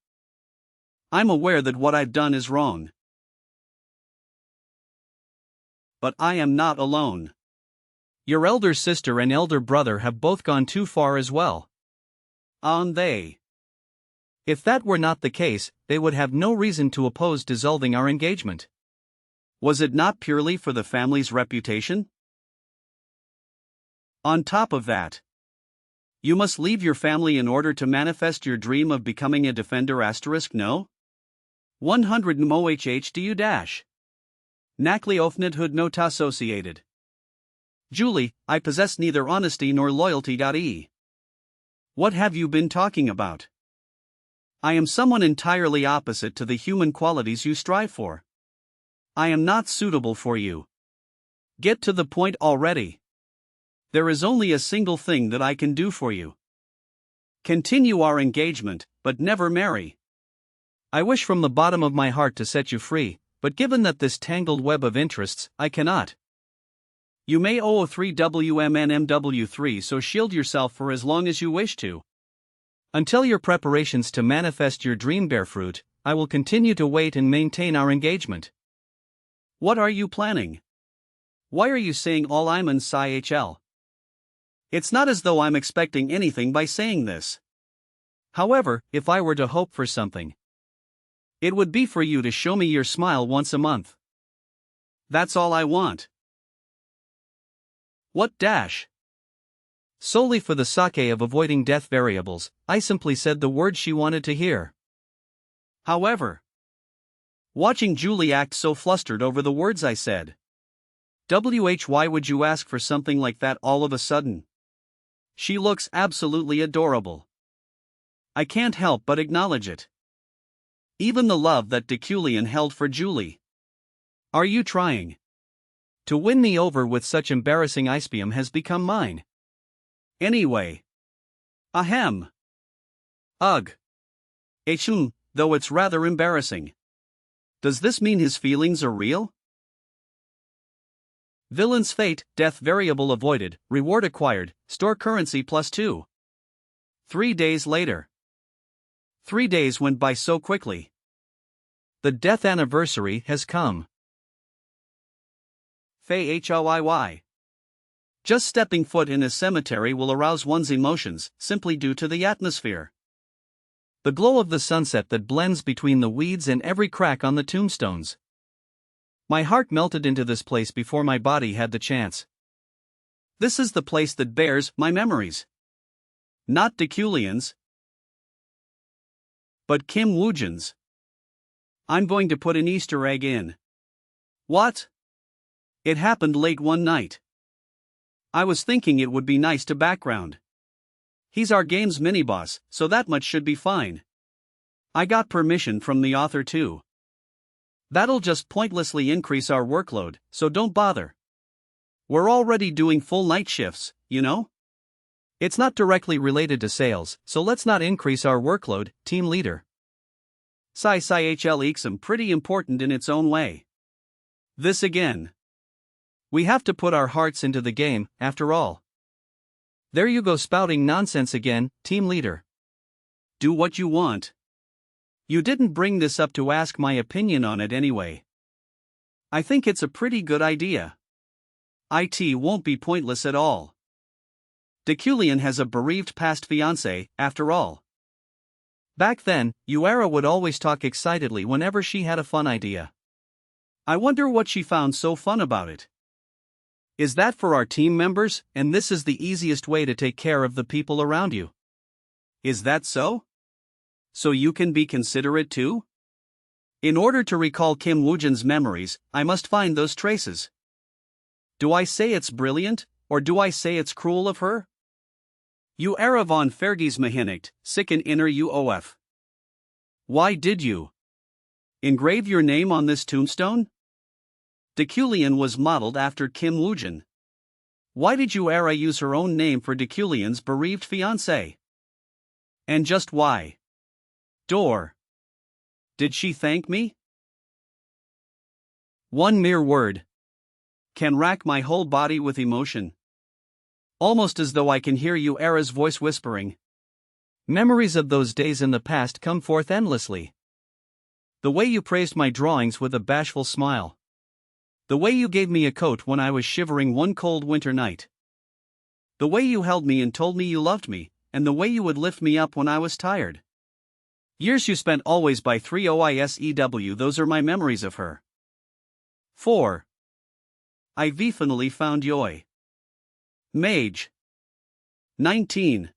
I'm aware that what I've done is wrong. But I am not alone. Your elder sister and elder brother have both gone too far as well. Aren't they? If that were not the case, they would have no reason to oppose dissolving our engagement. Was it not purely for the family's reputation? On top of that, you must leave your family in order to manifest your dream of becoming a defender *, no? 100 mohhdu dash. Nakleofnidhood not associated. Julie, I possess neither honesty nor loyalty. What have you been talking about? I am someone entirely opposite to the human qualities you strive for. I am not suitable for you. Get to the point already. There is only a single thing that I can do for you. Continue our engagement, but never marry. I wish from the bottom of my heart to set you free, but given that this tangled web of interests, I cannot. You may owe 3WMNMW3, so shield yourself for as long as you wish to. Until your preparations to manifest your dream bear fruit, I will continue to wait and maintain our engagement. What are you planning? Why are you saying all I'm in SciHL? It's not as though I'm expecting anything by saying this. However, if I were to hope for something, it would be for you to show me your smile once a month. That's all I want. What dash? Solely for the sake of avoiding death variables, I simply said the words she wanted to hear. However, watching Julie act so flustered over the words I said. Why would you ask for something like that all of a sudden? She looks absolutely adorable. I can't help but acknowledge it. Even the love that Deculein held for Julie. Are you trying to win me over with such embarrassing ispium has become mine? Anyway. Ahem. Ugh. Echun, though it's rather embarrassing. Does this mean his feelings are real? Villain's fate, death variable avoided, reward acquired, store currency +2. 3 days later. 3 days went by so quickly. The death anniversary has come. Hoiy. Just stepping foot in a cemetery will arouse one's emotions, simply due to the atmosphere. The glow of the sunset that blends between the weeds and every crack on the tombstones. My heart melted into this place before my body had the chance. This is the place that bears my memories. Not Deculein's, but Kim Woojin's. I'm going to put an Easter egg in. What? It happened late one night. I was thinking it would be nice to background. He's our game's mini-boss, so that much should be fine. I got permission from the author too. That'll just pointlessly increase our workload, so don't bother. We're already doing full night shifts, you know? It's not directly related to sales, so let's not increase our workload, team leader. SciHL exam pretty important in its own way. This again. We have to put our hearts into the game, after all. There you go spouting nonsense again, team leader. Do what you want. You didn't bring this up to ask my opinion on it anyway. I think it's a pretty good idea. It won't be pointless at all. Deculein has a bereaved past fiancé, after all. Back then, Uera would always talk excitedly whenever she had a fun idea. I wonder what she found so fun about it. Is that for our team members, and this is the easiest way to take care of the people around you? Is that so? So you can be considerate too? In order to recall Kim Woojin's memories, I must find those traces. Do I say it's brilliant, or do I say it's cruel of her? Uera von Vergiesmechanikt, sicken inner UOF. Why did you engrave your name on this tombstone? Deculein was modeled after Kim Woojin. Why did Uera use her own name for Deculein's bereaved fiancé? And just why? Door. Did she thank me? One mere word can rack my whole body with emotion. Almost as though I can hear Uera's voice whispering. Memories of those days in the past come forth endlessly. The way you praised my drawings with a bashful smile. The way you gave me a coat when I was shivering one cold winter night. The way you held me and told me you loved me, and the way you would lift me up when I was tired. Years you spent always by 3OISEW, those are my memories of her. 4. I finally found joy. Mage. 19.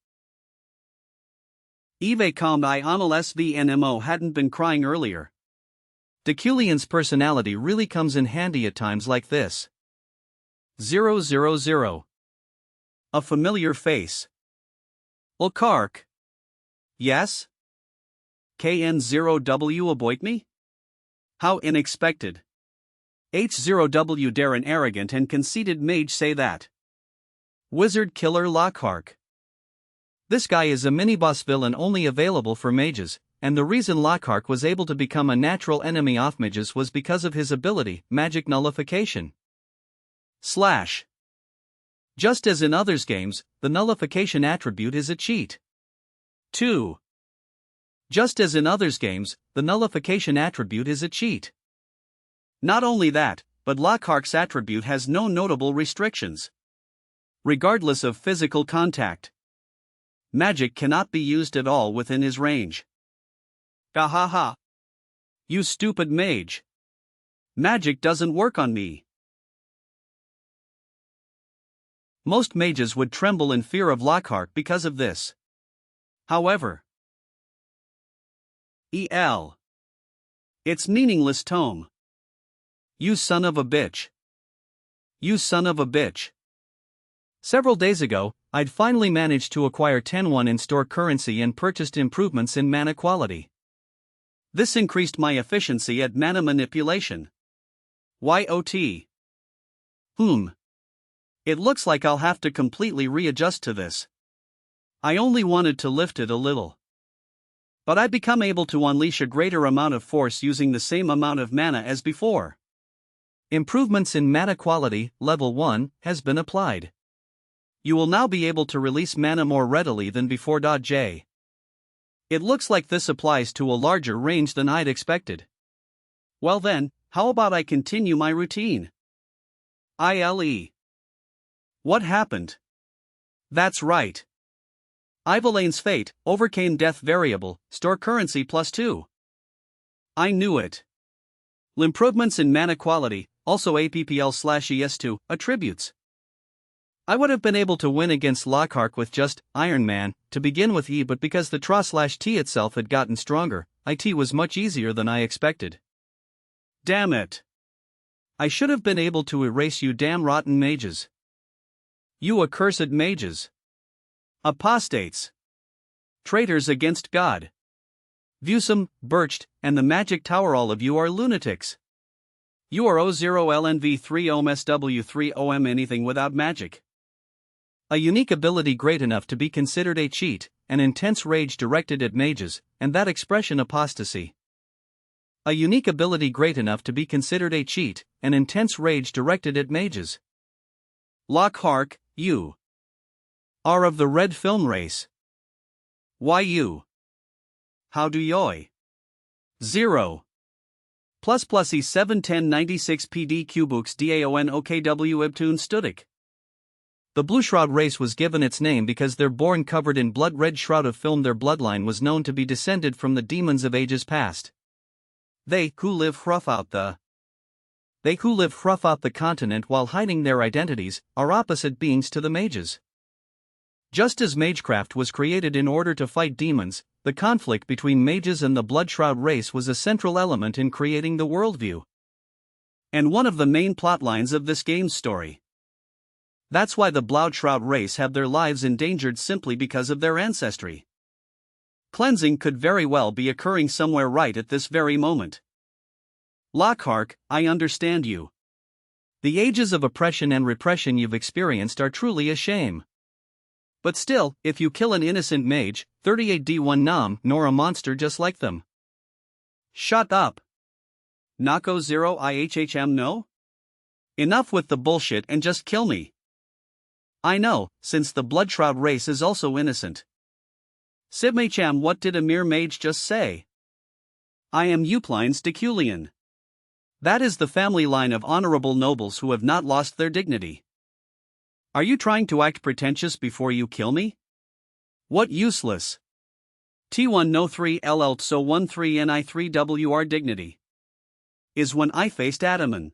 Eve calmed I unless VNMO hadn't been crying earlier. Deculein's personality really comes in handy at times like this. 000. A familiar face. Ulkark. Yes? KN0W avoid me? How unexpected. H0W dare an arrogant and conceited mage say that. Wizard killer Lockhart. This guy is a mini-boss villain only available for mages, and the reason Lockhart was able to become a natural enemy of mages was because of his ability, magic nullification. Slash. Just as in others games, the nullification attribute is a cheat. 2. Just as in others games, the nullification attribute is a cheat. Not only that, but Lockhart's attribute has no notable restrictions. Regardless of physical contact, magic cannot be used at all within his range. Gahaha. You stupid mage. Magic doesn't work on me. Most mages would tremble in fear of Lockhart because of this. However, it's meaningless tome. You son of a bitch. You son of a bitch. Several days ago, I'd finally managed to acquire 10-1 in-store currency and purchased improvements in mana quality. This increased my efficiency at mana manipulation. YOT. It looks like I'll have to completely readjust to this. I only wanted to lift it a little. But I become able to unleash a greater amount of force using the same amount of mana as before. Improvements in mana quality, level 1, has been applied. You will now be able to release mana more readily than before. J. It looks like this applies to a larger range than I'd expected. Well then, how about I continue my routine? What happened? That's right. Ivalane's fate overcame death variable, store currency +2. I knew it. Improvements in mana quality, also APPL/ES2, attributes. I would have been able to win against Lockhart with just Iron Man to begin with, but because the Tra/T itself had gotten stronger, IT was much easier than I expected. Damn it. I should have been able to erase you damn rotten mages. You accursed mages. Apostates. Traitors against God. Viewsome, Birched, and the Magic Tower, all of you are lunatics. You are O0LNV3OMSW3OM anything without magic. A unique ability great enough to be considered a cheat, an intense rage directed at mages, and that expression apostasy. A unique ability great enough to be considered a cheat, an intense rage directed at mages. Lockhart, you are of the red film race. Why you? How do yoy? 0. ++E71096 PD Cubooks DAON OKW Ibtun Studik. The Blue Shroud race was given its name because their born covered in blood red shroud of film, their bloodline was known to be descended from the demons of ages past. They who live rough out the continent while hiding their identities are opposite beings to the mages. Just as magecraft was created in order to fight demons, the conflict between mages and the Bloodshroud race was a central element in creating the worldview. And one of the main plotlines of this game's story. That's why the Bloodshroud race have their lives endangered simply because of their ancestry. Cleansing could very well be occurring somewhere right at this very moment. Lockhart, I understand you. The ages of oppression and repression you've experienced are truly a shame. But still, if you kill an innocent mage, 38D1 Nam, nor a monster just like them. Shut up. Nako 0 IHHM no? Enough with the bullshit and just kill me. I know, since the Bloodshroud race is also innocent. Sibmacham, what did a mere mage just say? I am Eupline's Deculein. That is the family line of honorable nobles who have not lost their dignity. Are you trying to act pretentious before you kill me? What useless. T1 no 3 LL so 13 NI 3 WR dignity. Is when I faced Adaman.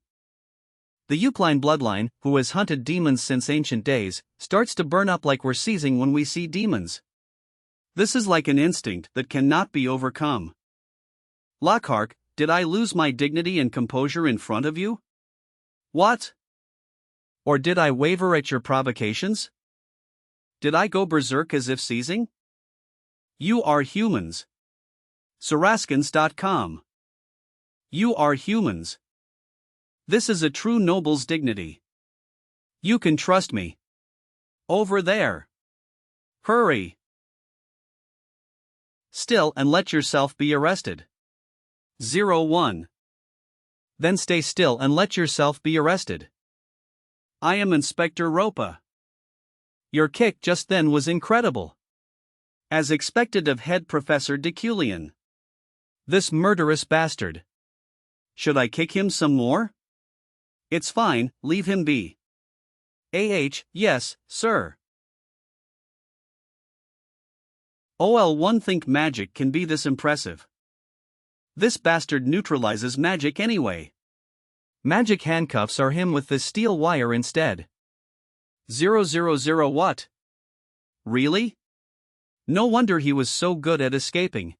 The Eupline bloodline, who has hunted demons since ancient days, starts to burn up like we're seizing when we see demons. This is like an instinct that cannot be overcome. Lockhart, did I lose my dignity and composure in front of you? What? Or did I waver at your provocations? Did I go berserk as if seizing? You are humans. Saraskins.com. You are humans. This is a true noble's dignity. You can trust me. Over there. Hurry. still and let yourself be arrested. 01. Then stay still and let yourself be arrested. I am Inspector Ropa. Your kick just then was incredible. As expected of head professor Deculein. This murderous bastard. Should I kick him some more? It's fine, leave him be. Yes, sir. One think magic can be this impressive. This bastard neutralizes magic anyway. Magic handcuffs are him with this steel wire instead. 000 what? Really? No wonder he was so good at escaping.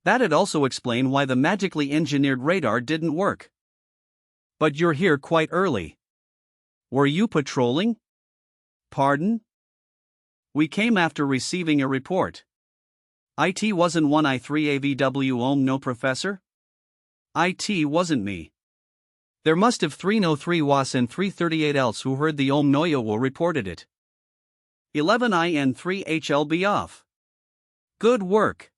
That'd also explain why the magically engineered radar didn't work. But you're here quite early. Were you patrolling? Pardon? We came after receiving a report. It wasn't one I3 AVW no professor? It wasn't me. There must have 303 was and 338 else who heard the Noyo reported it. 11 IN 3 HLB off. Good work.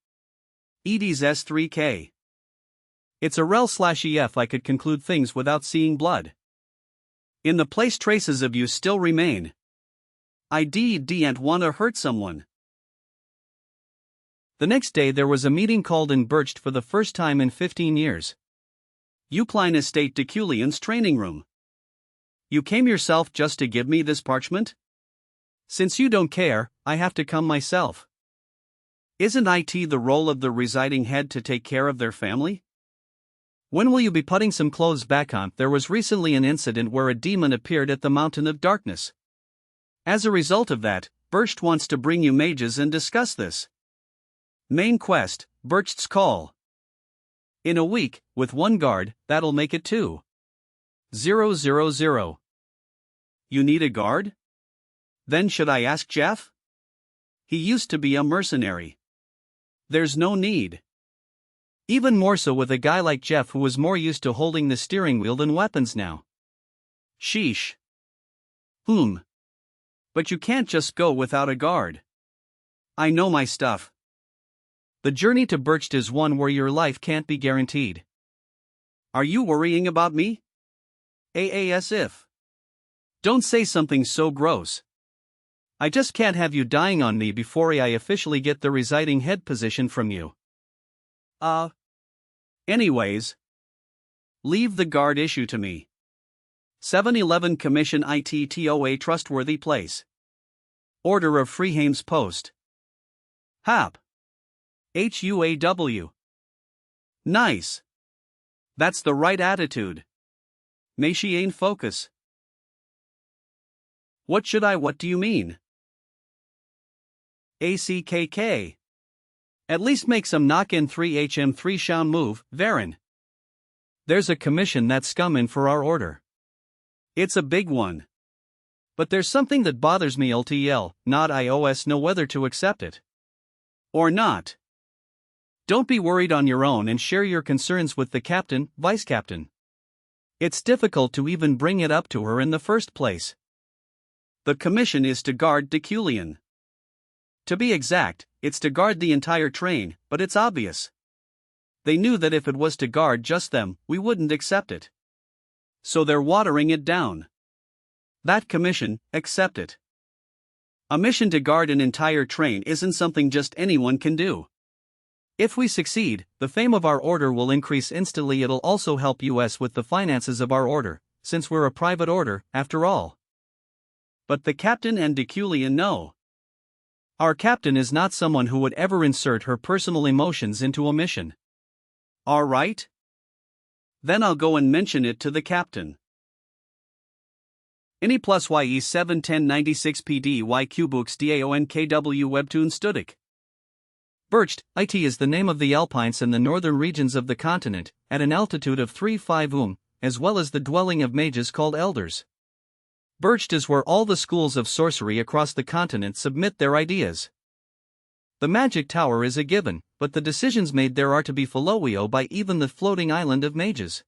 ED's S3K. It's a rel/EF I could conclude things without seeing blood. In the place traces of you still remain. I didn't want to hurt someone. The next day there was a meeting called in Birched for the first time in 15 years. Eucline Estate Deculein's training room. You came yourself just to give me this parchment? Since you don't care, I have to come myself. Isn't it the role of the residing head to take care of their family? When will you be putting some clothes back on? There was recently an incident where a demon appeared at the Mountain of Darkness. As a result of that, Birched wants to bring you mages and discuss this. Main quest, Birchd's Call. In a week, with one guard, that'll make it 2. 000. You need a guard? Then should I ask Jeff? He used to be a mercenary. There's no need. Even more so with a guy like Jeff who was more used to holding the steering wheel than weapons now. Sheesh. But you can't just go without a guard. I know my stuff. The journey to Birched is one where your life can't be guaranteed. Are you worrying about me? As if. Don't say something so gross. I just can't have you dying on me before I officially get the residing head position from you. Anyways. Leave the guard issue to me. 711 Commission ITTOA Trustworthy Place. Order of Freehame's Post. Hap. HUAW. Nice. That's the right attitude. May she ain't focus. What do you mean? ACKK. At least make some knock-in 3HM3 Shaun move, Varen. There's a commission that's coming for our order. It's a big one. But there's something that bothers me LTL, not iOS know whether to accept it. Or not. Don't be worried on your own and share your concerns with the captain, vice captain. It's difficult to even bring it up to her in the first place. The commission is to guard Deculein. To be exact, it's to guard the entire train, but it's obvious. They knew that if it was to guard just them, we wouldn't accept it. So they're watering it down. That commission, accept it. A mission to guard an entire train isn't something just anyone can do. If we succeed, the fame of our order will increase instantly. It'll also help us with the finances of our order, since we're a private order, after all. But the captain and Deculein know. Our captain is not someone who would ever insert her personal emotions into a mission. Alright? Then I'll go and mention it to the captain. Any plus YE 71096 PD YQ books DAONKW Webtoon Studic. Birched, IT is the name of the Alpines in the northern regions of the continent, at an altitude of 3-5 as well as the dwelling of mages called elders. Birched is where all the schools of sorcery across the continent submit their ideas. The magic tower is a given, but the decisions made there are to be followed by even the floating island of mages.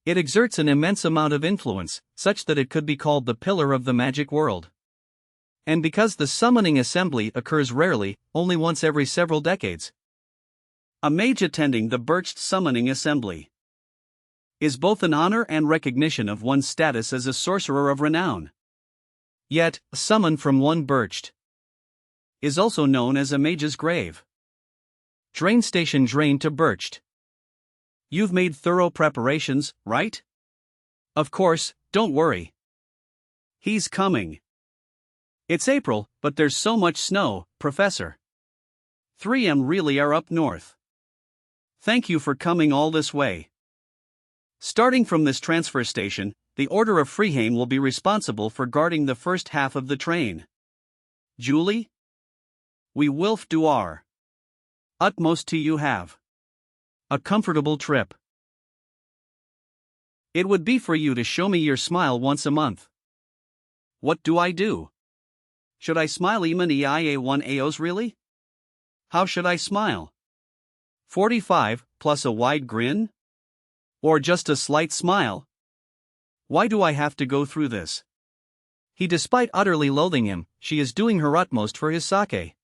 It exerts an immense amount of influence, such that it could be called the pillar of the magic world. And because the summoning assembly occurs rarely, only once every several decades. A mage attending the birched summoning assembly is both an honor and recognition of one's status as a sorcerer of renown. Yet, a summon from one birched is also known as a mage's grave. Drain station drain to birched. You've made thorough preparations, right? Of course, don't worry. He's coming. It's April, but there's so much snow, Professor. 3M really are up north. Thank you for coming all this way. Starting from this transfer station, the Order of Freeheim will be responsible for guarding the first half of the train. Julie? We will do our utmost to you have a comfortable trip. It would be for you to show me your smile once a month. What do I do? Should I smile even EIA1 AOs really? How should I smile? 45 plus a wide grin? Or just a slight smile? Why do I have to go through this? Despite utterly loathing him, she is doing her utmost for his sake.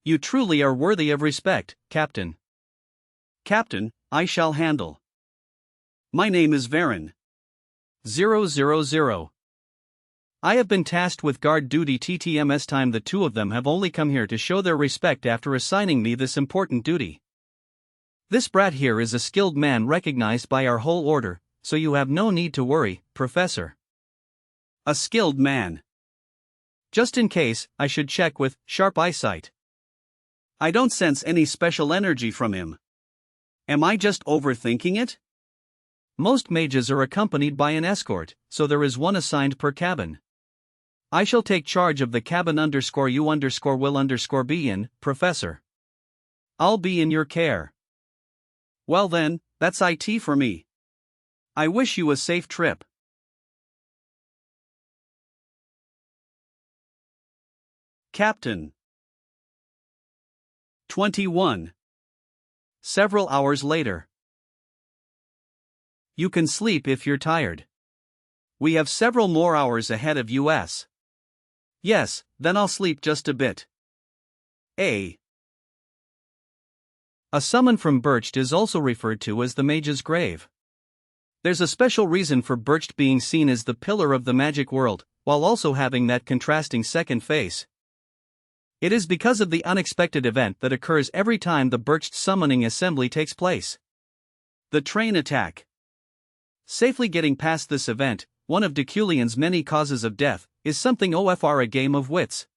You truly are worthy of respect, Captain. Captain, I shall handle. My name is Varen. 000. I have been tasked with guard duty TTMS time. The two of them have only come here to show their respect after assigning me this important duty. This brat here is a skilled man recognized by our whole order, so you have no need to worry, Professor. A skilled man. Just in case, I should check with sharp eyesight. I don't sense any special energy from him. Am I just overthinking it? Most mages are accompanied by an escort, so there is one assigned per cabin. I shall take charge of the cabin _you_will_be in, Professor. I'll be in your care. Well then, that's it for me. I wish you a safe trip. Captain. 21. Several hours later. You can sleep if you're tired. We have several more hours ahead of us. Yes, then I'll sleep just a bit. A summon from birched is also referred to as the mage's grave. There's a special reason for birched being seen as the pillar of the magic world, while also having that contrasting second face. It is because of the unexpected event that occurs every time the birched summoning assembly takes place. The train attack. Safely getting past this event, one of Deculein's many causes of death, is something OFR a game of wits.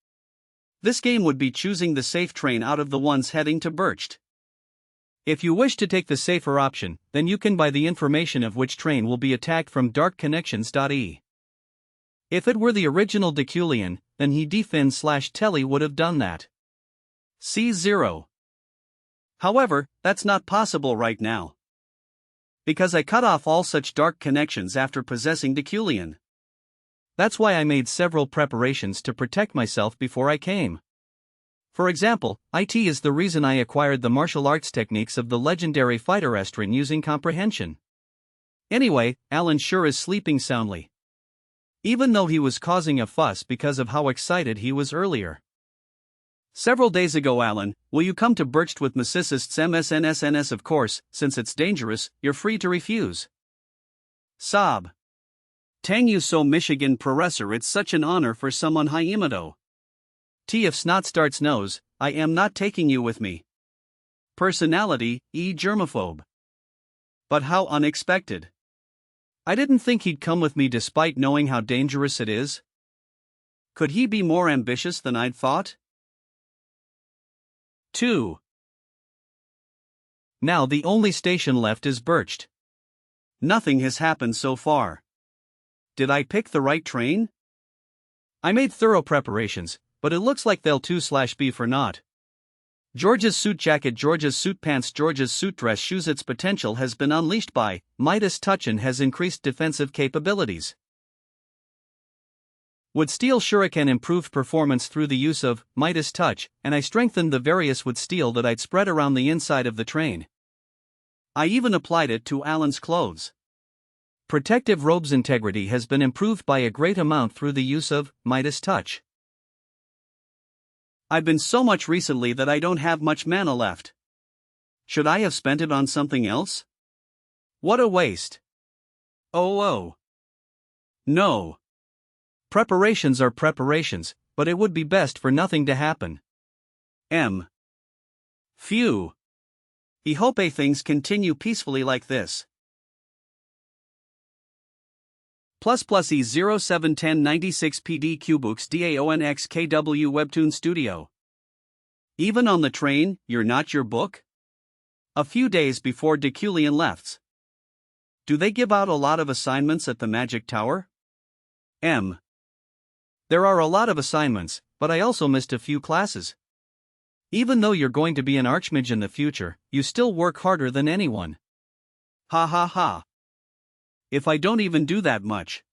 This game would be choosing the safe train out of the ones heading to birched. If you wish to take the safer option, then you can buy the information of which train will be attacked from darkconnections.e. If it were the original Deculein, then he defin/telly would have done that. C0. However, that's not possible right now. Because I cut off all such dark connections after possessing Deculein. That's why I made several preparations to protect myself before I came. For example, it is the reason I acquired the martial arts techniques of the legendary fighter Estrin using comprehension. Anyway, Alan sure is sleeping soundly. Even though he was causing a fuss because of how excited he was earlier. Several days ago, Alan, will you come to birched with Mycicists MSNSNS? Of course, since it's dangerous, you're free to refuse. Sob. Tang you so Michigan Professor, it's such an honor for someone Haimato. T if snot starts nose, I am not taking you with me. Personality, germaphobe. But how unexpected. I didn't think he'd come with me despite knowing how dangerous it is. Could he be more ambitious than I'd thought? 2. Now the only station left is birched. Nothing has happened so far. Did I pick the right train? I made thorough preparations, but it looks like they'll 2/be for naught. George's suit jacket, George's suit pants, George's suit dress shoes. Its potential has been unleashed by Midas Touch and has increased defensive capabilities. Wood Steel Shuriken improved performance through the use of Midas Touch, and I strengthened the various wood steel that I'd spread around the inside of the train. I even applied it to Alan's clothes. Protective robe's integrity has been improved by a great amount through the use of Midas Touch. I've been so much recently that I don't have much mana left. Should I have spent it on something else? What a waste. Oh. No. Preparations are preparations, but it would be best for nothing to happen. Phew. I hope things continue peacefully like this. +E071096 PD Cubooks DAONX KW Webtoon Studio. Even on the train, you're not your book? A few days before Deculein left. Do they give out a lot of assignments at the Magic Tower? There are a lot of assignments, but I also missed a few classes. Even though you're going to be an archmage in the future, you still work harder than anyone. Ha ha ha. If I don't even do that much,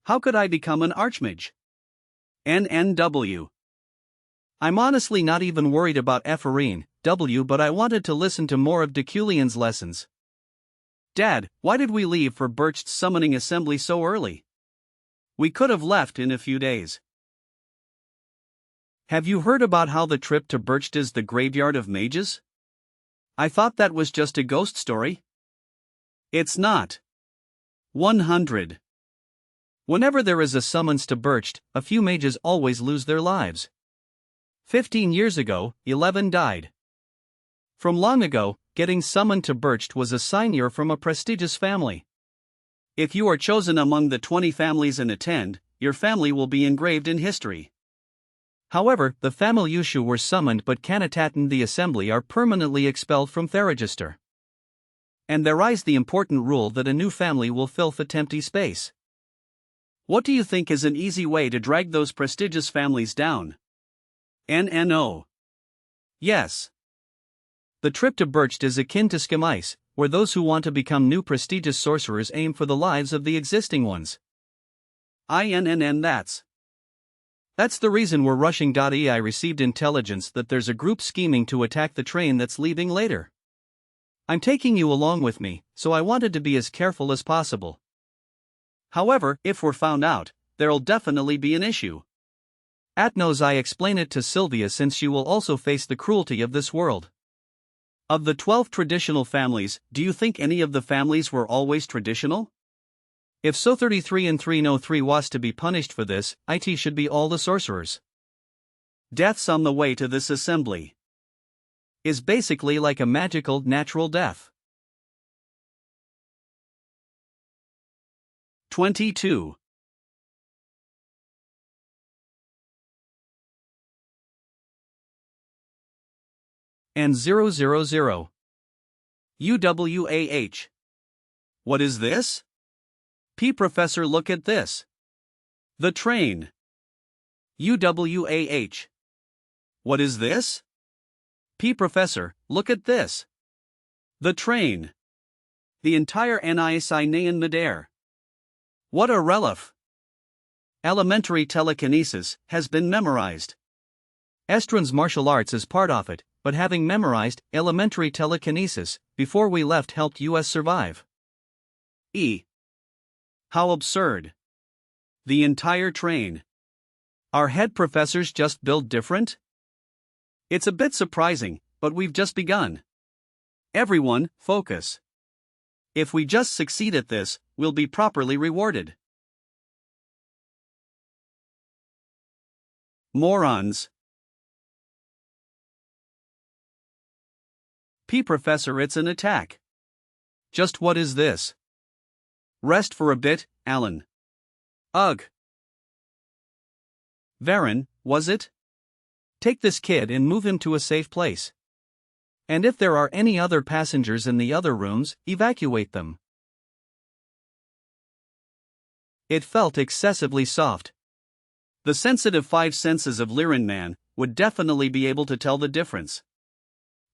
how could I become an archmage? NNW. I'm honestly not even worried about Ephraim, W, but I wanted to listen to more of Deculein's lessons. Dad, why did we leave for Birch's summoning assembly so early? We could have left in a few days. Have you heard about how the trip to Birched is the graveyard of mages? I thought that was just a ghost story. It's not. 100. Whenever there is a summons to Birched, a few mages always lose their lives. 15 years ago, 11 died. From long ago, getting summoned to Birched was a sign you're from a prestigious family. If you are chosen among the 20 families and attend, your family will be engraved in history. However, the families who were summoned but can't attend the assembly are permanently expelled from Theregister. And there is the important rule that a new family will fill the empty space. What do you think is an easy way to drag those prestigious families down? NNO. Yes. The trip to Birched is akin to Schemice, where those who want to become new prestigious sorcerers aim for the lives of the existing ones. That's the reason we're rushing. I received intelligence that there's a group scheming to attack the train that's leaving later. I'm taking you along with me, so I wanted to be as careful as possible. However, if we're found out, there'll definitely be an issue. Atnos, I explain it to Sylvia since she will also face the cruelty of this world. Of the 12 traditional families, do you think any of the families were always traditional? If so, 33 and 303 was to be punished for this, it should be all the sorcerers. Deaths on the way to this assembly is basically like a magical natural death. 22. And 000. UWAH. What is this? P. Professor, look at this. The train. UWAH. What is this? P. Professor, look at this. The train. The entire NISI Nayan Madair. What a relief. Elementary telekinesis has been memorized. Estron's martial arts is part of it, but having memorized elementary telekinesis before we left helped us survive. How absurd. The entire train. Our head professors just build different? It's a bit surprising, but we've just begun. Everyone, focus. If we just succeed at this, we'll be properly rewarded. Morons. P. Professor, it's an attack. Just what is this? Rest for a bit, Alan. Ugh. Varen, was it? Take this kid and move him to a safe place. And if there are any other passengers in the other rooms, evacuate them. It felt excessively soft. The sensitive 5 senses of Liran Man would definitely be able to tell the difference.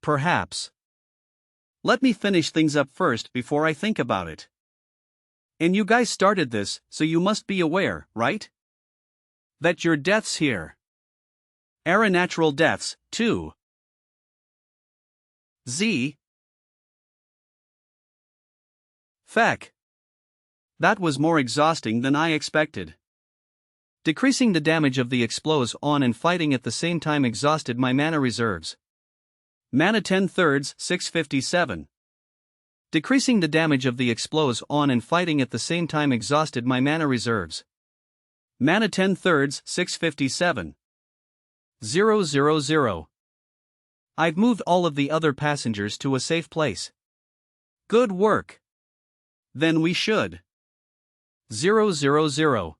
Perhaps. Let me finish things up first before I think about it. And you guys started this, so you must be aware, right? That your deaths here are natural deaths, too. Z. Feck. That was more exhausting than I expected. Decreasing the damage of the explodes on and fighting at the same time exhausted my mana reserves. Mana 10/3, 657. Decreasing the damage of the explodes on and fighting at the same time exhausted my mana reserves. Mana 10/3, 657. 000. I've moved all of the other passengers to a safe place. Good work. Then we should. 000.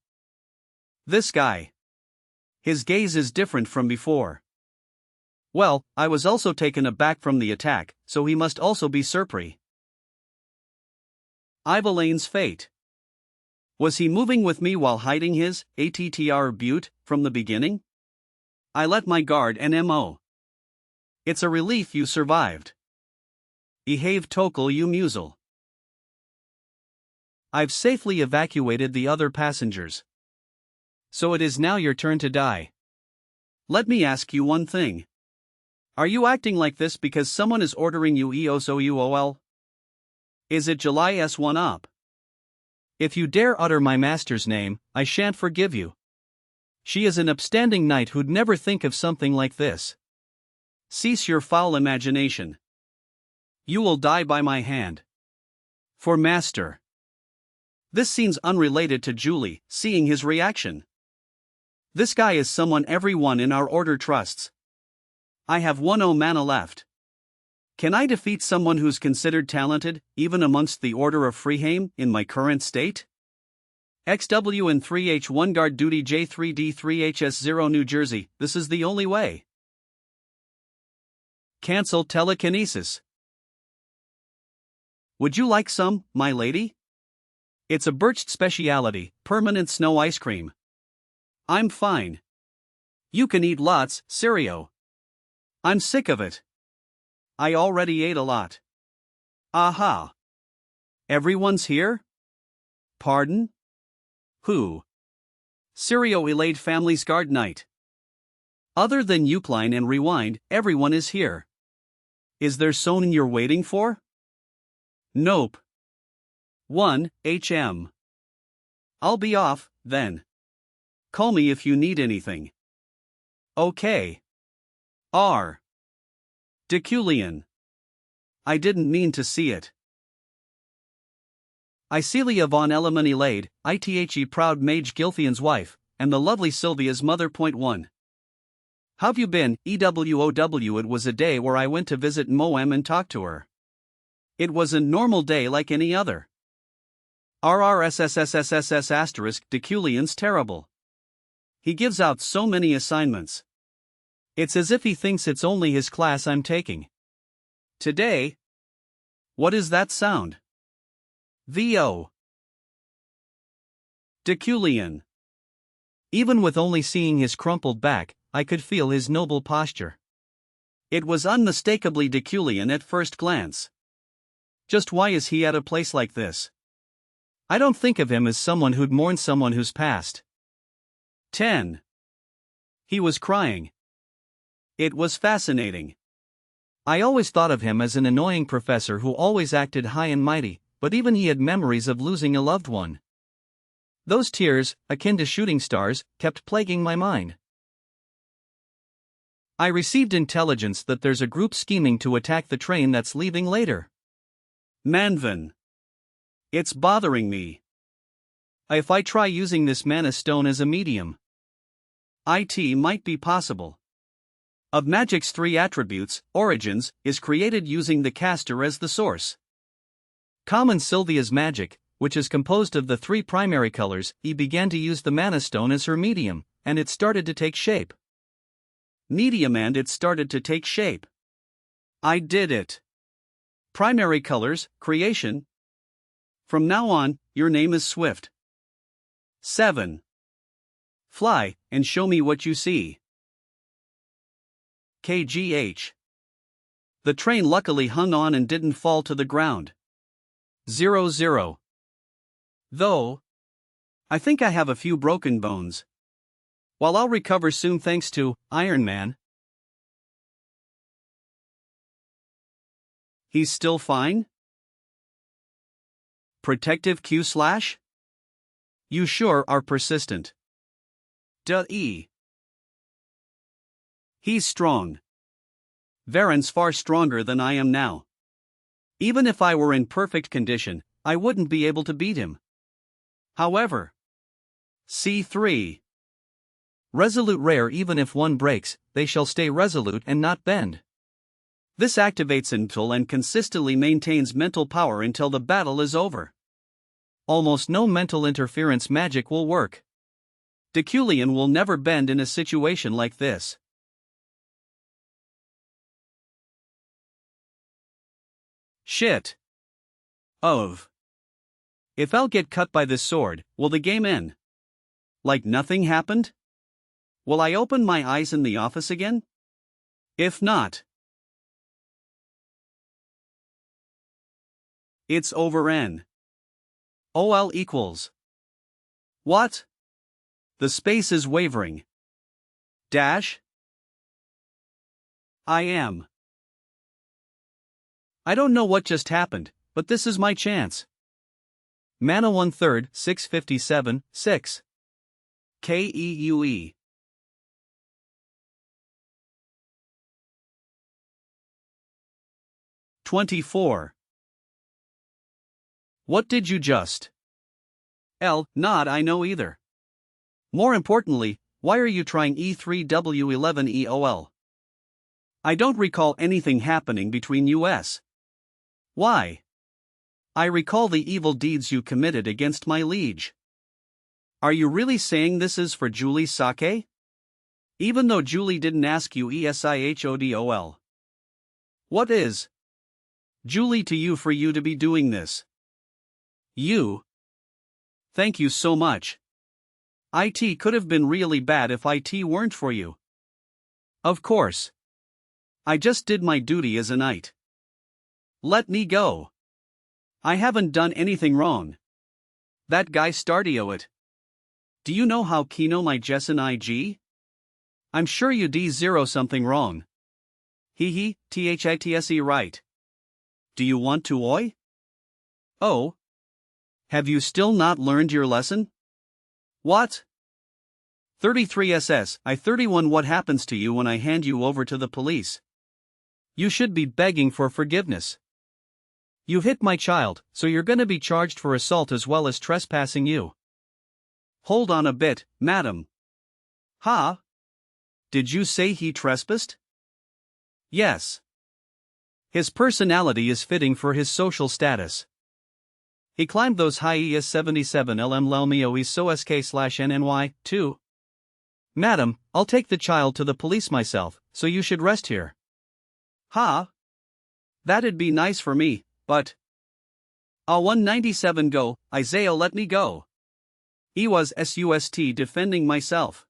This guy. His gaze is different from before. Well, I was also taken aback from the attack, so he must also be surprised. Ivalaine's fate. Was he moving with me while hiding his ATTR butte from the beginning? I let my guard NMO. It's a relief you survived. Behave Tokal you musel. I've safely evacuated the other passengers. So it is now your turn to die. Let me ask you one thing. Are you acting like this because someone is ordering you EOSOUOL? Is it July S1 up? If you dare utter my master's name, I shan't forgive you. She is an upstanding knight who'd never think of something like this. Cease your foul imagination. You will die by my hand. For master. This seems unrelated to Julie, seeing his reaction. This guy is someone everyone in our order trusts. I have 1 mana left. Can I defeat someone who's considered talented, even amongst the Order of Freeheim, in my current state? XW and 3H1 Guard Duty J3D3HS0 New Jersey, this is the only way. Cancel telekinesis. Would you like some, my lady? It's a birched speciality, permanent snow ice cream. I'm fine. You can eat lots, Sirio. I'm sick of it. I already ate a lot. Aha. Everyone's here? Pardon? Who? Sirio Elate Family's Guard Knight. Other than Deculein and Rewind, everyone is here. Is there someone you're waiting for? Nope. 1 HM. I'll be off, then. Call me if you need anything. Okay. R. Deculein. I didn't mean to see it. Celia von Elamani Lade, ITHE proud mage Gilthian's wife, and the lovely Sylvia's mother. 1. How've you been, EWOW? It was a day where I went to visit Moem and talk to her. It was a normal day like any other. RRSSSSSS** Deculein's terrible. He gives out so many assignments. It's as if he thinks it's only his class I'm taking. Today? What is that sound? VO. Deculein. Even with only seeing his crumpled back, I could feel his noble posture. It was unmistakably Deculein at first glance. Just why is he at a place like this? I don't think of him as someone who'd mourn someone who's passed. 10. He was crying. It was fascinating. I always thought of him as an annoying professor who always acted high and mighty, but even he had memories of losing a loved one. Those tears, akin to shooting stars, kept plaguing my mind. I received intelligence that there's a group scheming to attack the train that's leaving later. Manvan. It's bothering me. If I try using this mana stone as a medium, it might be possible. Of magic's 3 attributes, Origins is created using the caster as the source. Common Sylvia's magic, which is composed of the 3 primary colors, began to use the mana stone as her medium, and it started to take shape. Medium and it started to take shape. I did it. Primary colors, creation. From now on, your name is Swift. 7. Fly, and show me what you see. KGH. The train luckily hung on and didn't fall to the ground. 00. Though, I think I have a few broken bones. While I'll recover soon thanks to Iron Man. He's still fine? Protective Q/? You sure are persistent. E. He's strong. Varen's far stronger than I am now. Even if I were in perfect condition, I wouldn't be able to beat him. However, C3. Resolute rare. Even if one breaks, they shall stay resolute and not bend. This activates mental and consistently maintains mental power until the battle is over. Almost no mental interference magic will work. Deculein will never bend in a situation like this. Shit. If I'll get cut by this sword, will the game end? Like nothing happened? Will I open my eyes in the office again? If not, it's over. OL equals. What? The space is wavering. Dash? I don't know what just happened, but this is my chance. Mana 1/3, 657, 6. KEUE. '24. What did you just? Not I know either. More importantly, why are you trying E3W11 EOL? I don't recall anything happening between us. Why? I recall the evil deeds you committed against my liege. Are you really saying this is for Julie's sake? Even though Julie didn't ask you ESIHODOL. What is Julie to you for you to be doing this? You? Thank you so much. IT could have been really bad if IT weren't for you. Of course. I just did my duty as a knight. Let me go. I haven't done anything wrong. That guy Stardio it. Do you know how Kino my Jessin IG? I'm sure you D0 something wrong. THITSE right. Do you want to oi? Oh. Have you still not learned your lesson? What? 33 SS, I 31. What happens to you when I hand you over to the police? You should be begging for forgiveness. You hit my child, so you're gonna be charged for assault as well as trespassing you. Hold on a bit, madam. Huh? Did you say he trespassed? Yes. His personality is fitting for his social status. He climbed those high ES77 LM Lelmio so SK/NNY, too. Madam, I'll take the child to the police myself, so you should rest here. Huh? That'd be nice for me, but. 197 go, Isaiah let me go. He was SUST defending myself.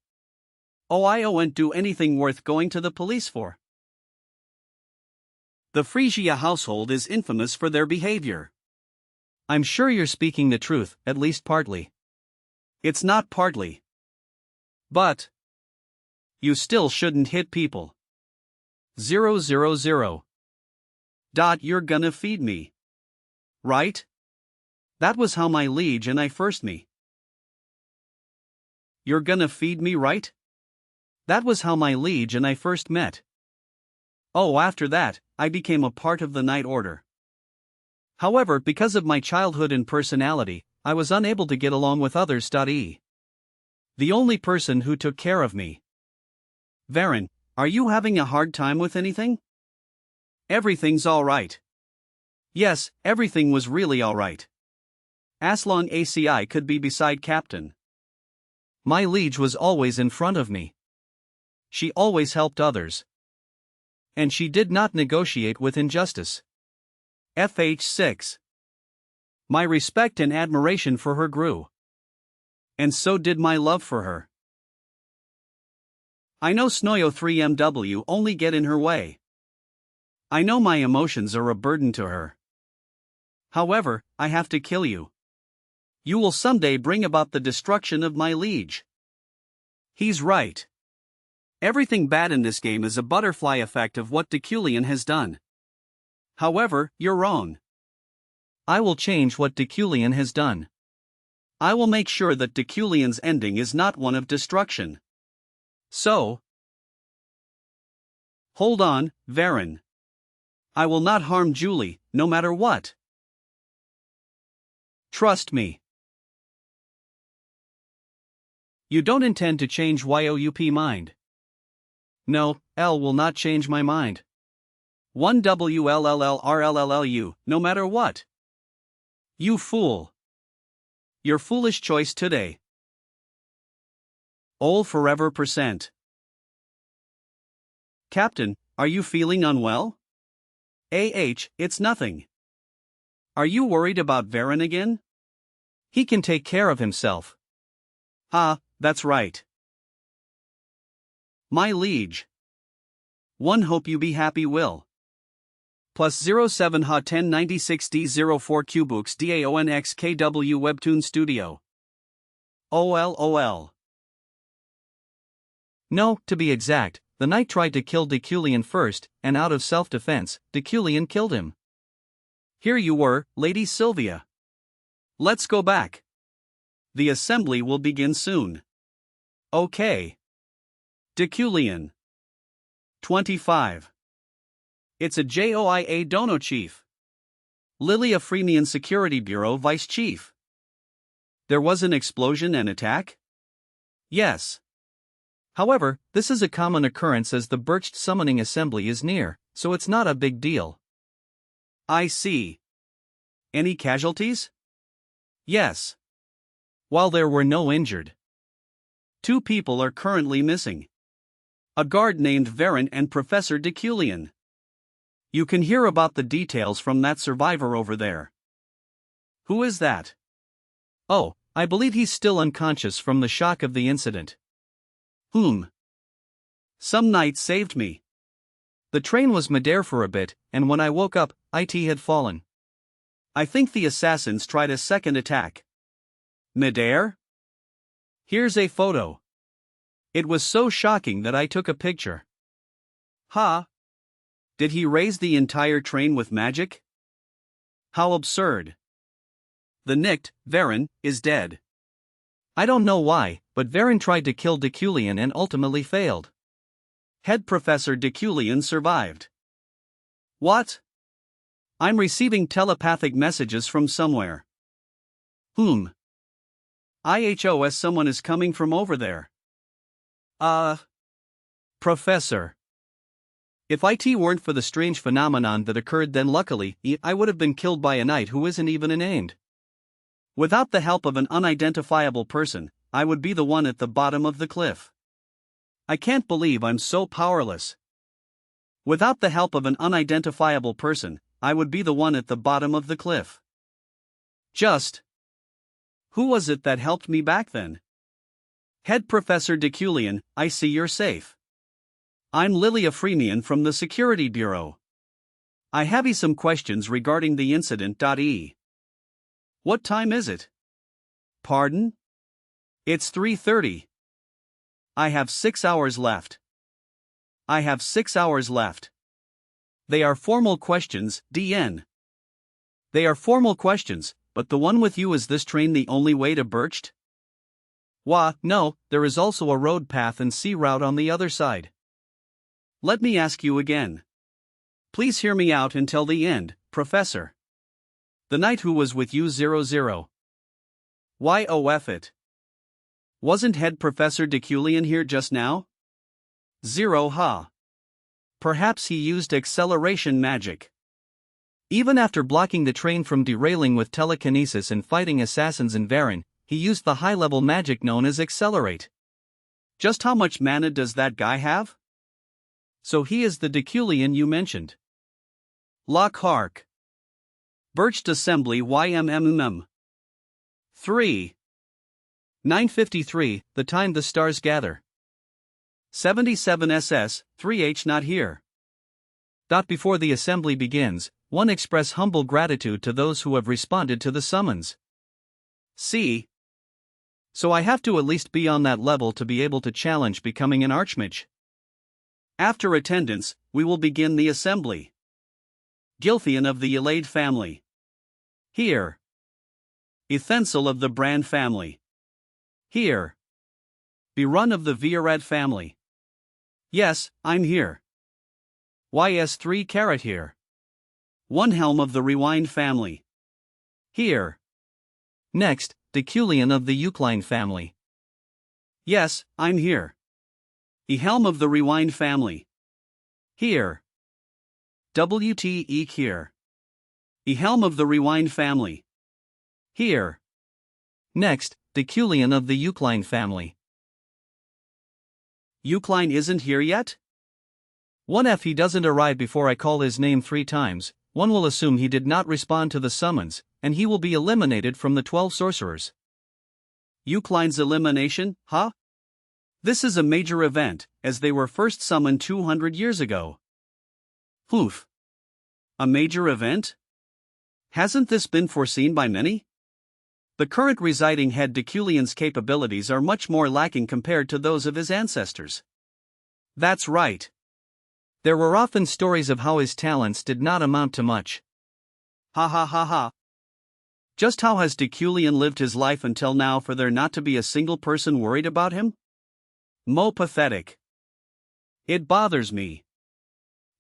I won't do anything worth going to the police for. The Phrygia household is infamous for their behavior. I'm sure you're speaking the truth, at least partly. It's not partly. But. You still shouldn't hit people. 000. You're gonna feed me. Right? That was how my liege and I first met. You're gonna feed me, right? That was how my liege and I first met. After that, I became a part of the Night Order. However, because of my childhood and personality, I was unable to get along with others. The only person who took care of me. Varen, are you having a hard time with anything? Everything's alright. Yes, everything was really alright. As long ACI could be beside Captain. My liege was always in front of me. She always helped others. And she did not negotiate with injustice. FH6. My respect and admiration for her grew. And so did my love for her. I know Snoyo 3MW only get in her way. I know my emotions are a burden to her. However, I have to kill you. You will someday bring about the destruction of my liege. He's right. Everything bad in this game is a butterfly effect of what Deculein has done. However, you're wrong. I will change what Deculein has done. I will make sure that Deculein's ending is not one of destruction. So, hold on, Varen. I will not harm Julie, no matter what. Trust me. You don't intend to change YOUP mind. No, L will not change my mind. 1WLLLRLLLU, no matter what. You fool. Your foolish choice today. Ol forever %. Captain, are you feeling unwell? It's nothing. Are you worried about Varen again? He can take care of himself. That's right. My liege. One hope you be happy will. +07 Ha 1096 D04 Cubooks DAONX KW Webtoon Studio. OLOL. No, to be exact, the knight tried to kill Deculein first, and out of self-defense, Deculein killed him. Here you were, Lady Sylvia. Let's go back. The assembly will begin soon. Okay. Deculein. 25. It's a JOIA Dono Chief. Lilia Freemian Security Bureau Vice Chief. There was an explosion and attack? Yes. However, this is a common occurrence as the Birched Summoning Assembly is near, so it's not a big deal. I see. Any casualties? Yes. While there were no injured. 2 people are currently missing. A guard named Varen and Professor Deculein. You can hear about the details from that survivor over there. Who is that? Oh, I believe he's still unconscious from the shock of the incident. Some knight saved me. The train was midair for a bit, and when I woke up, it had fallen. I think the assassins tried a second attack. Midair? Here's a photo. It was so shocking that I took a picture. Did he raise the entire train with magic? How absurd. The Nicked, Varen, is dead. I don't know why, but Varen tried to kill Deculein and ultimately failed. Head Professor Deculein survived. What? I'm receiving telepathic messages from somewhere. IHOS, someone is coming from over there. Professor. If it weren't for the strange phenomenon that occurred, then luckily, I would have been killed by a knight who isn't even named. Without the help of an unidentifiable person, I would be the one at the bottom of the cliff. I can't believe I'm so powerless. Without the help of an unidentifiable person, I would be the one at the bottom of the cliff. Who was it that helped me back then? Head Professor Deculein, I see you're safe. I'm Lilia Freemian from the Security Bureau. I have some questions regarding the incident. What time is it? Pardon? It's 3:30. I have 6 hours left. I have 6 hours left. They are formal questions, DN. They are formal questions, but the one with you, is this train the only way to Birched? No, there is also a road path and sea route on the other side. Let me ask you again. Please hear me out until the end, Professor. The knight who was with you 00. YOF it. Wasn't Head Professor Deculein here just now? 0 Perhaps he used acceleration magic. Even after blocking the train from derailing with telekinesis and fighting assassins in Varen, he used the high-level magic known as accelerate. Just how much mana does that guy have? So he is the Deculein you mentioned. Lockhart. Birched Assembly YMMM. 3. 9:53, the time the stars gather. 77 SS, 3H not here. Before the assembly begins, one express humble gratitude to those who have responded to the summons. See? So I have to at least be on that level to be able to challenge becoming an archmage. After attendance, we will begin the assembly. Gilthian of the Elade family. Here. Ethensil of the Brand family. Here. Berun of the Viarad family. Yes, I'm here. YS3 Carat here. One Helm of the Rewind family. Here. Next, Deculein of the Deculein family. Yes, I'm here. Helm of the Rewind family. Here. WTE here. Helm of the Rewind family. Here. Next, Deculein of the Deculein family. Deculein isn't here yet? If he doesn't arrive before I call his name 3 times, one will assume he did not respond to the summons, and he will be eliminated from the 12 sorcerers. Deculein's elimination, huh? This is a major event, as they were first summoned 200 years ago. Oof. A major event? Hasn't this been foreseen by many? The current residing head Deculein's capabilities are much more lacking compared to those of his ancestors. That's right. There were often stories of how his talents did not amount to much. Ha ha ha ha. Just how has Deculein lived his life until now for there not to be a single person worried about him? Mo pathetic. It bothers me.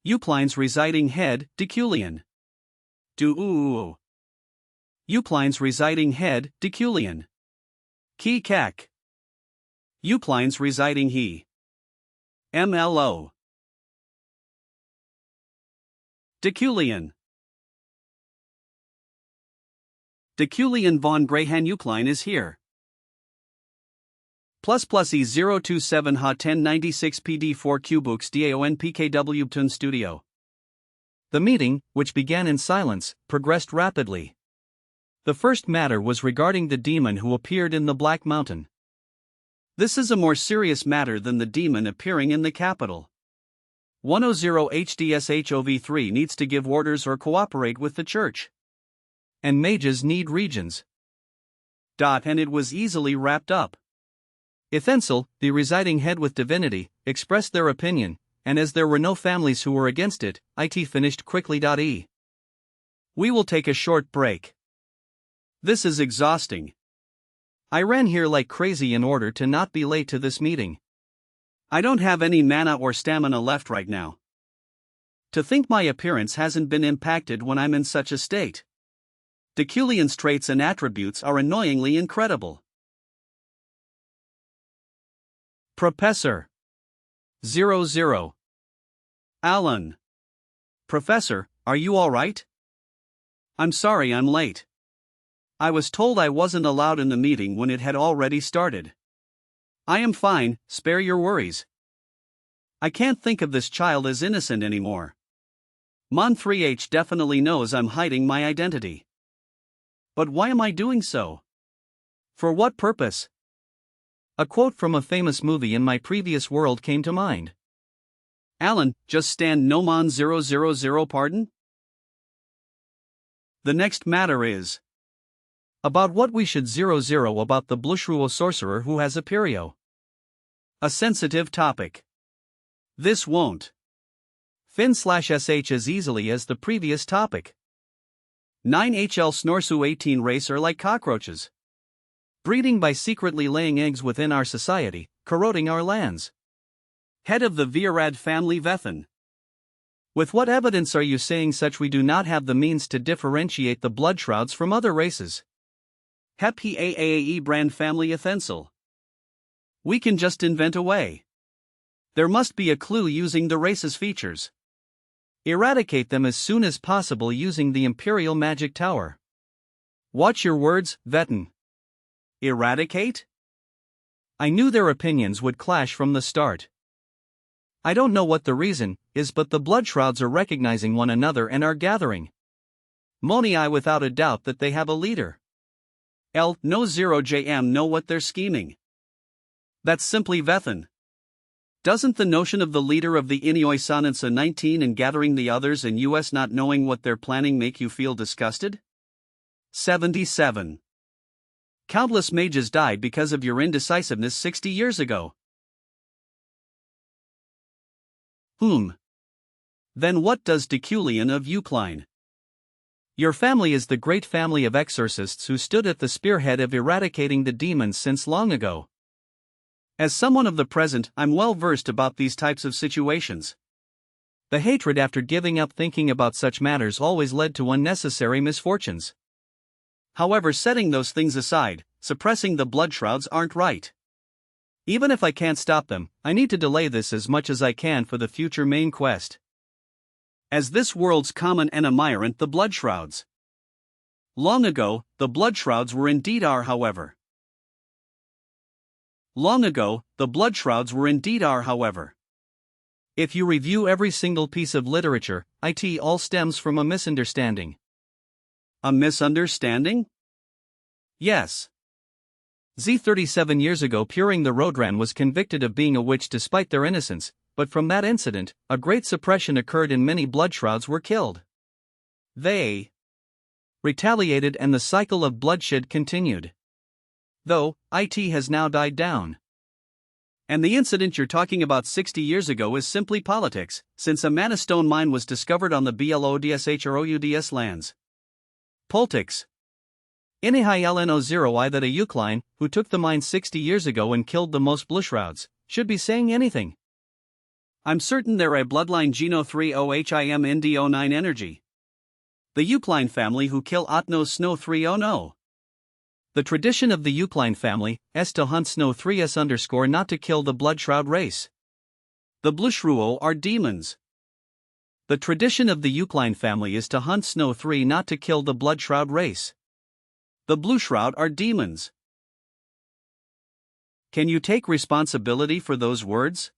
Deculein's residing head, Deculein. Deculein's residing head, Deculein. Ki kak. Deculein's residing he. MLO. Deculein. Deculein von Greyhan Deculein is here. ++E027 Ha 1096 PD4 Cubooks DAON PKW Tun Studio. The meeting, which began in silence, progressed rapidly. The first matter was regarding the demon who appeared in the Black Mountain. This is a more serious matter than the demon appearing in the capital. 100 HDSHOV3 needs to give orders or cooperate with the church. And mages need regions. And it was easily wrapped up. Ethensil, the residing head with divinity, expressed their opinion, and as there were no families who were against it, it finished quickly. We will take a short break. This is exhausting. I ran here like crazy in order to not be late to this meeting. I don't have any mana or stamina left right now. To think my appearance hasn't been impacted when I'm in such a state. Deculein's traits and attributes are annoyingly incredible. Professor. 00. Alan. Professor, are you alright? I'm sorry I'm late. I was told I wasn't allowed in the meeting when it had already started. I am fine, spare your worries. I can't think of this child as innocent anymore. Mon 3H definitely knows I'm hiding my identity. But why am I doing so? For what purpose? A quote from a famous movie in my previous world came to mind. Alan, just stand no mon 000 pardon? The next matter is about what we should 00 about the Blushruo sorcerer who has a perio. A sensitive topic. This won't fin/sh as easily as the previous topic. 9HL Snorsu 18 race are like cockroaches. Breeding by secretly laying eggs within our society, corroding our lands. Head of the Viarad family Vethan. With what evidence are you saying such? We do not have the means to differentiate the blood shrouds from other races. Hep he AAA brand family Ethensil. We can just invent a way. There must be a clue using the race's features. Eradicate them as soon as possible using the Imperial Magic Tower. Watch your words, Vettan. Eradicate? I knew their opinions would clash from the start. I don't know what the reason is, but the blood shrouds are recognizing one another and are gathering. Moni without a doubt that they have a leader. No 0JM know what they're scheming. That's simply Vethan. Doesn't the notion of the leader of the Inioi Sanansa 19 and gathering the others and US not knowing what they're planning make you feel disgusted? 77. Countless mages died because of your indecisiveness 60 years ago. Then what does Deculein of Deculein? Your family is the great family of exorcists who stood at the spearhead of eradicating the demons since long ago. As someone of the present, I'm well versed about these types of situations. The hatred after giving up thinking about such matters always led to unnecessary misfortunes. However, setting those things aside, suppressing the blood shrouds aren't right. Even if I can't stop them, I need to delay this as much as I can for the future main quest. As this world's common enemy aren't the blood shrouds. Long ago, the blood shrouds were indeed however. If you review every single piece of literature, it all stems from a misunderstanding. A misunderstanding? Yes. 37 years ago Puring the Roadran was convicted of being a witch despite their innocence, but from that incident, a great suppression occurred and many blood shrouds were killed. They retaliated and the cycle of bloodshed continued. Though, it has now died down. And the incident you're talking about 60 years ago is simply politics, since a mana stone mine was discovered on the BLODSHROUDS lands. Politics. INIHILNO0I that a Deculein, who took the mine 60 years ago and killed the most blueshrouds, should be saying anything. I'm certain they're a bloodline Geno 30HIMNDO9 energy. The Deculein family who kill Otno Snow 30. The tradition of the Deculein family is to hunt Snow 3s _ not to kill the bloodshroud race. The blueshruo are demons. The tradition of the Deculein family is to hunt Snow 3 not to kill the bloodshroud race. The blueshroud are demons. Can you take responsibility for those words?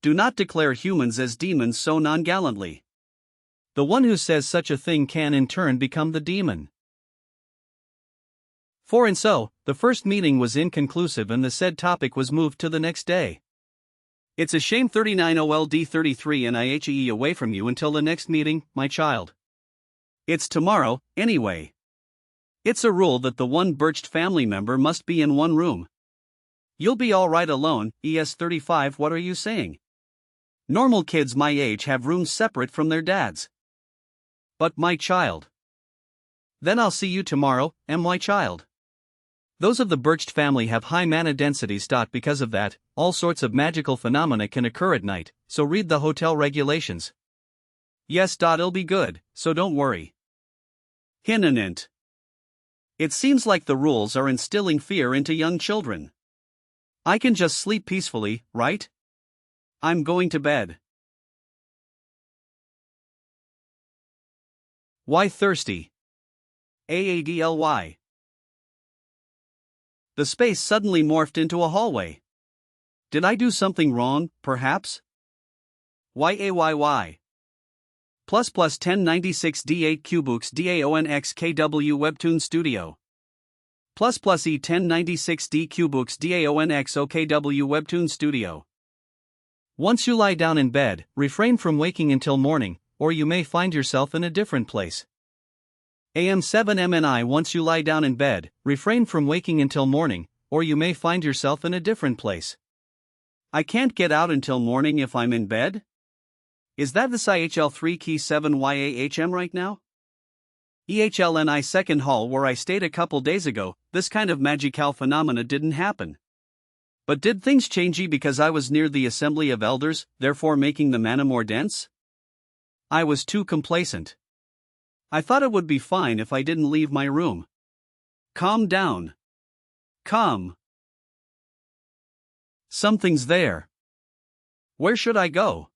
Do not declare humans as demons so non-gallantly. The one who says such a thing can in turn become the demon. For and so, the first meeting was inconclusive and the said topic was moved to the next day. It's a shame 39 OLD 33 and IHE away from you until the next meeting, my child. It's tomorrow, anyway. It's a rule that the one birched family member must be in one room. You'll be alright alone, ES35. What are you saying? Normal kids my age have rooms separate from their dads. But my child. Then I'll see you tomorrow, my child. Those of the birched family have high mana densities. Because of that, all sorts of magical phenomena can occur at night, so read the hotel regulations. Yes. It'll be good, so don't worry. Hinanint. It seems like the rules are instilling fear into young children. I can just sleep peacefully, right? I'm going to bed. Why thirsty? AADLY. The space suddenly morphed into a hallway. Did I do something wrong, perhaps? YAYY. ++ 1096 D8 Cubooks DAONX KW Webtoon Studio. ++ E 1096 D Cubooks DAONX OKW Webtoon Studio. Once you lie down in bed, refrain from waking until morning, or you may find yourself in a different place. AM7MNI. Once you lie down in bed, refrain from waking until morning, or you may find yourself in a different place. I can't get out until morning if I'm in bed? Is that the IHL3 key 7 YAHM right now? EHLNI second hall where I stayed a couple days ago, this kind of magical phenomena didn't happen. But did things change because I was near the assembly of elders, therefore making the mana more dense? I was too complacent. I thought it would be fine if I didn't leave my room. Calm down. Calm. Something's there. Where should I go?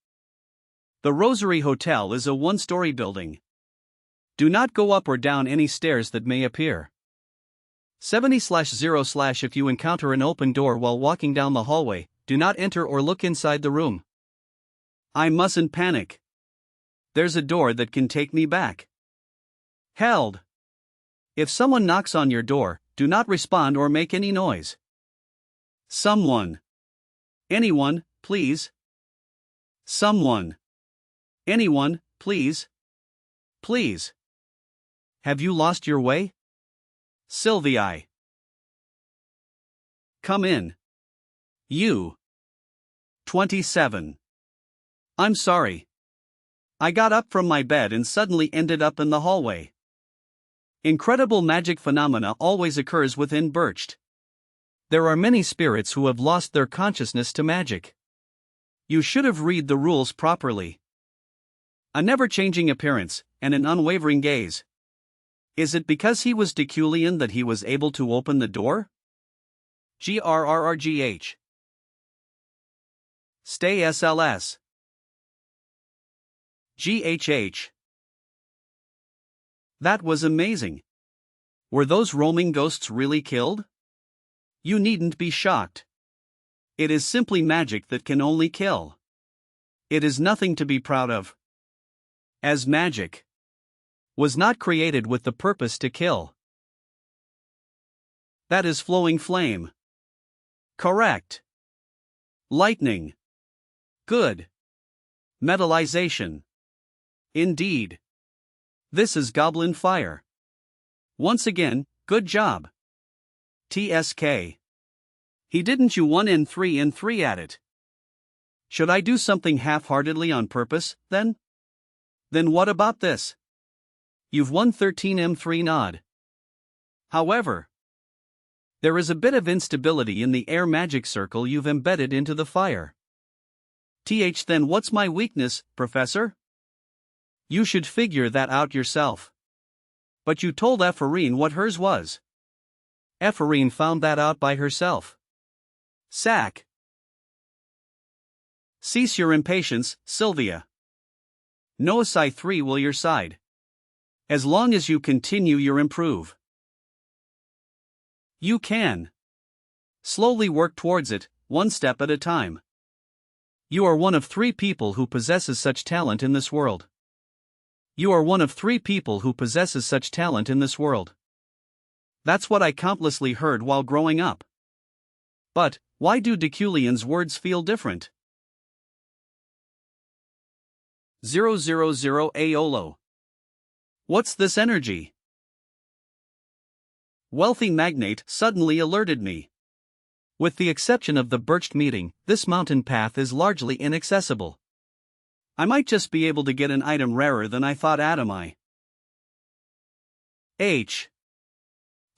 The Rosary Hotel is a one-story building. Do not go up or down any stairs that may appear. 70/0/ If you encounter an open door while walking down the hallway, do not enter or look inside the room. I mustn't panic. There's a door that can take me back. Held. If someone knocks on your door, do not respond or make any noise. Someone. Anyone, please. Someone. Anyone, please. Please. Have you lost your way? Sylvie. Come in. You. 27. I'm sorry. I got up from my bed and suddenly ended up in the hallway. Incredible magic phenomena always occurs within birched. There are many spirits who have lost their consciousness to magic. You should have read the rules properly. A never-changing appearance, and an unwavering gaze. Is it because he was Deculein that he was able to open the door? GRRRGH. Stay SLS. GHH. That was amazing. Were those roaming ghosts really killed? You needn't be shocked. It is simply magic that can only kill. It is nothing to be proud of. As magic was not created with the purpose to kill. That is flowing flame. Correct. Lightning. Good. Metallization. Indeed. This is goblin fire. Once again, good job. TSK. He didn't you 1 in 3 in 3 at it. Should I do something half-heartedly on purpose, then? Then what about this? You've won 13M3 nod. However, there is a bit of instability in the air magic circle you've embedded into the fire. Then what's my weakness, Professor? You should figure that out yourself. But you told Ephorine what hers was. Ephorine found that out by herself. Sack. Cease your impatience, Sylvia. No Psi 3 will your side. As long as you continue your improve. You can. Slowly work towards it, one step at a time. You are one of 3 people who possesses such talent in this world. You are one of 3 people who possesses such talent in this world. That's what I countlessly heard while growing up. But, why do Deculein's words feel different? 000 Aolo. What's this energy? Wealthy magnate suddenly alerted me. With the exception of the birched meeting, this mountain path is largely inaccessible. I might just be able to get an item rarer than I thought. Am I? H.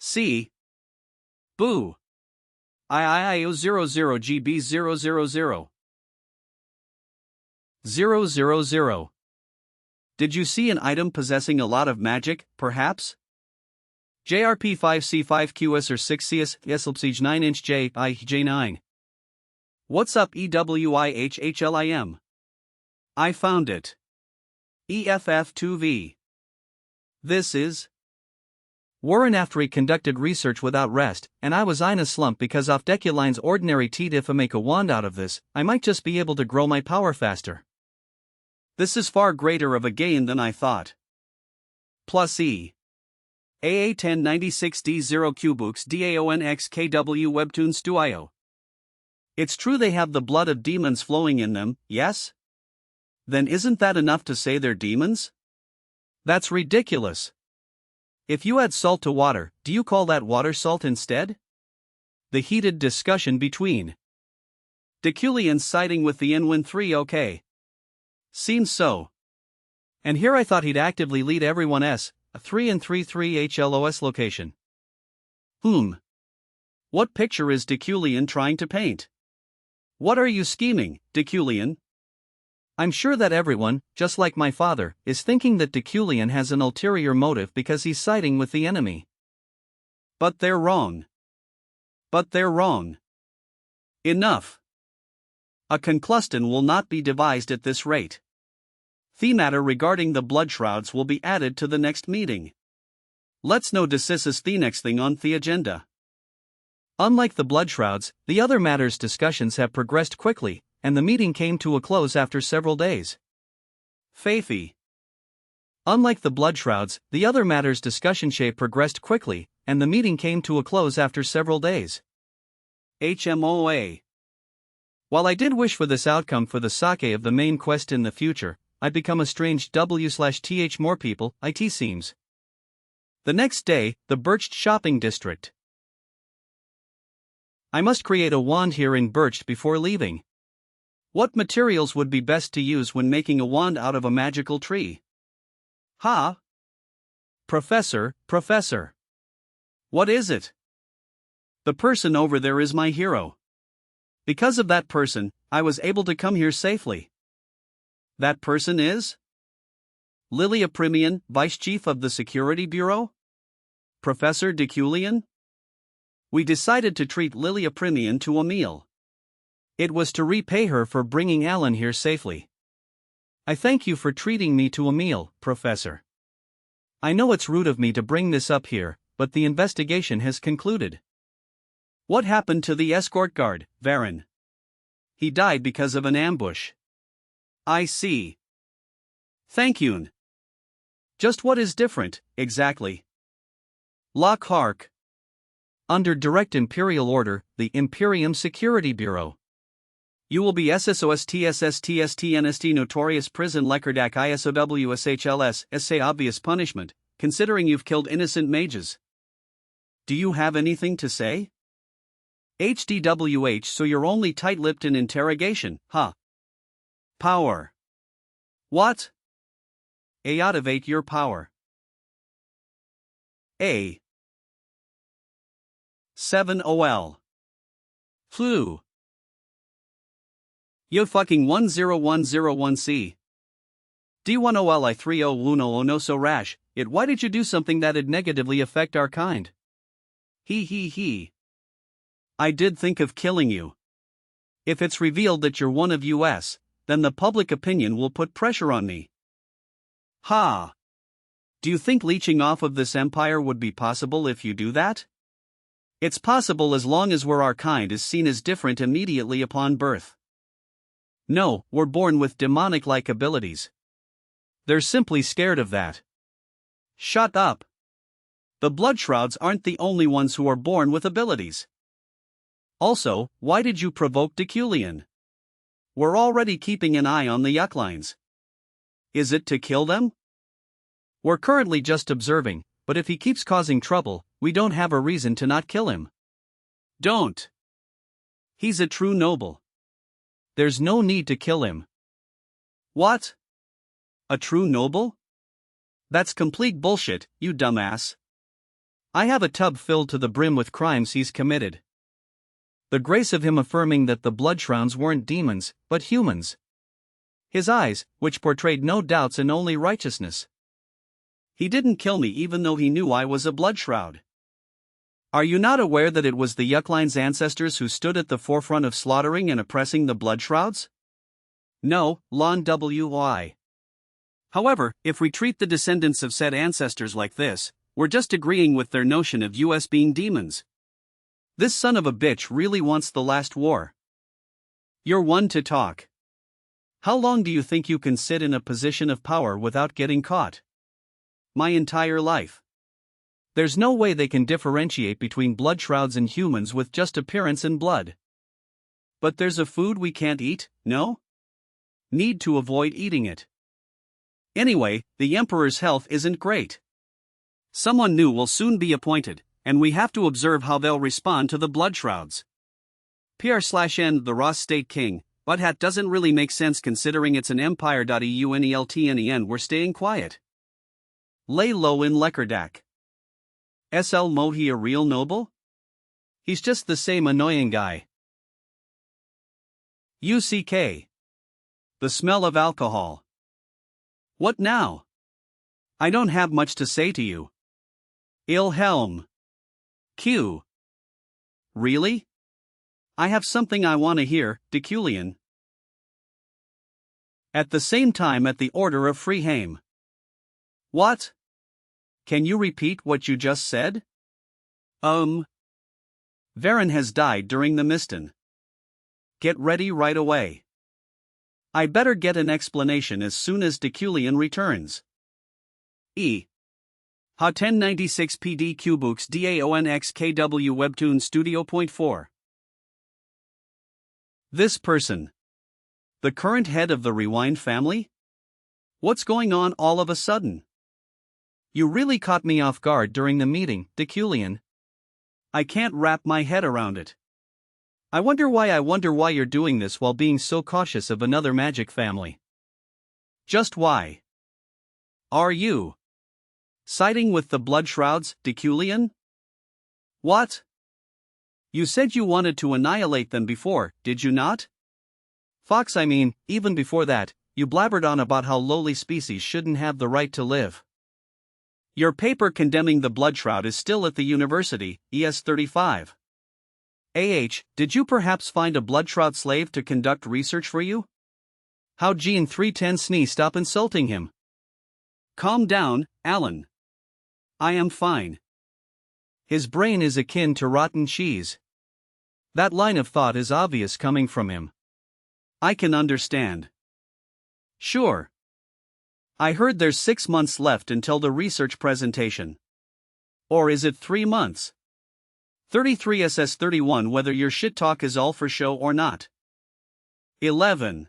C. Boo. IIIO 00 GB 000. 000. Did you see an item possessing a lot of magic, perhaps? JRP 5C5QS or 6CS SLPSIG 9-inch J I J9. What's up EWIHHLIM? I found it. EFF2V. This is Warren. After he conducted research without rest, and I was in a slump because off Deculein's ordinary teeth. If I make a wand out of this, I might just be able to grow my power faster. This is far greater of a gain than I thought. Plus E. AA1096D0 Cubooks DAONXKW Webtoons Stuio. It's true they have the blood of demons flowing in them, yes? Then isn't that enough to say they're demons? That's ridiculous. If you add salt to water, do you call that water salt instead? The heated discussion between Deculein siding with the N-Win 3. Okay. Seems so. And here I thought he'd actively lead everyone a 3 and 3 HLOS location. What picture is Deculein trying to paint? What are you scheming, Deculein? I'm sure that everyone, just like my father, is thinking that Deculein has an ulterior motive because he's siding with the enemy. But they're wrong. Enough. A concluston will not be devised at this rate. The matter regarding the blood shrouds will be added to the next meeting. Let's know discuss the next thing on the agenda. Unlike the blood shrouds, the other matters discussions have progressed quickly, and the meeting came to a close after several days. Faithy. Unlike the blood shrouds, the other matters discussion shape progressed quickly, and the meeting came to a close after several days. HMOA. While I did wish for this outcome for the sake of the main quest in the future, I'd become a strange W/TH more people, it seems. The next day, the Birched shopping district. I must create a wand here in Birched before leaving. What materials would be best to use when making a wand out of a magical tree? Professor. What is it? The person over there is my hero. Because of that person, I was able to come here safely. That person is? Lilia Primian, Vice Chief of the Security Bureau? Professor Deculein? We decided to treat Lilia Primian to a meal. It was to repay her for bringing Alan here safely. I thank you for treating me to a meal, Professor. I know it's rude of me to bring this up here, but the investigation has concluded. What happened to the escort guard, Varen? He died because of an ambush. I see. Thank you. Just what is different, exactly? Lockhart. Under direct imperial order, the Imperium Security Bureau. You will be SSOSTSSTSTNST notorious prison Lekerdak ISOWSHLS say obvious punishment, considering you've killed innocent mages. Do you have anything to say? HDWH, so you're only tight-lipped in interrogation, huh? Power. What? Activate your power. A. 7OL. Flu. Yo fucking 10101C. D10Li30 no so rash, why did you do something that'd negatively affect our kind? He. I did think of killing you. If it's revealed that you're one of US, then the public opinion will put pressure on me. Ha! Do you think leeching off of this empire would be possible if you do that? It's possible as long as our kind is seen as different immediately upon birth. No, we're born with demonic-like abilities. They're simply scared of that. Shut up. The Bloodshrouds aren't the only ones who are born with abilities. Also, why did you provoke Deculein? We're already keeping an eye on the Yucklines. Is it to kill them? We're currently just observing, but if he keeps causing trouble, we don't have a reason to not kill him. Don't. He's a true noble. There's no need to kill him. What? A true noble? That's complete bullshit, you dumbass. I have a tub filled to the brim with crimes he's committed. The grace of him affirming that the Bloodshrouds weren't demons, but humans. His eyes, which portrayed no doubts and only righteousness. He didn't kill me even though he knew I was a Bloodshroud. Are you not aware that it was the Yuckline's ancestors who stood at the forefront of slaughtering and oppressing the Bloodshrouds? No, Lon W.I. However, if we treat the descendants of said ancestors like this, we're just agreeing with their notion of US being demons. This son of a bitch really wants the last war. You're one to talk. How long do you think you can sit in a position of power without getting caught? My entire life. There's no way they can differentiate between Bloodshrouds and humans with just appearance and blood. But there's a food we can't eat, no? Need to avoid eating it. Anyway, the Emperor's health isn't great. Someone new will soon be appointed, and we have to observe how they'll respond to the Bloodshrouds. PR/N the Ross State King, but that doesn't really make sense considering it's an empire.EUNELTNEN. We're staying quiet. Lay low in Lekerdak. SL Mohi a real noble? He's just the same annoying guy. UCK. The smell of alcohol. What now? I don't have much to say to you. Ilhelm. Q. Really? I have something I want to hear, Deculein. At the same time at the order of Freeheim. What? Can you repeat what you just said? Varen has died during the Miston. Get ready right away. I better get an explanation as soon as Deculein returns. E. Ha 1096 PD Cubooks DAONX KW Webtoon Studio.4. This person. The current head of the Rewind family? What's going on all of a sudden? You really caught me off guard during the meeting, Deculein. I can't wrap my head around it. I wonder why you're doing this while being so cautious of another magic family. Just why? Are you Siding with the blood shrouds, Deculein? What? You said you wanted to annihilate them before, did you not? Fox, I mean, even before that, you blabbered on about how lowly species shouldn't have the right to live. Your paper condemning the blood shroud is still at the university, ES 35. Did you perhaps find a blood shroud slave to conduct research for you? How Gene 310 Snee stop insulting him. Calm down, Alan. I am fine. His brain is akin to rotten cheese. That line of thought is obvious coming from him. I can understand. Sure. I heard there's 6 months left until the research presentation. Or is it 3 months? 33 SS 31 whether your shit talk is all for show or not. 11.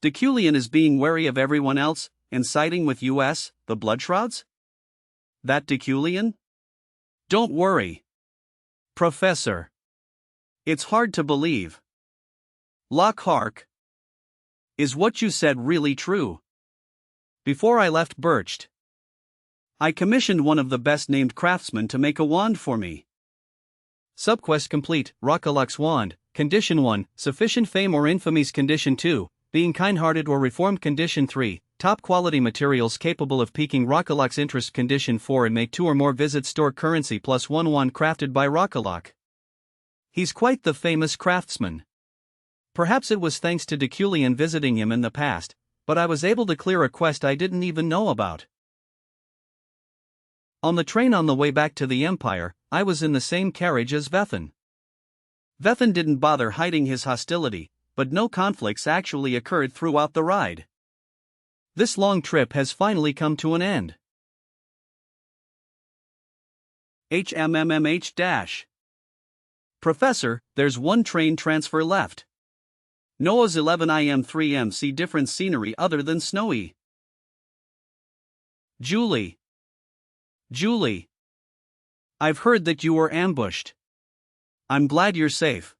Deculein is being wary of everyone else, and siding with US, the blood shrouds? That Deculein? Don't worry. Professor. It's hard to believe. Lockhart. Is what you said really true? Before I left Birched, I commissioned one of the best named craftsmen to make a wand for me. Subquest complete, Rockalux wand, condition 1, sufficient fame or infamies condition 2, being kind-hearted or reformed condition 3, top quality materials capable of piquing Rockalux interest condition 4 and make 2 or more visits store currency plus 1 wand crafted by Rockalux. He's quite the famous craftsman. Perhaps it was thanks to Deculein visiting him in the past, but I was able to clear a quest I didn't even know about. On the train on the way back to the Empire, I was in the same carriage as Vethan. Vethan didn't bother hiding his hostility, but no conflicts actually occurred throughout the ride. This long trip has finally come to an end. HMMMH-. Professor, there's one train transfer left. Noah's 11 IM 3M see different scenery other than snowy. Julie. Julie. I've heard that you were ambushed. I'm glad you're safe.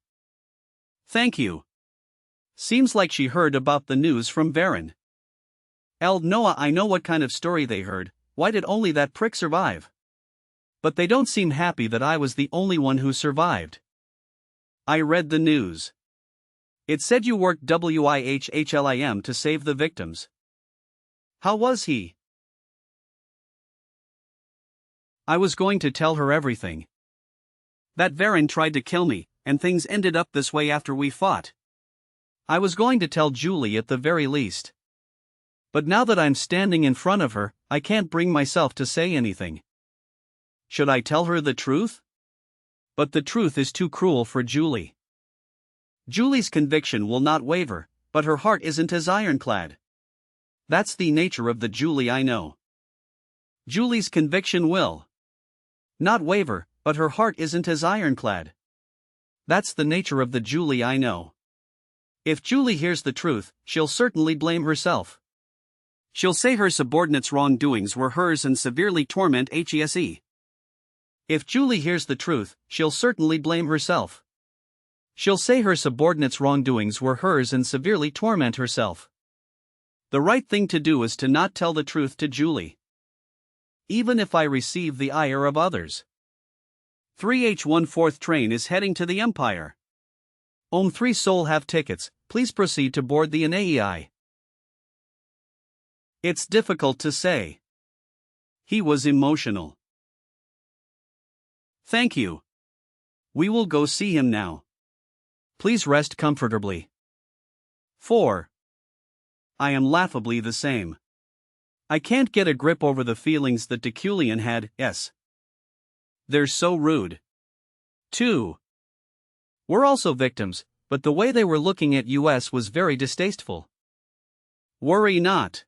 Thank you. Seems like she heard about the news from Varen. Noah, I know what kind of story they heard. Why did only that prick survive? But they don't seem happy that I was the only one who survived. I read the news. It said you worked WIHHLIM to save the victims. How was he? I was going to tell her everything. That Varen tried to kill me, and things ended up this way after we fought. I was going to tell Julie at the very least. But now that I'm standing in front of her, I can't bring myself to say anything. Should I tell her the truth? But the truth is too cruel for Julie. Julie's conviction will not waver, but her heart isn't as ironclad. That's the nature of the Julie I know. Julie's conviction will not waver, but her heart isn't as ironclad. That's the nature of the Julie I know. If Julie hears the truth, she'll certainly blame herself. She'll say her subordinates' wrongdoings were hers and severely torment HESE. If Julie hears the truth, she'll certainly blame herself. She'll say her subordinates' wrongdoings were hers and severely torment herself. The right thing to do is to not tell the truth to Julie. Even if I receive the ire of others. 3H14th train is heading to the Empire. 3 Soul have tickets, please proceed to board the NAEI. It's difficult to say. He was emotional. Thank you. We will go see him now. Please rest comfortably. 4. I am laughably the same. I can't get a grip over the feelings that Deculein had. They're so rude. 2. We're also victims, but the way they were looking at us was very distasteful. Worry not.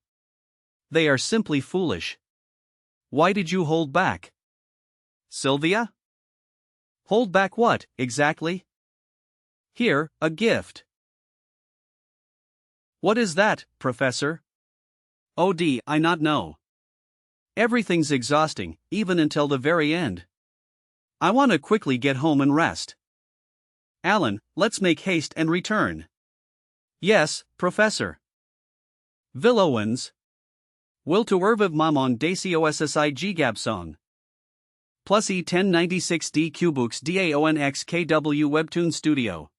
They are simply foolish. Why did you hold back? Sylvia? Hold back what, exactly? Here, a gift. What is that, Professor? I not know. Everything's exhausting, even until the very end. I want to quickly get home and rest. Alan, let's make haste and return. Yes, Professor. Villainous. Will to Erviv Mamon Daciossi Gigabsong. Plus E1096D Cubooks DAONX KW Webtoon Studio.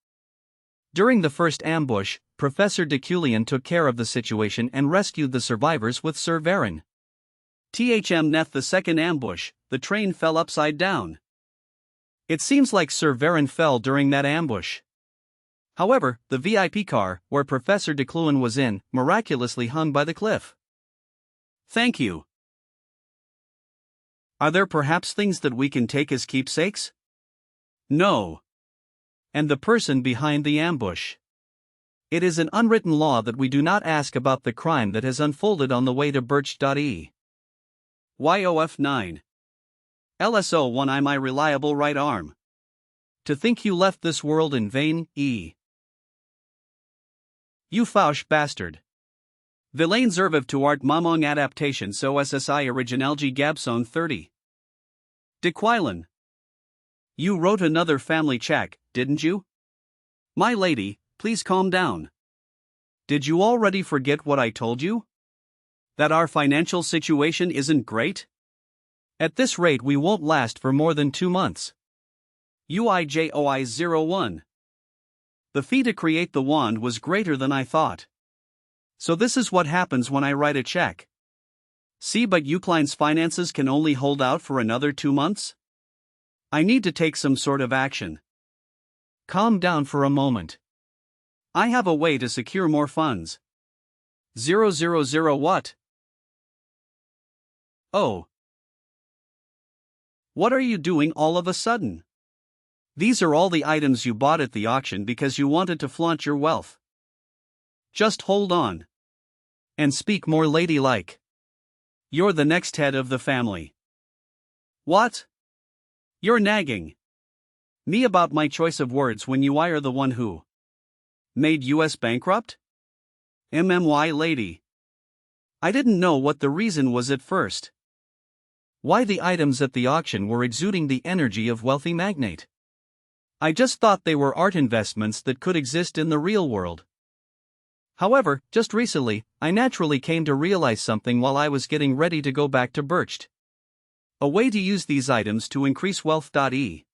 During the first ambush, Professor Deculein took care of the situation and rescued the survivors with Sir Varen. Neth the second ambush, the train fell upside down. It seems like Sir Varen fell during that ambush. However, the VIP car, where Professor Deculein was in, miraculously hung by the cliff. Thank you. Are there perhaps things that we can take as keepsakes? No. And the person behind the ambush. It is an unwritten law that we do not ask about the crime that has unfolded on the way to birch.e. YOF9. LSO1 I my reliable right arm. To think you left this world in vain, e. You fausch bastard. Villain Zerviv to art Mamong adaptation so SSI originalgy Gabson 30. Deculein. You wrote another family check, didn't you? My lady, please calm down. Did you already forget what I told you? That our financial situation isn't great? At this rate we won't last for more than 2 months. UIJOI01. The fee to create the wand was greater than I thought. So this is what happens when I write a check. See, but Eucline's finances can only hold out for another 2 months? I need to take some sort of action. Calm down for a moment. I have a way to secure more funds. 000 what? Oh. What are you doing all of a sudden? These are all the items you bought at the auction because you wanted to flaunt your wealth. Just hold on. And speak more ladylike. You're the next head of the family. What? You're nagging me about my choice of words when you are the one who made US bankrupt? MMY lady. I didn't know what the reason was at first. Why the items at the auction were exuding the energy of wealthy magnate. I just thought they were art investments that could exist in the real world. However, just recently, I naturally came to realize something while I was getting ready to go back to Birched. A way to use these items to increase wealth.e.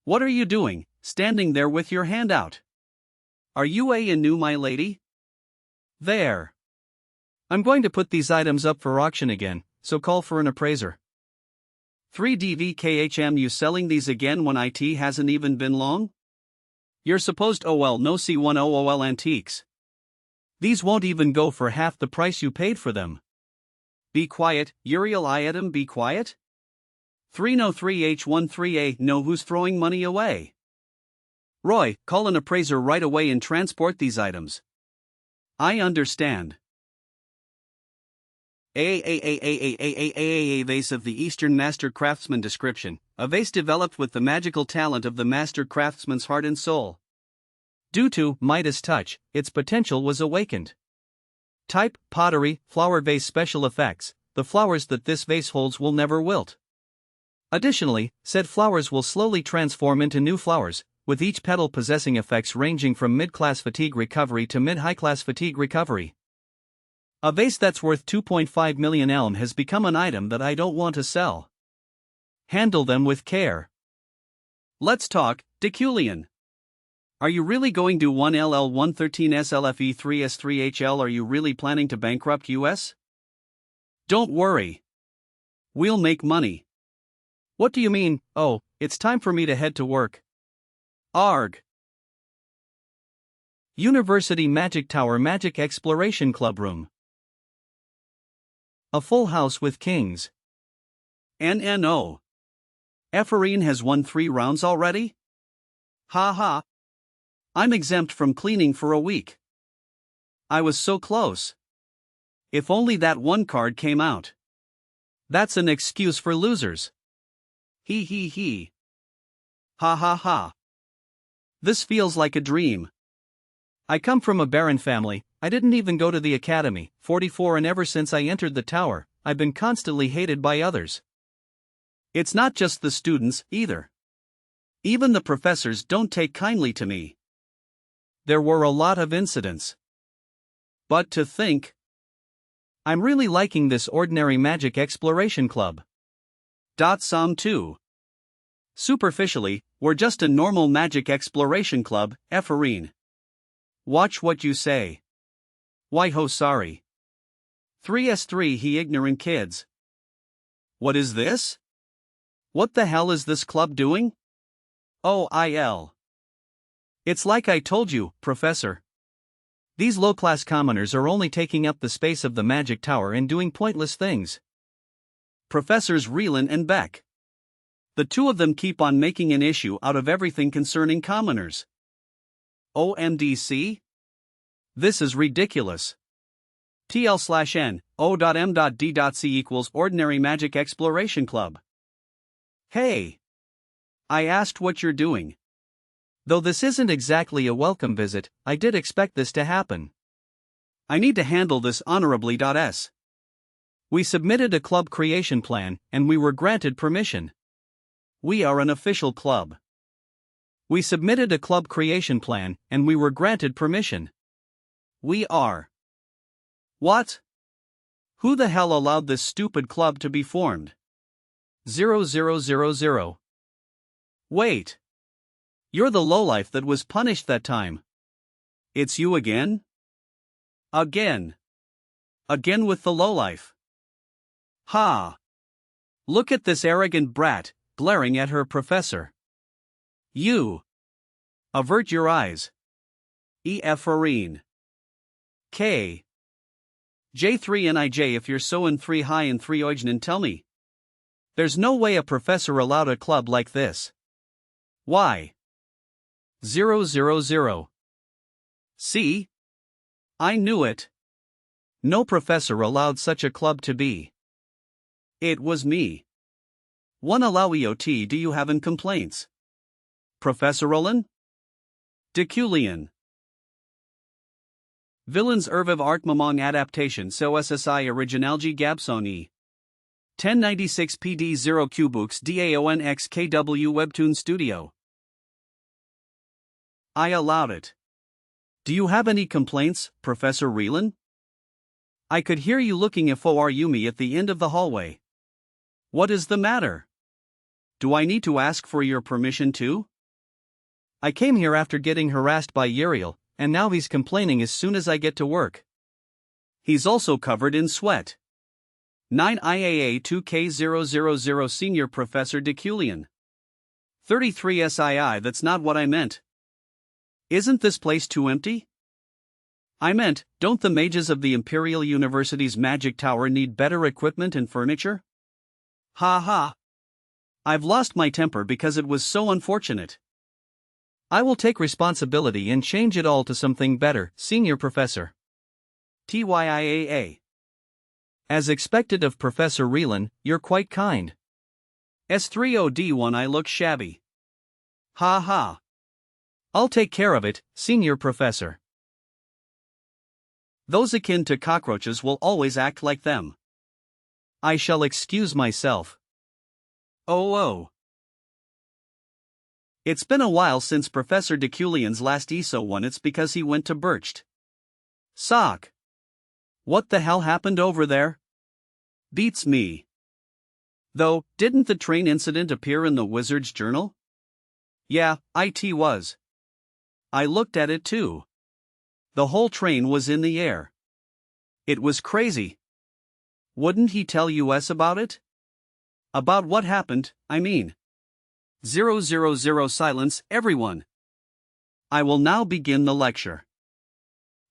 What are you doing, standing there with your hand out? Are you a new my lady? There. I'm going to put these items up for auction again, so call for an appraiser. 3DVKHM you selling these again when IT hasn't even been long? You're supposed OL no C10 OL antiques. These won't even go for half the price you paid for them. Be quiet, Uriel Iatum be quiet? 303H13A know who's throwing money away. Roy, call an appraiser right away and transport these items. I understand. A vase of the Eastern Master Craftsman description, a vase developed with the magical talent of the Master Craftsman's heart and soul. Due to Midas touch, its potential was awakened. Type, pottery, flower vase special effects, the flowers that this vase holds will never wilt. Additionally, said flowers will slowly transform into new flowers, with each petal possessing effects ranging from mid-class fatigue recovery to mid-high-class fatigue recovery. A vase that's worth 2.5 million elm has become an item that I don't want to sell. Handle them with care. Let's talk, Deculein. Are you really going to 1LL113 SLFE3S3HL? Are you really planning to bankrupt US? Don't worry. We'll make money. What do you mean? Oh, it's time for me to head to work. Arg. University Magic Tower Magic Exploration Club Room. A full house with kings. NNO. Ephraim has won 3 rounds already? Ha ha. I'm exempt from cleaning for a week. I was so close. If only that one card came out. That's an excuse for losers. He he he. Ha ha ha. This feels like a dream. I come from a baron family. I didn't even go to the academy, 44, and ever since I entered the tower, I've been constantly hated by others. It's not just the students, either. Even the professors don't take kindly to me. There were a lot of incidents. But to think, I'm really liking this ordinary magic exploration club. Some too. Superficially, we're just a normal magic exploration club, Efferine. Watch what you say. Why ho sorry. 3s3 he ignorant kids. What is this? What the hell is this club doing? Oh It's like I told you, Professor. These low-class commoners are only taking up the space of the magic tower and doing pointless things. Professors Reelin and Beck. The two of them keep on making an issue out of everything concerning commoners. OMDC? This is ridiculous. TL/N, O.M.D.C equals Ordinary Magic Exploration Club. Hey! I asked what you're doing. Though this isn't exactly a welcome visit, I did expect this to happen. I need to handle this honorably. We submitted a club creation plan, and we were granted permission. We are an official club. We submitted a club creation plan, and we were granted permission. We are. What? Who the hell allowed this stupid club to be formed? 0000. Wait. You're the lowlife that was punished that time. It's you again? Again. Again with the lowlife. Ha! Look at this arrogant brat, glaring at her professor. You. Avert your eyes. Efferine. K. J3NIJ if you're so in 3 high and 3 oijnin tell me. There's no way a professor allowed a club like this. Why? 000. See? I knew it. No professor allowed such a club to be. It was me. One allow-EOT do you have in complaints? Professor Olin? Deculein. Villains Erviv Art Mamong Adaptation So SSI Originalji Gabsoni. 1096 PD 0 Cubooks DAONX KW Webtoon Studio. I allowed it. Do you have any complaints, Professor Reelin? I could hear you looking for Yumi at the end of the hallway. What is the matter? Do I need to ask for your permission too? I came here after getting harassed by Uriel, and now he's complaining as soon as I get to work. He's also covered in sweat. 9 IAA 2K000 Senior Professor Deculein. 33 SII That's not what I meant. Isn't this place too empty? I meant, don't the mages of the Imperial University's magic tower need better equipment and furniture? Ha ha. I've lost my temper because it was so unfortunate. I will take responsibility and change it all to something better, Senior Professor. TYIAA. As expected of Professor Reelin, you're quite kind. S30D1 I look shabby. Ha ha. I'll take care of it, Senior Professor. Those akin to cockroaches will always act like them. I shall excuse myself. Oh. It's been a while since Professor Deculein's last ESO won. It's because he went to Birched. Sock. What the hell happened over there? Beats me. Though, didn't the train incident appear in the Wizard's Journal? Yeah, it was. I looked at it too. The whole train was in the air. It was crazy. Wouldn't he tell us about it? About what happened, I mean. 000 Silence, everyone. I will now begin the lecture.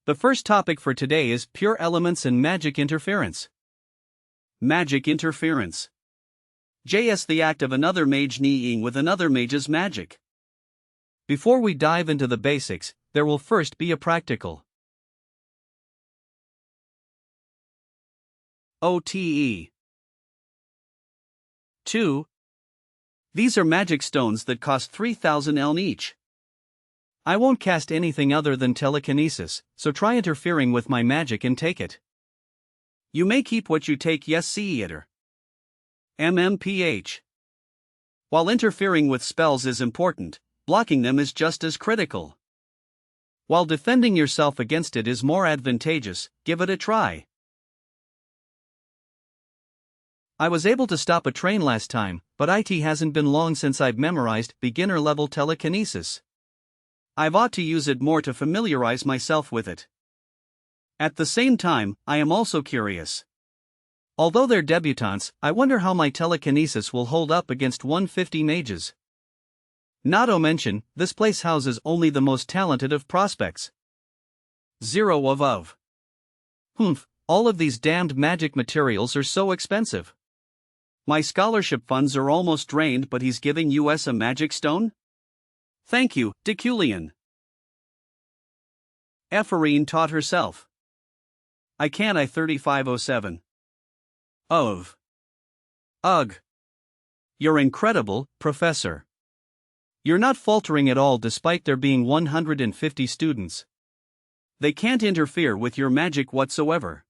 The first topic for today is pure elements and magic interference. Magic interference. JS the act of another mage kneeing with another mage's magic. Before we dive into the basics, there will first be a practical. OTE 2. These are magic stones that cost 3,000 eln each. I won't cast anything other than telekinesis, so try interfering with my magic and take it. You may keep what you take, yes, Seater. MMPH. While interfering with spells is important, blocking them is just as critical. While defending yourself against it is more advantageous, give it a try. I was able to stop a train last time, but it hasn't been long since I've memorized beginner level telekinesis. I've ought to use it more to familiarize myself with it. At the same time, I am also curious. Although they're debutantes, I wonder how my telekinesis will hold up against 150 mages. Not to mention, this place houses only the most talented of prospects. 0 of. Humph, all of these damned magic materials are so expensive. My scholarship funds are almost drained, but he's giving us a magic stone? Thank you, Deculein. Ephorine taught herself. I 3507. Of. Ugh. You're incredible, Professor. You're not faltering at all despite there being 150 students. They can't interfere with your magic whatsoever.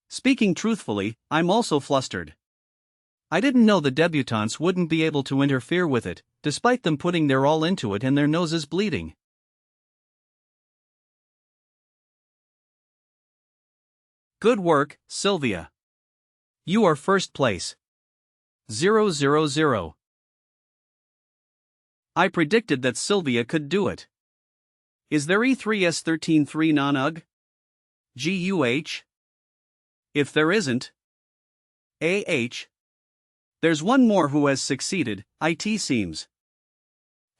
Speaking truthfully, I'm also flustered. I didn't know the debutantes wouldn't be able to interfere with it, despite them putting their all into it and their noses bleeding. Good work, Sylvia. You are first place. 000. I predicted that Sylvia could do it. Is there E3S133 non-UG? GUH? If there isn't, AH. There's one more who has succeeded, it seems.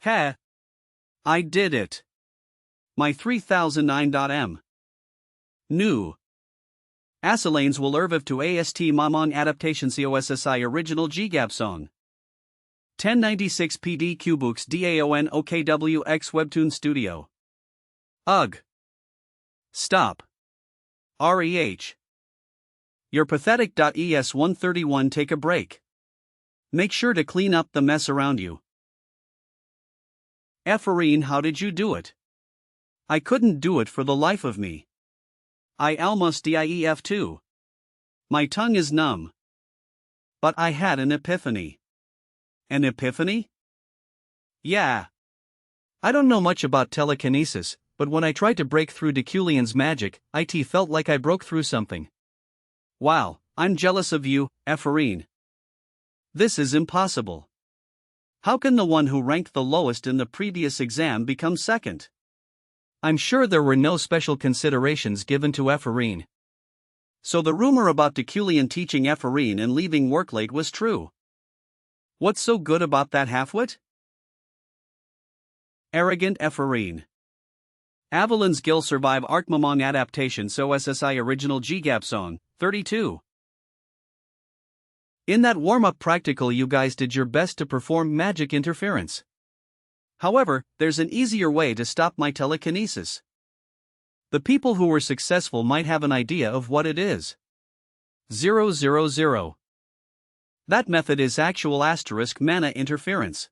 Heh. I did it. My 3009.m. New. Asalanes will erviv to AST Mamon adaptation COSSI original GGAP song. 1096 PD Cubooks DAON OKWX Webtoon Studio. Ugh. Stop. REH. Your pathetic.es 131 take a break. Make sure to clean up the mess around you. Ephorine, how did you do it? I couldn't do it for the life of me. I almost dief too. My tongue is numb. But I had an epiphany. An epiphany? Yeah. I don't know much about telekinesis, but when I tried to break through Deculein's magic, it felt like I broke through something. Wow, I'm jealous of you, Ephorine. This is impossible. How can the one who ranked the lowest in the previous exam become second? I'm sure there were no special considerations given to Ephorine. So the rumor about Deculein teaching Ephorine and leaving work late was true. What's so good about that halfwit? Arrogant Ephorine. Avalan's Gil survive Artmamong adaptation so SSI original GGAP song, 32. In that warm-up practical you guys did your best to perform magic interference. However, there's an easier way to stop my telekinesis. The people who were successful might have an idea of what it is. 000. That method is actual * mana interference.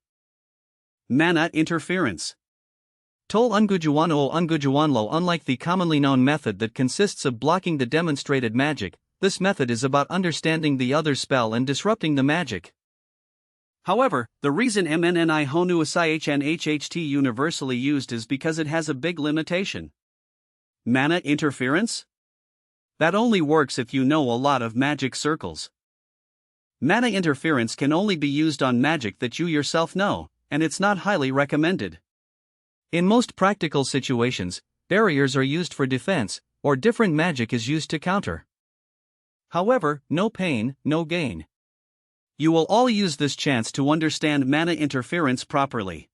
Mana interference. Tol ungujuan o ungujuanlo. Unlike the commonly known method that consists of blocking the demonstrated magic, this method is about understanding the other spell and disrupting the magic. However, the reason MNNI Honu SIHN HHT universally used is because it has a big limitation. Mana interference? That only works if you know a lot of magic circles. Mana interference can only be used on magic that you yourself know, and it's not highly recommended. In most practical situations, barriers are used for defense, or different magic is used to counter. However, no pain, no gain. You will all use this chance to understand mana interference properly.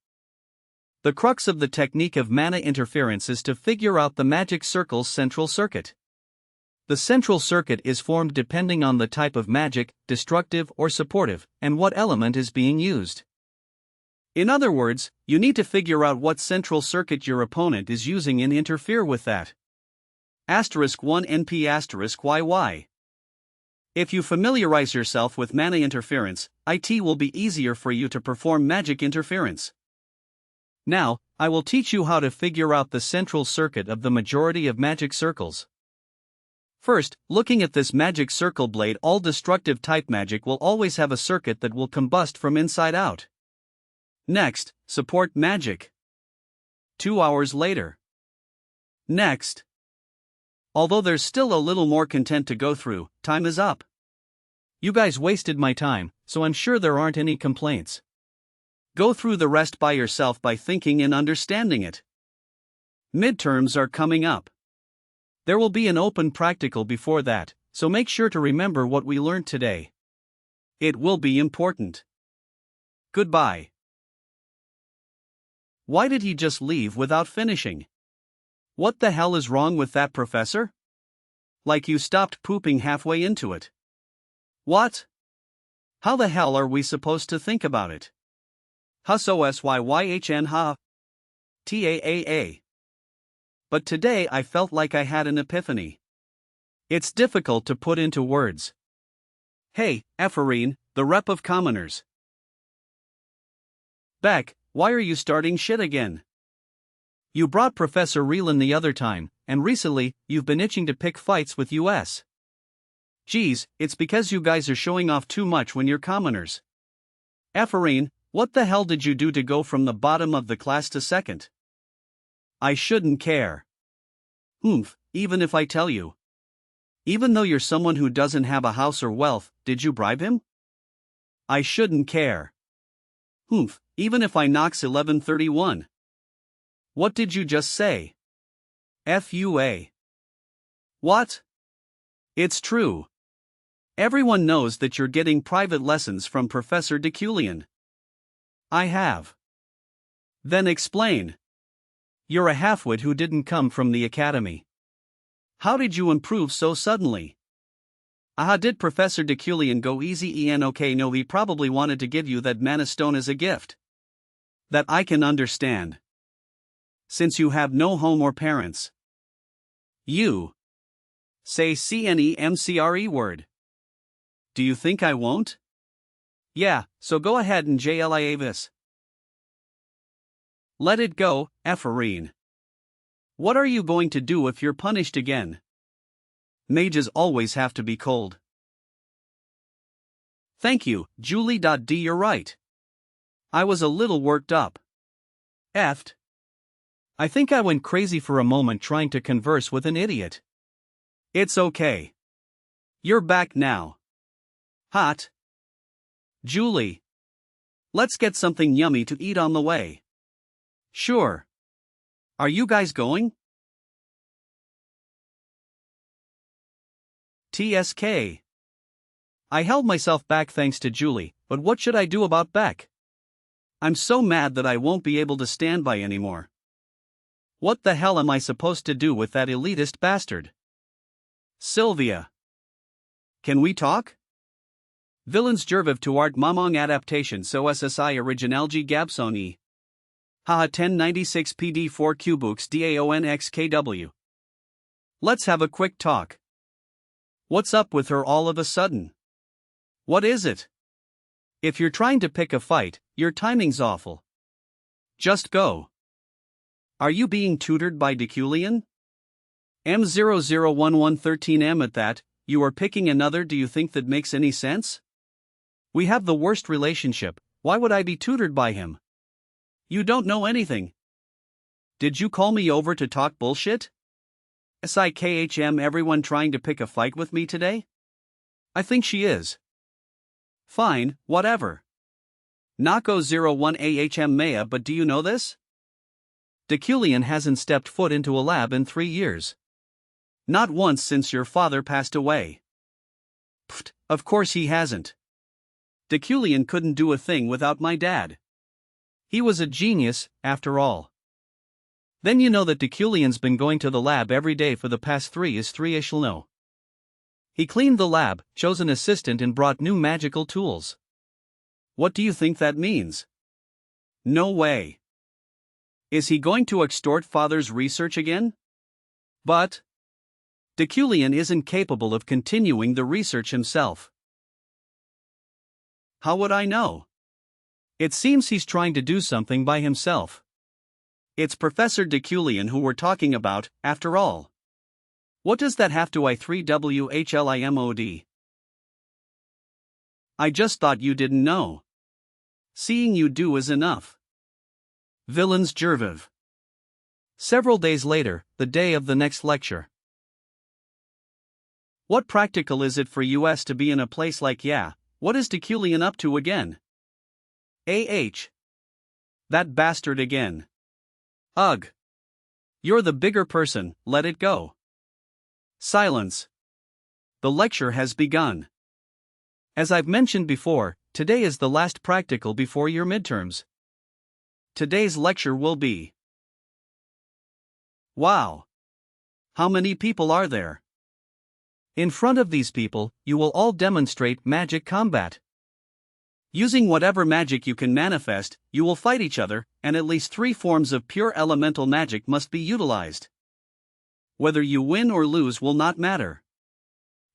The crux of the technique of mana interference is to figure out the magic circle's central circuit. The central circuit is formed depending on the type of magic, destructive or supportive, and what element is being used. In other words, you need to figure out what central circuit your opponent is using and interfere with that. *1 NP *YY. If you familiarize yourself with mana interference, it will be easier for you to perform magic interference. Now, I will teach you how to figure out the central circuit of the majority of magic circles. First, looking at this magic circle blade, all destructive type magic will always have a circuit that will combust from inside out. Next, support magic. 2 hours later. Next. Although there's still a little more content to go through, time is up. You guys wasted my time, so I'm sure there aren't any complaints. Go through the rest by yourself by thinking and understanding it. Midterms are coming up. There will be an open practical before that, so make sure to remember what we learned today. It will be important. Goodbye. Why did he just leave without finishing? What the hell is wrong with that professor? Like you stopped pooping halfway into it. What? How the hell are we supposed to think about it? Hussyyn ha. Taaa. But today I felt like I had an epiphany. It's difficult to put into words. Hey, Ephrine, the rep of commoners. Beck, why are you starting shit again? You brought Professor Relan the other time, and recently, you've been itching to pick fights with US. Geez, it's because you guys are showing off too much when you're commoners. Ephrine, what the hell did you do to go from the bottom of the class to second? I shouldn't care. Even if I tell you. Even though you're someone who doesn't have a house or wealth, did you bribe him? I shouldn't care. Even if I knocks 1131. What did you just say? FUA. What? It's true. Everyone knows that you're getting private lessons from Professor Deculein. I have. Then explain. You're a halfwit who didn't come from the academy. How did you improve so suddenly? Did Professor Deculein go easy okay? No, he probably wanted to give you that mana stone as a gift. That I can understand. Since you have no home or parents. You. Say CNEMCRE word. Do you think I won't? Yeah, so go ahead and JLIA this. Let it go, Ephrine. What are you going to do if you're punished again? Mages always have to be cold. Thank you, Julie. D. You're right. I was a little worked up. Effed. I think I went crazy for a moment trying to converse with an idiot. It's okay. You're back now. Hot. Julie. Let's get something yummy to eat on the way. Sure. Are you guys going? TSK. I held myself back thanks to Julie, but what should I do about Beck? I'm so mad that I won't be able to stand by anymore. What the hell am I supposed to do with that elitist bastard? Sylvia. Can we talk? Villains Jerviv to art Mamong adaptation so SSI originalji Gabsoni. Haha 1096 PD4 Cubooks DAONXKW. Let's have a quick talk. What's up with her all of a sudden? What is it? If you're trying to pick a fight, your timing's awful. Just go. Are you being tutored by Deculein? M001113M at that, you are picking another. Do you think that makes any sense? We have the worst relationship, why would I be tutored by him? You don't know anything. Did you call me over to talk bullshit? SIKHM everyone trying to pick a fight with me today? I think she is. Fine, whatever. Nako01AHM Maya, but do you know this? Deculein hasn't stepped foot into a lab in 3 years. Not once since your father passed away. Pfft, of course he hasn't. Deculein couldn't do a thing without my dad. He was a genius, after all. Then you know that Deculein's been going to the lab every day for the past 3-ish no. He cleaned the lab, chose an assistant and brought new magical tools. What do you think that means? No way. Is he going to extort father's research again? But Deculein isn't capable of continuing the research himself. How would I know? It seems he's trying to do something by himself. It's Professor Deculein who we're talking about, after all. What does that have to I3WHLIMOD? I just thought you didn't know. Seeing you do is enough. Villains Jerviv. Several days later, the day of the next lecture. What practical is it for us to be in a place like yeah, what is Deculein up to again? That bastard again. Ugh. You're the bigger person, let it go. Silence. The lecture has begun. As I've mentioned before, today is the last practical before your midterms. Today's lecture will be. Wow. How many people are there? In front of these people, you will all demonstrate magic combat. Using whatever magic you can manifest, you will fight each other, and at least 3 forms of pure elemental magic must be utilized. Whether you win or lose will not matter.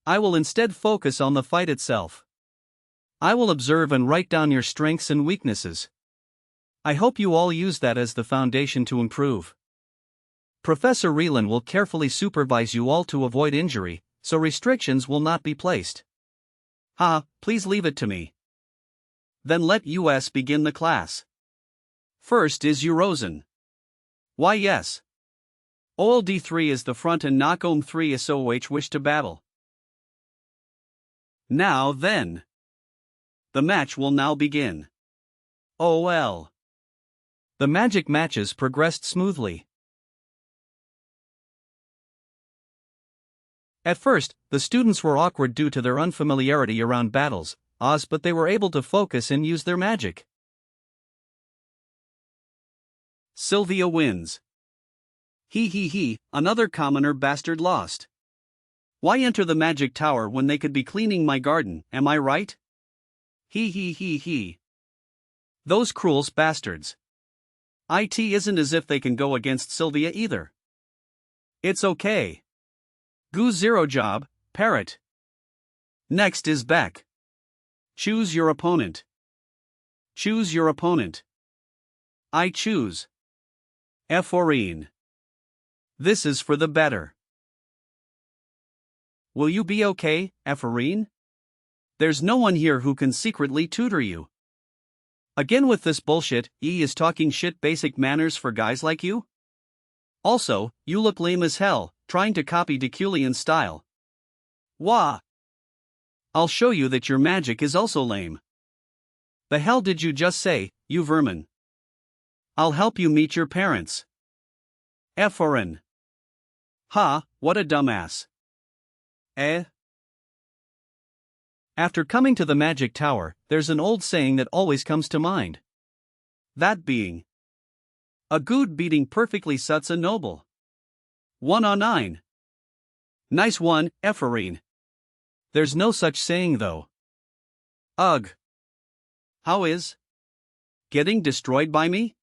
I will instead focus on the fight itself. I will observe and write down your strengths and weaknesses. I hope you all use that as the foundation to improve. Professor Relan will carefully supervise you all to avoid injury, so restrictions will not be placed. Please leave it to me. Then let us begin the class. First is Eurozone. Why yes. OLD3 is the front and Nakom 3 is SOH wish to battle. Now then. The match will now begin. OL. The magic matches progressed smoothly. At first, the students were awkward due to their unfamiliarity around battles, but they were able to focus and use their magic. Sylvia wins. Another commoner bastard lost. Why enter the magic tower when they could be cleaning my garden, am I right? Those cruel bastards. It isn't as if they can go against Sylvia either. It's okay. Goo zero job, parrot. Next is Beck. Choose your opponent. Choose your opponent. I choose. Ephorine. This is for the better. Will you be okay, Ephorine? There's no one here who can secretly tutor you. Again with this bullshit, is talking shit basic manners for guys like you? Also, you look lame as hell, trying to copy Deculein's style. Wah! I'll show you that your magic is also lame. The hell did you just say, you vermin? I'll help you meet your parents. Ephorine. What a dumbass. After coming to the magic tower, there's an old saying that always comes to mind. That being, a good beating perfectly suits a noble. 1 on 9. Nice one, Ephorine. There's no such saying though. Ugh. How is? Getting destroyed by me?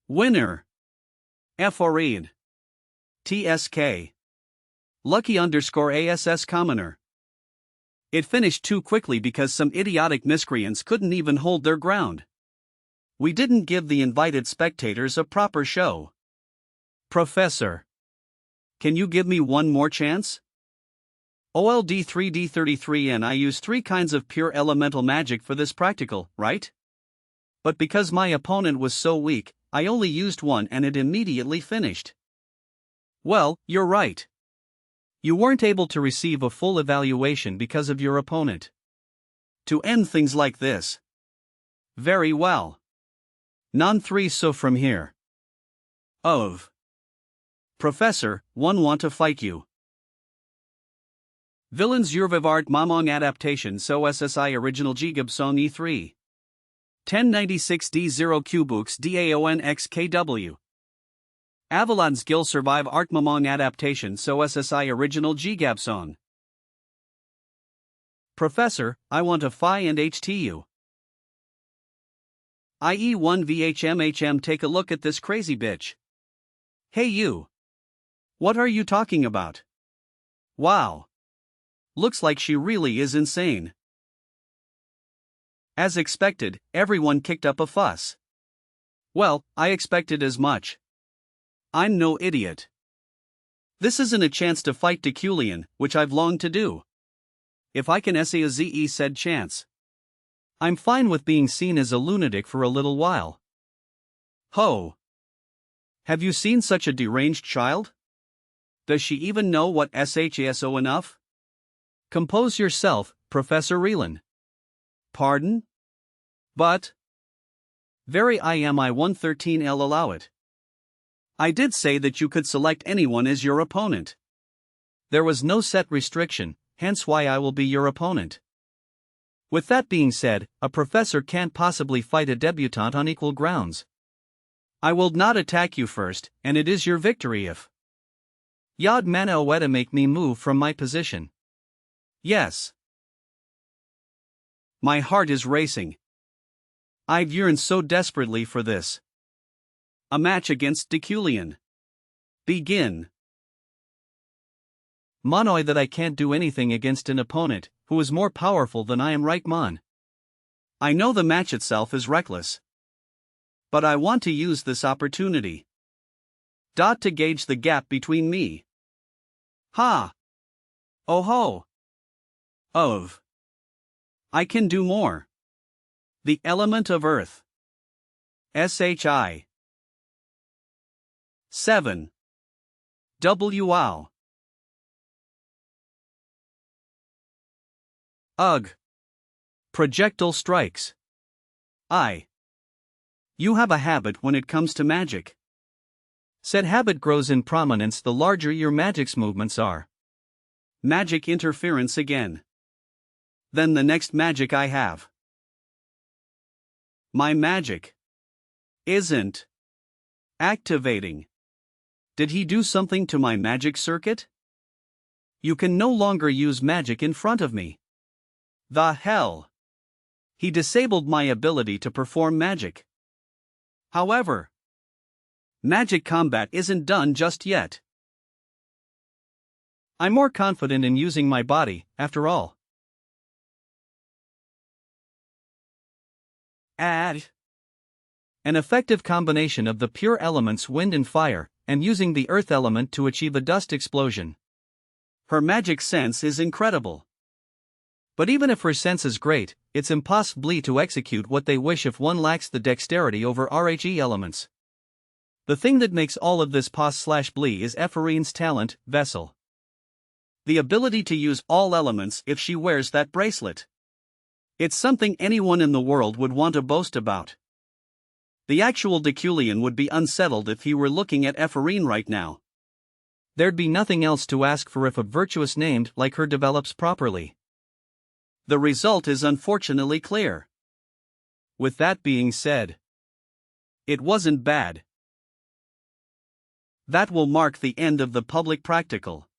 Winner. Ephorine. TSK. Lucky_ASS commoner. It finished too quickly because some idiotic miscreants couldn't even hold their ground. We didn't give the invited spectators a proper show. Professor. Can you give me one more chance? OLD3D33 and I use 3 kinds of pure elemental magic for this practical, right? But because my opponent was so weak, I only used 1 and it immediately finished. Well, you're right. You weren't able to receive a full evaluation because of your opponent. To end things like this. Very well. Non 3 so from here. Professor, 1 want to fight you. Villains Urvivart Mamong adaptation so SSI original Gigab Song E3. 1096 D0 Cubooks DAONXKW. Avalon's Gil Survive Art Mamong adaptation so SSI original Gigab Song. Professor, I want a Phi and HTU. IE1 VHMHM take a look at this crazy bitch. Hey you. What are you talking about? Wow. Looks like she really is insane. As expected, everyone kicked up a fuss. Well, I expected as much. I'm no idiot. This isn't a chance to fight Deculein, which I've longed to do. If I can SAZE said chance. I'm fine with being seen as a lunatic for a little while. Ho! Have you seen such a deranged child? Does she even know what SHSO enough? Compose yourself, Professor Relan. Pardon? But. Very IMI 113L allow it. I did say that you could select anyone as your opponent. There was no set restriction, hence why I will be your opponent. With that being said, a professor can't possibly fight a debutante on equal grounds. I will not attack you first, and it is your victory if Yod Manhwa make me move from my position. Yes. My heart is racing. I've yearned so desperately for this. A match against Deculein. Begin. Monoi that I can't do anything against an opponent who is more powerful than I am, right, Mon? I know the match itself is reckless. But I want to use this opportunity. To gauge the gap between me. Ha! Oh ho! Of. I can do more. The element of earth. SHI. 7. WOW. Ugh. Projectile strikes. You have a habit when it comes to magic. Said habit grows in prominence the larger your magic's movements are. Magic interference again. Then the next magic I have. My magic isn't activating. Did he do something to my magic circuit? You can no longer use magic in front of me. The hell? He disabled my ability to perform magic. However, magic combat isn't done just yet. I'm more confident in using my body, after all. Add an effective combination of the pure elements wind and fire, and using the earth element to achieve a dust explosion. Her magic sense is incredible. But even if her sense is great, it's impossible to execute what they wish if one lacks the dexterity over RHE elements. The thing that makes all of this pos/blee is Ephorine's talent, Vessel. The ability to use all elements if she wears that bracelet. It's something anyone in the world would want to boast about. The actual Deculein would be unsettled if he were looking at Ephorine right now. There'd be nothing else to ask for if a virtuous named like her develops properly. The result is unfortunately clear. With that being said, it wasn't bad. That will mark the end of the public practical.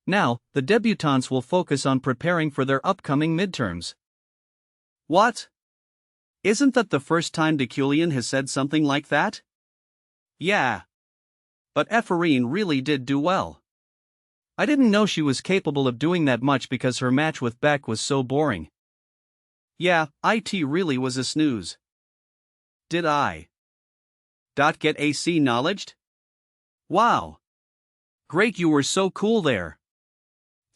Now, the debutantes will focus on preparing for their upcoming midterms. What? Isn't that the first time Deculein has said something like that? Yeah. But Ephorine really did do well. I didn't know she was capable of doing that much because her match with Beck was so boring. Yeah, it really was a snooze. Did I get AC knowledged? Wow. Great, you were so cool there.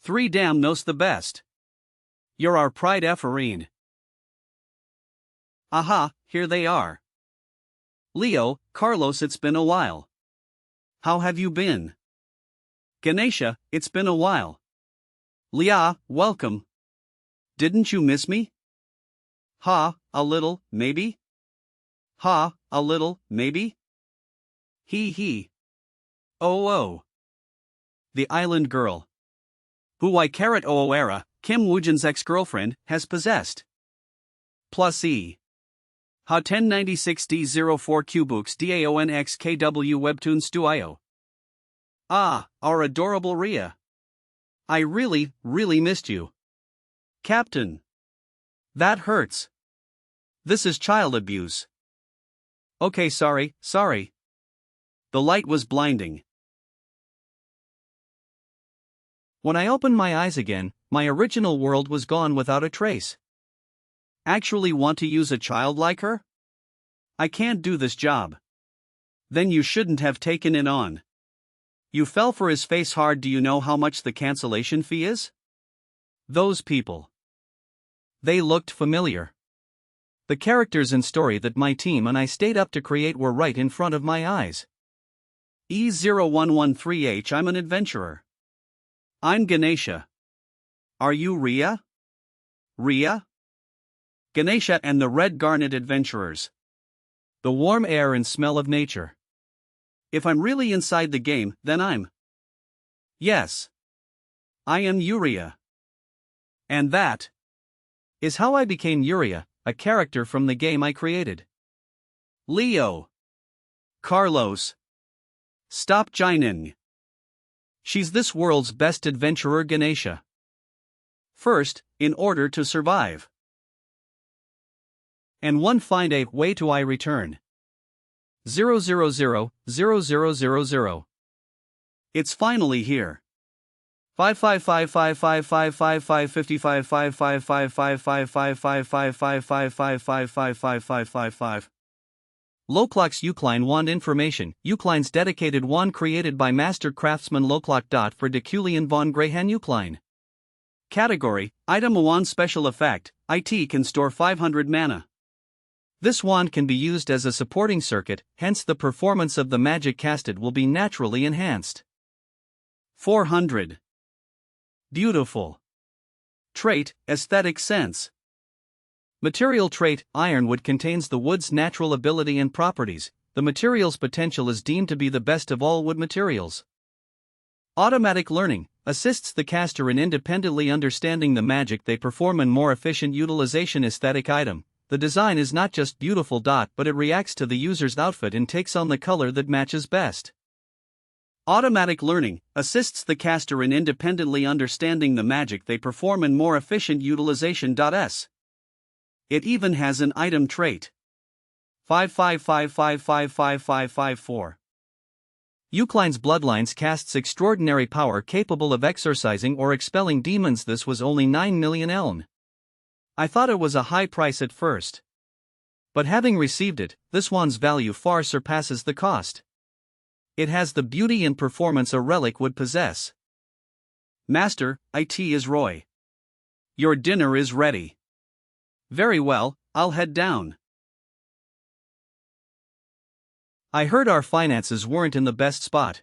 3 damn knows the best. You're our pride, Ephorine. Aha, here they are. Leo, Carlos, it's been a while. How have you been? Ganesha, it's been a while. Leah, welcome. Didn't you miss me? Ha, a little, maybe? Ha, a little, maybe? He. Oh. The island girl. Who I carrot Oera, Kim Woojin's ex-girlfriend, has possessed. Plus E. Ha 1096D04 Cubooks DAONXKW Webtoon Studio. Ah, our adorable Rhea. I really missed you. Captain. That hurts. This is child abuse. Okay, sorry. The light was blinding. When I opened my eyes again, my original world was gone without a trace. Actually want to use a child like her? I can't do this job. Then you shouldn't have taken it on. You fell for his face hard. Do you know how much the cancellation fee is? Those people. They looked familiar. The characters and story that my team and I stayed up to create were right in front of my eyes. E0113H. I'm an adventurer. I'm Ganesha. Are you Ria? Ria? Ganesha and the Red Garnet Adventurers. The warm air and smell of nature. If I'm really inside the game, then I'm. Yes. I am Uriah. And that is how I became Uriah, a character from the game I created. Leo. Carlos. Stop Jinin. She's this world's best adventurer Ganesha. First, in order to survive. And one find a way to I return. 0000000. It's finally here. 55555555555555555555555555555555555555555. Loclock's Deculein wand information. Deculein's dedicated wand created by master craftsman Loclock. For Deculein von Greyhan Deculein. Category: Item wand special effect. It can store 500 mana. This wand can be used as a supporting circuit, hence the performance of the magic casted will be naturally enhanced. 400. Beautiful. Trait: aesthetic sense. Material trait: ironwood contains the wood's natural ability and properties. The material's potential is deemed to be the best of all wood materials. Automatic learning assists the caster in independently understanding the magic they perform and more efficient utilization. Aesthetic item: the design is not just beautiful, but it reacts to the user's outfit and takes on the color that matches best. Automatic learning assists the caster in independently understanding the magic they perform and more efficient utilization. It even has an item trait. 555555554. Deculein's Bloodlines casts extraordinary power capable of exorcising or expelling demons. This was only 9 million eln. I thought it was a high price at first. But having received it, this wand's value far surpasses the cost. It has the beauty and performance a relic would possess. Master, it is Roy. Your dinner is ready. Very well, I'll head down. I heard our finances weren't in the best spot.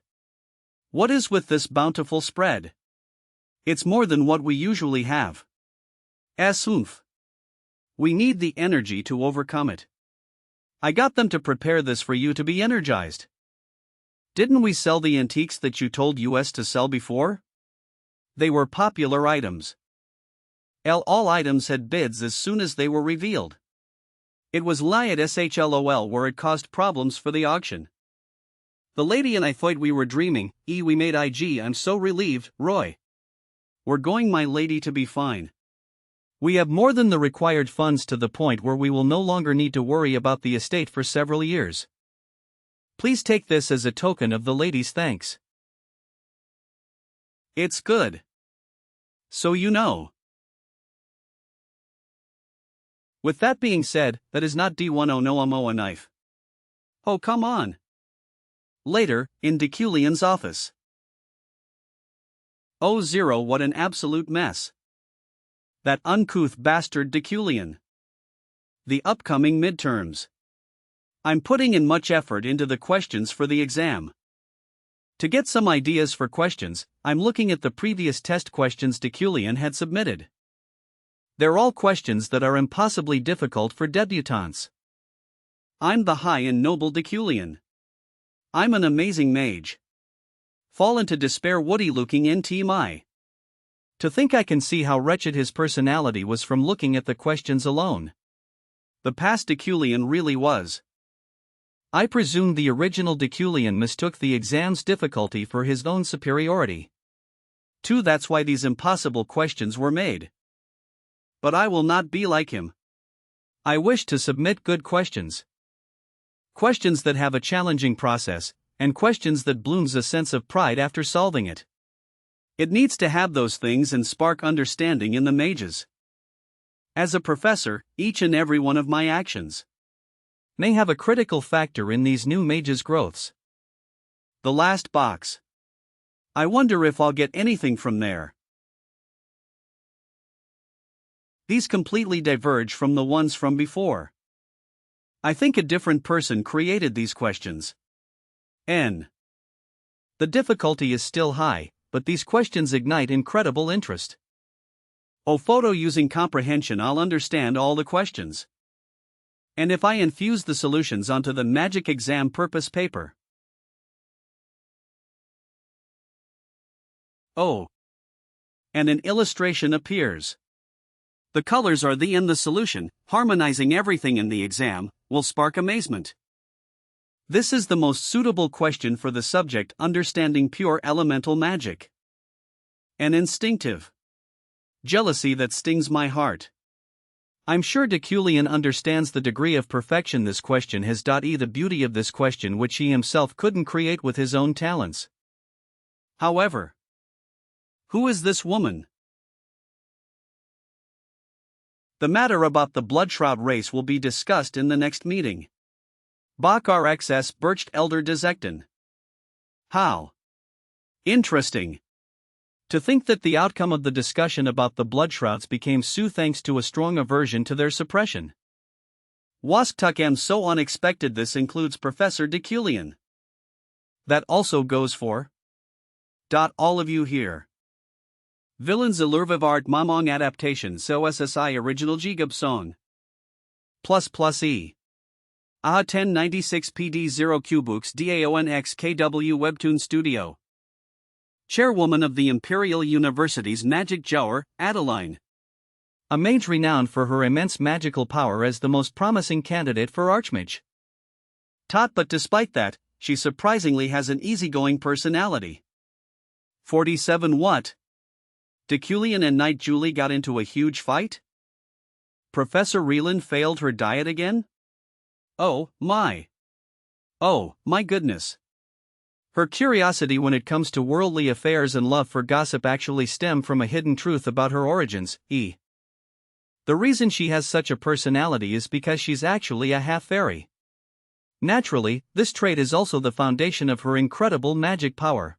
What is with this bountiful spread? It's more than what we usually have. Oomph. We need the energy to overcome it. I got them to prepare this for you to be energized. Didn't we sell the antiques that you told us to sell before? They were popular items. All items had bids as soon as they were revealed. It was Liat SHLOL where it caused problems for the auction. The lady and I thought we were dreaming. We made IG. I'm so relieved, Roy. We're going, my lady, to be fine. We have more than the required funds to the point where we will no longer need to worry about the estate for several years. Please take this as a token of the lady's thanks. It's good. So you know. With that being said, that is not D10 no amo a knife. Oh, come on. Later, in Deculein's office. Oh, zero, what an absolute mess. That uncouth bastard Deculein. The upcoming midterms. I'm putting in much effort into the questions for the exam. To get some ideas for questions, I'm looking at the previous test questions Deculein had submitted. They're all questions that are impossibly difficult for debutantes. I'm the high and noble Deculein. I'm an amazing mage. Fall into despair woody looking into my. To think I can see how wretched his personality was from looking at the questions alone. The past Deculein really was. I presume the original Deculein mistook the exam's difficulty for his own superiority. That's why these impossible questions were made. But I will not be like him. I wish to submit good questions. Questions that have a challenging process, and questions that blooms a sense of pride after solving it. It needs to have those things and spark understanding in the mages. As a professor, each and every one of my actions may have a critical factor in these new mages' growths. The last box. I wonder if I'll get anything from there. These completely diverge from the ones from before. I think a different person created these questions. The difficulty is still high, but these questions ignite incredible interest. Oh, photo using comprehension, I'll understand all the questions. And if I infuse the solutions onto the magic exam purpose paper. Oh. And an illustration appears. The colors are the in the solution, harmonizing everything in the exam, will spark amazement. This is the most suitable question for the subject understanding pure elemental magic. An instinctive jealousy that stings my heart. I'm sure Deculein understands the degree of perfection this question has. The beauty of this question which he himself couldn't create with his own talents. However, who is this woman? The matter about the Bloodshroud race will be discussed in the next meeting. Bach RXS Birched Elder Desectin. How interesting. To think that the outcome of the discussion about the Bloodshrouds became Sue thanks to a strong aversion to their suppression. Wasktuk am so unexpected. This includes Professor Deculein. That also goes for all of you here. Villains Allurviv Art Mamong Adaptation So SSI Original Gigab Song. ++E. AHA 1096 PD 0 Cubooks DAONX KW Webtoon Studio. Chairwoman of the Imperial University's Magic Jower, Adeline. A mage renowned for her immense magical power as the most promising candidate for Archmage. But despite that, she surprisingly has an easygoing personality. 47 What? Deculein and Knight Julie got into a huge fight? Professor Reland failed her diet again? Oh my goodness. Her curiosity when it comes to worldly affairs and love for gossip actually stem from a hidden truth about her origins, The reason she has such a personality is because she's actually a half-fairy. Naturally, this trait is also the foundation of her incredible magic power.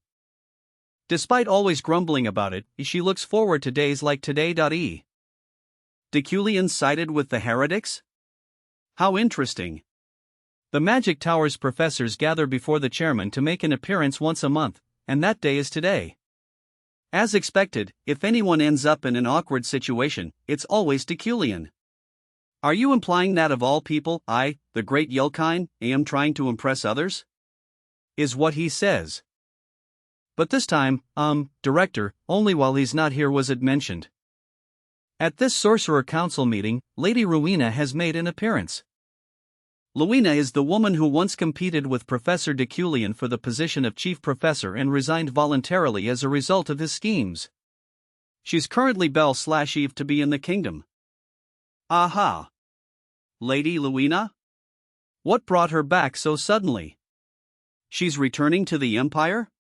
Despite always grumbling about it, she looks forward to days like today. Deculein sided with the heretics? How interesting. The Magic Tower's professors gather before the chairman to make an appearance once a month, and that day is today. As expected, if anyone ends up in an awkward situation, it's always Deculein. Are you implying that of all people, I, the great Yelkine, am trying to impress others? Is what he says. But this time, director, only while he's not here was it mentioned. At this Sorcerer Council meeting, Lady Rowena has made an appearance. Rowena is the woman who once competed with Professor Deculein for the position of chief professor and resigned voluntarily as a result of his schemes. She's currently Belle/Eve to be in the kingdom. Aha! Lady Rowena? What brought her back so suddenly? She's returning to the Empire?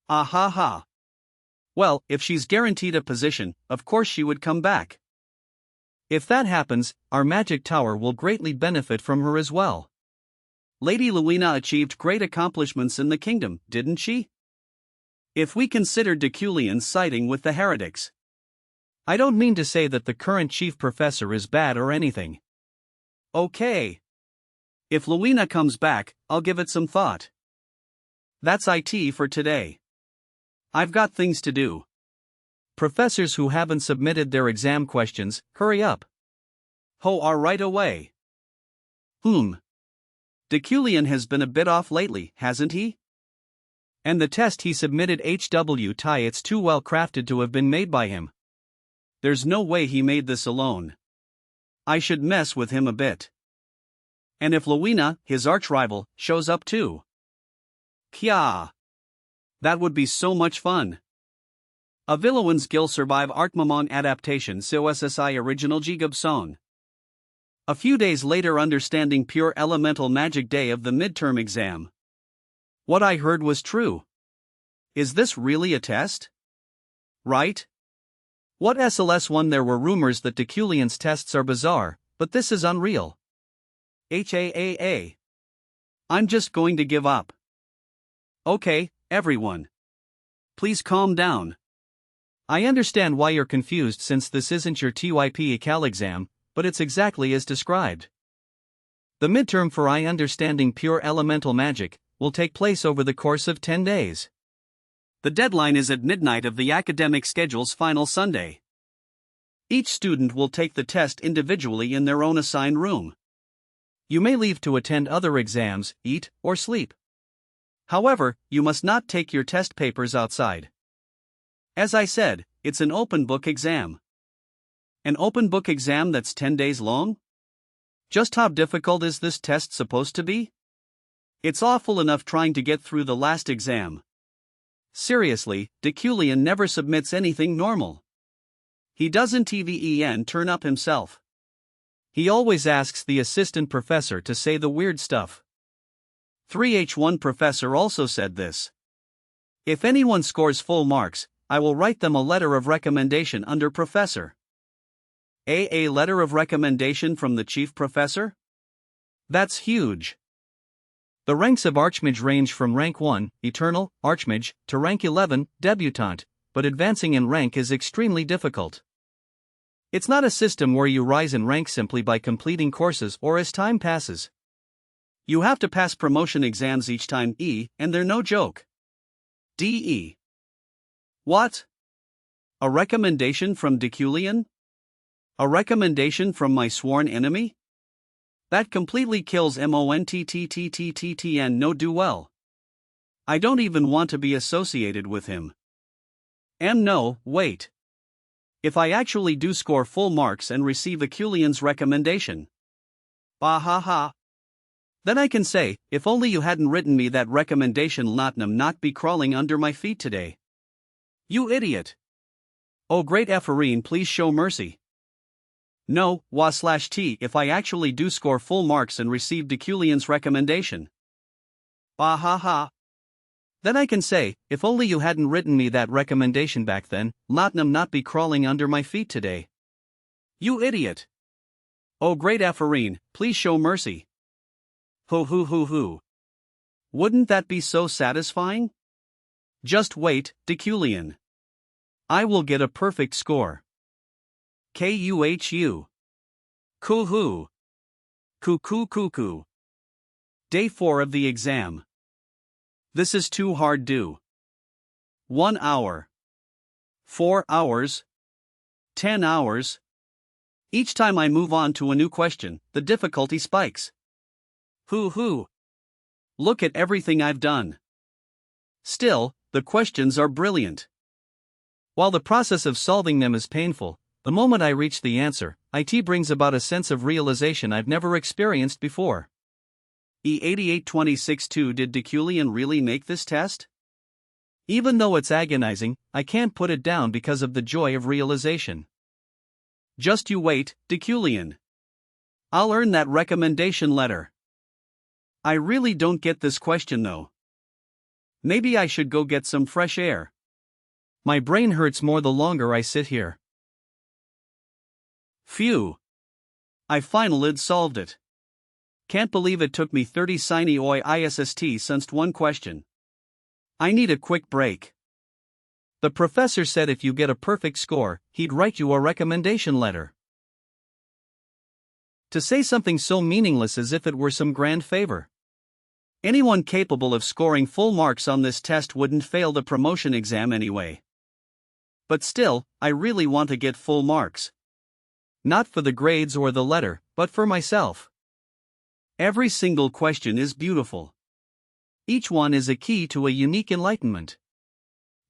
Aha. Well, if she's guaranteed a position, of course she would come back. If that happens, our Magic Tower will greatly benefit from her as well. Lady Rowena achieved great accomplishments in the kingdom, didn't she? If we consider Deculein's siding with the heretics. I don't mean to say that the current chief professor is bad or anything. Okay. If Rowena comes back, I'll give it some thought. That's it for today. I've got things to do. Professors who haven't submitted their exam questions, hurry up. Are right away. Deculein has been a bit off lately, hasn't he? And the test he submitted it's too well crafted to have been made by him. There's no way he made this alone. I should mess with him a bit. And if Rowena, his arch-rival, shows up too. Kya! That would be so much fun. A Villain's Guild Survive Artmamon Adaptation So SSI Original Gigab Song. A few days later, understanding pure elemental magic day of the midterm exam. What I heard was true. Is this really a test? Right? What SLS1? There were rumors that Deculein's tests are bizarre, but this is unreal. HAAA. I'm just going to give up. Okay, everyone. Please calm down. I understand why you're confused since this isn't your TYP ECAL exam, but it's exactly as described. The midterm for understanding pure elemental magic will take place over the course of 10 days. The deadline is at midnight of the academic schedule's final Sunday. Each student will take the test individually in their own assigned room. You may leave to attend other exams, eat, or sleep. However, you must not take your test papers outside. As I said, it's an open book exam. An open book exam that's 10 days long? Just how difficult is this test supposed to be? It's awful enough trying to get through the last exam. Seriously, Deculein never submits anything normal. He doesn't even turn up himself. He always asks the assistant professor to say the weird stuff. 3H1 professor also said this. If anyone scores full marks, I will write them a letter of recommendation under professor. A letter of recommendation from the chief professor? That's huge. The ranks of Archmage range from rank 1, Eternal, Archmage, to rank 11, Debutante, but advancing in rank is extremely difficult. It's not a system where you rise in rank simply by completing courses or as time passes. You have to pass promotion exams each time, and they're no joke. DE. What? A recommendation from Deculein? A recommendation from my sworn enemy? That completely kills MONTTTTTTN no do well. I don't even want to be associated with him. No, wait. If I actually do score full marks and receive Deculein's recommendation. Bahaha. Then I can say, if only you hadn't written me that recommendation, Latnam not be crawling under my feet today. You idiot. Oh great Ephraim, please show mercy. No, /T if I actually do score full marks and receive Deculein's recommendation. Bahaha. Then I can say, if only you hadn't written me that recommendation back then, Latnam not be crawling under my feet today. You idiot. Oh great Ephraim, please show mercy. Hoo. Wouldn't that be so satisfying? Just wait, Deculein. I will get a perfect score. KUHU. Coo-hoo. Cuckoo. Day 4 of the exam. This is too hard. Do. 1 hour. 4 hours. 10 hours. Each time I move on to a new question, the difficulty spikes. Hoo. Look at everything I've done. Still, the questions are brilliant. While the process of solving them is painful, the moment I reach the answer, it brings about a sense of realization I've never experienced before. E8826-2 Did Deculein really make this test? Even though it's agonizing, I can't put it down because of the joy of realization. Just you wait, Deculein. I'll earn that recommendation letter. I really don't get this question though. Maybe I should go get some fresh air. My brain hurts more the longer I sit here. Phew. I finally solved it. Can't believe it took me 30 sini oi ISST since one question. I need a quick break. The professor said if you get a perfect score, he'd write you a recommendation letter. To say something so meaningless as if it were some grand favor. Anyone capable of scoring full marks on this test wouldn't fail the promotion exam anyway. But still, I really want to get full marks. Not for the grades or the letter, but for myself. Every single question is beautiful. Each one is a key to a unique enlightenment.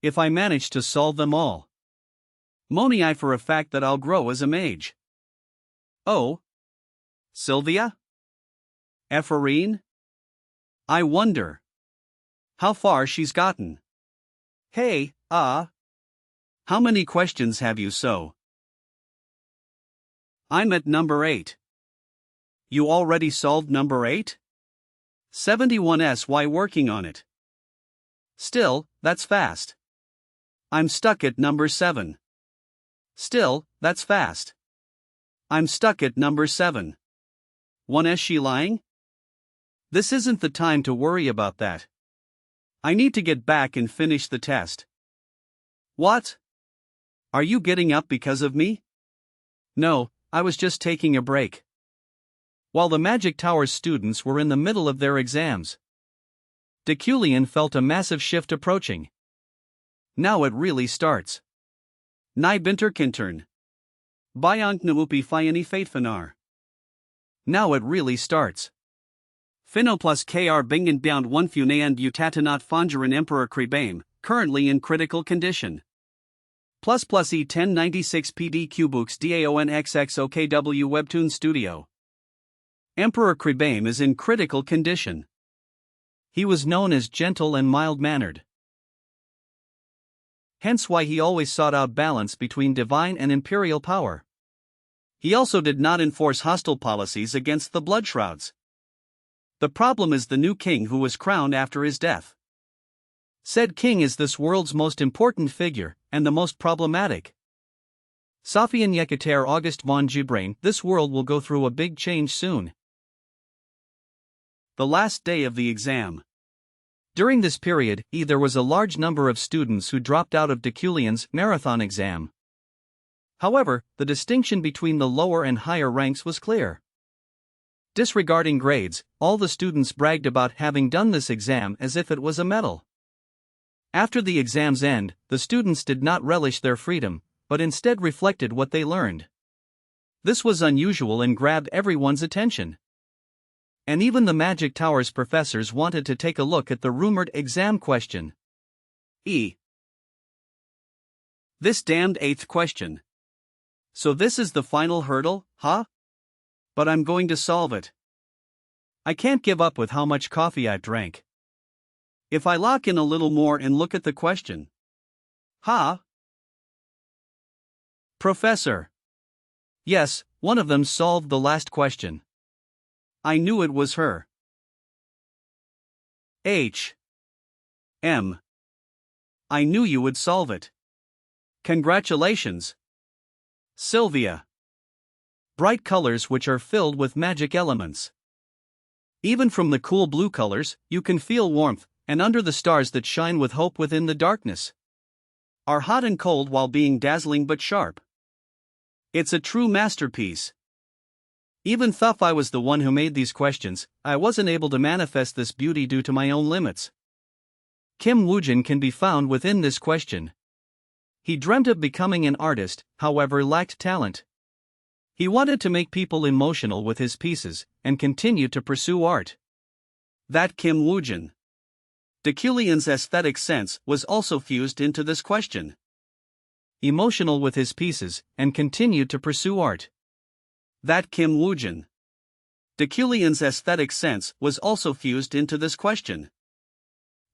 If I manage to solve them all, Moni I for a fact that I'll grow as a mage. Oh? Sylvia? Ephraim? I wonder how far she's gotten. Hey, how many questions have you so? I'm at number 8. You already solved number 8? 71s why working on it? Still, that's fast. I'm stuck at number 7. Still, that's fast. I'm stuck at number 7. Is she lying? This isn't the time to worry about that. I need to get back and finish the test. What? Are you getting up because of me? No, I was just taking a break. While the Magic Tower students were in the middle of their exams, Deculein felt a massive shift approaching. Now it really starts. Nybinterkintern. Bayang Nuupi Fiani Faitfanar. Now it really starts. Finno plus KR Bingen Bound 1 Funean Butatanat Fongerin Emperor Kribame, currently in critical condition. Plus E1096 PD Cubooks DAONXXOKW Webtoon Studio. Emperor Kribame is in critical condition. He was known as gentle and mild-mannered. Hence why he always sought out balance between divine and imperial power. He also did not enforce hostile policies against the Bloodshrouds. The problem is the new king who was crowned after his death. Said king is this world's most important figure, and the most problematic. Sofian Yekater August von Gibrain, this world will go through a big change soon. The last day of the exam. During this period, there was a large number of students who dropped out of Deculein's marathon exam. However, the distinction between the lower and higher ranks was clear. Disregarding grades, all the students bragged about having done this exam as if it was a medal. After the exam's end, the students did not relish their freedom, but instead reflected what they learned. This was unusual and grabbed everyone's attention. And even the Magic Tower's professors wanted to take a look at the rumored exam question. This damned 8th question. So this is the final hurdle, huh? But I'm going to solve it. I can't give up with how much coffee I've drank. If I lock in a little more and look at the question. Professor. Yes, one of them solved the last question. I knew it was her. I knew you would solve it. Congratulations. Sylvia. Bright colors which are filled with magic elements. Even from the cool blue colors, you can feel warmth, and under the stars that shine with hope within the darkness. Are hot and cold while being dazzling but sharp. It's a true masterpiece. Even though I was the one who made these questions, I wasn't able to manifest this beauty due to my own limits. Kim Woojin can be found within this question. He dreamt of becoming an artist, however lacked talent. He wanted to make people emotional with his pieces, and continued to pursue art. That Kim Woojin. Deculein's aesthetic sense was also fused into this question. Emotional with his pieces, and continued to pursue art. That Kim Woojin. Deculein's aesthetic sense was also fused into this question.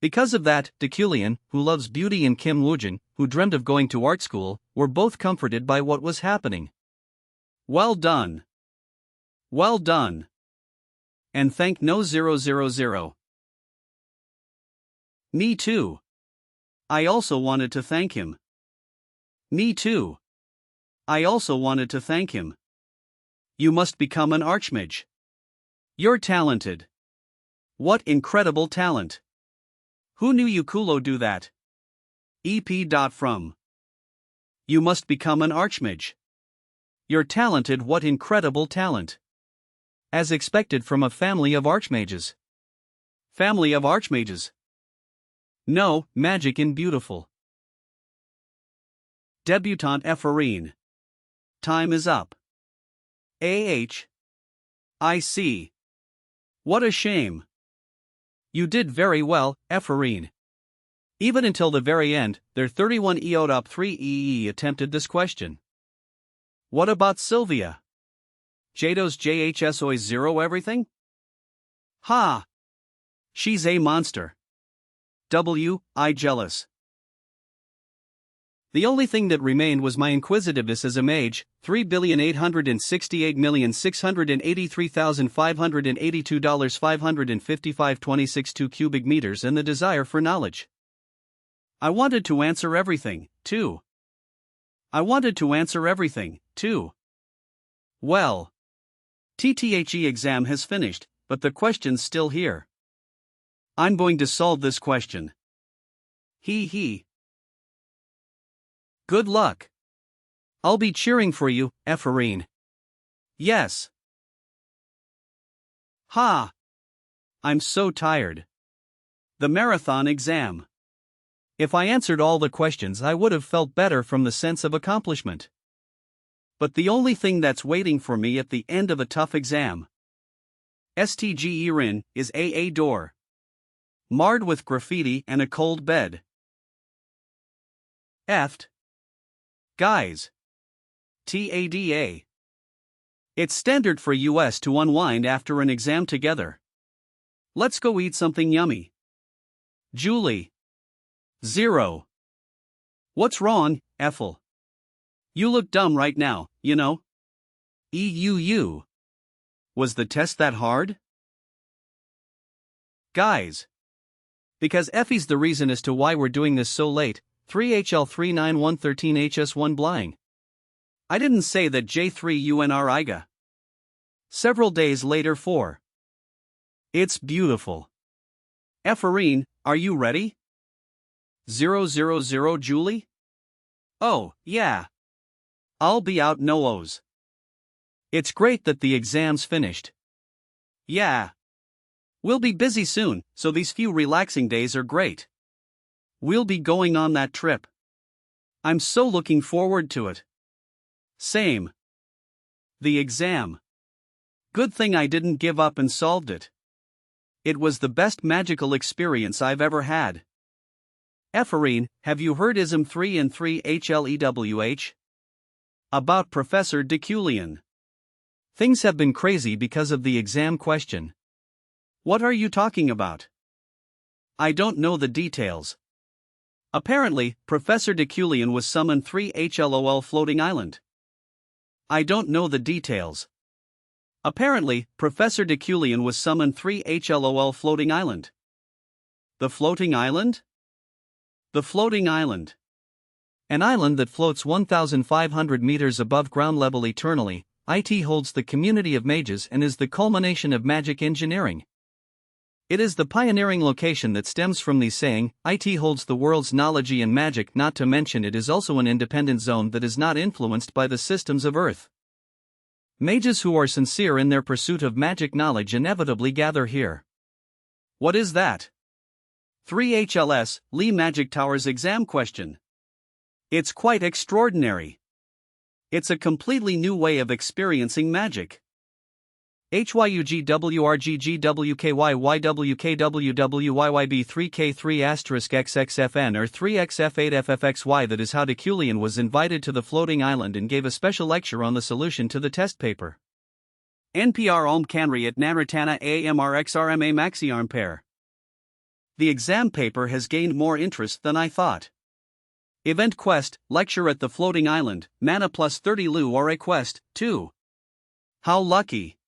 Because of that, Deculein, who loves beauty, and Kim Woojin, who dreamed of going to art school, were both comforted by what was happening. Well done. Well done. And thank no 000. Me too. I also wanted to thank him. Me too. I also wanted to thank him. You must become an archmage. You're talented. What incredible talent. Who knew you could do that? From. You must become an archmage. You're talented. What incredible talent. As expected from a family of archmages. Family of archmages. No, magic and beautiful. Debutante Ephorine. Time is up. I see. What a shame. You did very well, Ephorine. Even until the very end, their 31 EODOP 3 EE attempted this question. What about Sylvia? Jado's JHSOI 0 everything? Ha! She's a monster. I jealous. The only thing that remained was my inquisitiveness as a mage, $3,868,683,582 555 26 cubic meters, and the desire for knowledge. I wanted to answer everything, too. Well. TTHE exam has finished, but the question's still here. I'm going to solve this question. He. Good luck. I'll be cheering for you, Ephorine. Yes. Ha! I'm so tired. The marathon exam. If I answered all the questions, I would have felt better from the sense of accomplishment. But the only thing that's waiting for me at the end of a tough exam, STGERIN, is AA door. Marred with graffiti and a cold bed. Eft. Guys. TADA. It's standard for US to unwind after an exam together. Let's go eat something yummy. Julie. 0. What's wrong, Ethel? You look dumb right now, you know. EUU. Was the test that hard? Guys. Because Effie's the reason as to why we're doing this so late. 3HL39113HS1 Blying. I didn't say that J3UNR IGA. Several days later 4. It's beautiful. Effarine, are you ready? 000 Julie? Oh, yeah. I'll be out no O's. It's great that the exam's finished. Yeah. We'll be busy soon, so these few relaxing days are great. We'll be going on that trip. I'm so looking forward to it. Same. The exam. Good thing I didn't give up and solved it. It was the best magical experience I've ever had. Effarine, have you heard ISM 3 and 3 HLEWH? About Professor Deculein. Things have been crazy because of the exam question. What are you talking about? I don't know the details. Apparently, Professor Deculein was summoned 3 HLOL floating island. I don't know the details. Apparently, Professor Deculein was summoned 3 HLOL floating island. The floating island? The floating island. An island that floats 1,500 meters above ground level eternally. IT holds the community of mages and is the culmination of magic engineering. It is the pioneering location that stems from the saying, IT holds the world's knowledge and magic, not to mention it is also an independent zone that is not influenced by the systems of Earth. Mages who are sincere in their pursuit of magic knowledge inevitably gather here. What is that? 3HLS, Lee Magic Tower's exam question. It's quite extraordinary. It's a completely new way of experiencing magic. HYUGWRGGWKYYWKWWYYB3K3*XXFN or 3XF8FFXY. That is how Deculein was invited to the floating island and gave a special lecture on the solution to the test paper. NPR Om Canry at Naratana AMRXRMA Maxiarm pair. The exam paper has gained more interest than I thought. Event quest, lecture at the floating island, mana plus 30 Lu or a quest, 2. How lucky.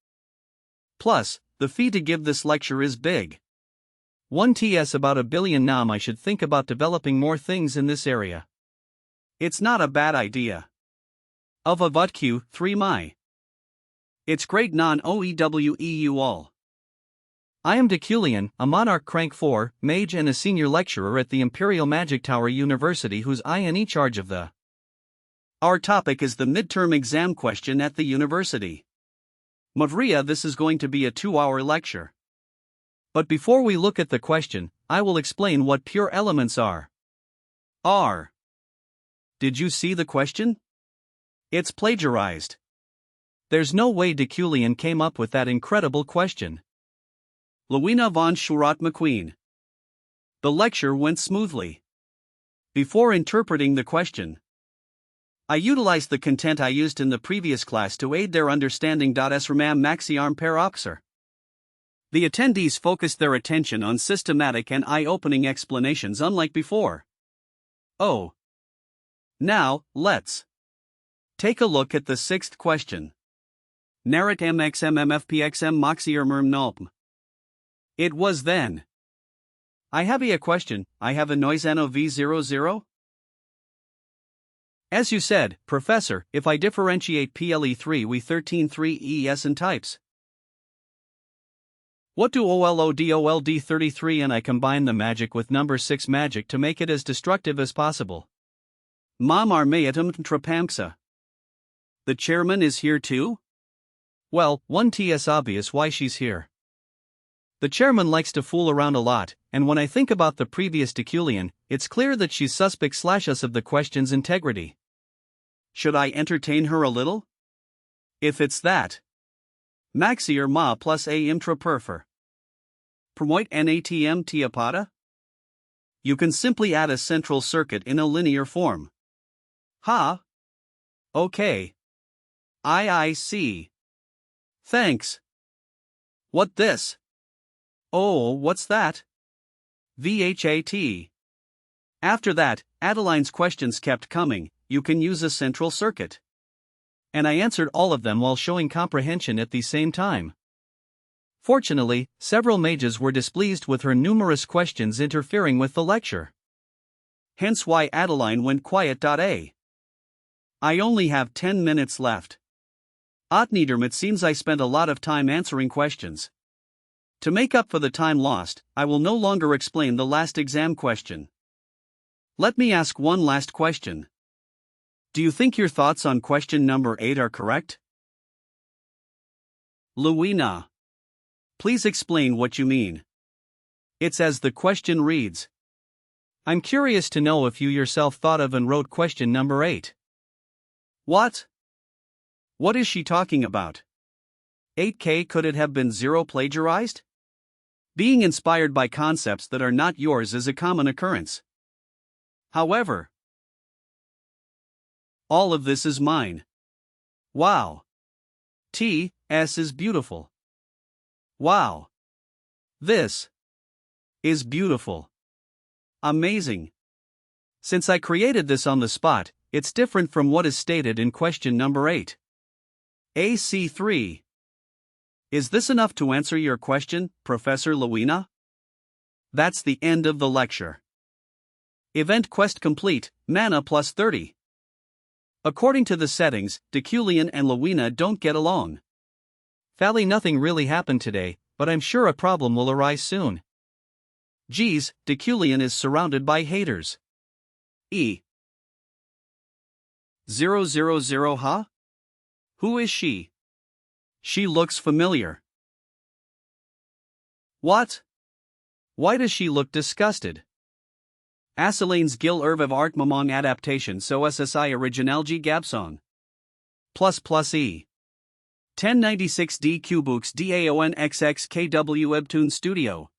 Plus, the fee to give this lecture is big. 1 TS about a billion nam. I should think about developing more things in this area. It's not a bad idea. Of a Vutq, 3 my. It's great non-OEWEU all. I am Deculein, a Monarch Crank 4, mage and a senior lecturer at the Imperial Magic Tower University whose I am in charge of the. Our topic is the midterm exam question at the university. Mavria, this is going to be a 2-hour lecture. But before we look at the question, I will explain what pure elements are. Did you see the question? It's plagiarized. There's no way Deculein came up with that incredible question. Louina von Schurat McQueen. The lecture went smoothly. Before interpreting the question, I utilized the content I used in the previous class to aid their understanding. Srmam Maxiarm per Oxer. The attendees focused their attention on systematic and eye-opening explanations unlike before. Now, let's take a look at the 6th question. Narat MXMMFPXM Moxiermerm Nulpm. It was then. I have a question, I have a Noisano V00? As you said, Professor, if I differentiate PLE3 we 13.3 ES and types. What do OLODOLD33 and I combine the magic with number 6 magic to make it as destructive as possible? Mam Armayatum Trapamxa. The chairman is here too? Well, 1 TS obvious why she's here. The chairman likes to fool around a lot, and when I think about the previous Deculein, it's clear that she's suspect / us of the question's integrity. Should I entertain her a little? If it's that. Maxier ma plus a intraperfer. Promote natm tiapada? You can simply add a central circuit in a linear form. Ha? Okay. I see. Thanks. What this? Oh, what's that? VHAT. After that, Adeline's questions kept coming. You can use a central circuit. And I answered all of them while showing comprehension at the same time. Fortunately, several mages were displeased with her numerous questions interfering with the lecture. Hence why Adeline went quiet. I only have 10 minutes left. It seems I spent a lot of time answering questions. To make up for the time lost, I will no longer explain the last exam question. Let me ask one last question. Do you think your thoughts on question number 8 are correct? Luina. Please explain what you mean. It's as the question reads. I'm curious to know if you yourself thought of and wrote question number 8. What? What is she talking about? 8K, could it have been 0 plagiarized? Being inspired by concepts that are not yours is a common occurrence. However, all of this is mine. Wow. S is beautiful. Wow. This is beautiful. Amazing. Since I created this on the spot, it's different from what is stated in question number 8. AC3. Is this enough to answer your question, Professor Luina? That's the end of the lecture. Event quest complete, mana plus 30. According to the settings, Deculein and Luina don't get along. Fally, nothing really happened today, but I'm sure a problem will arise soon. Geez, Deculein is surrounded by haters. 000, huh? Who is she? She looks familiar. What? Why does she look disgusted? Aselane's Gil Erv Art Mamong adaptation so SSI Originalji Gabsong. ++E. 1096 D Cubooks DAON XX KW Webtoon Studio.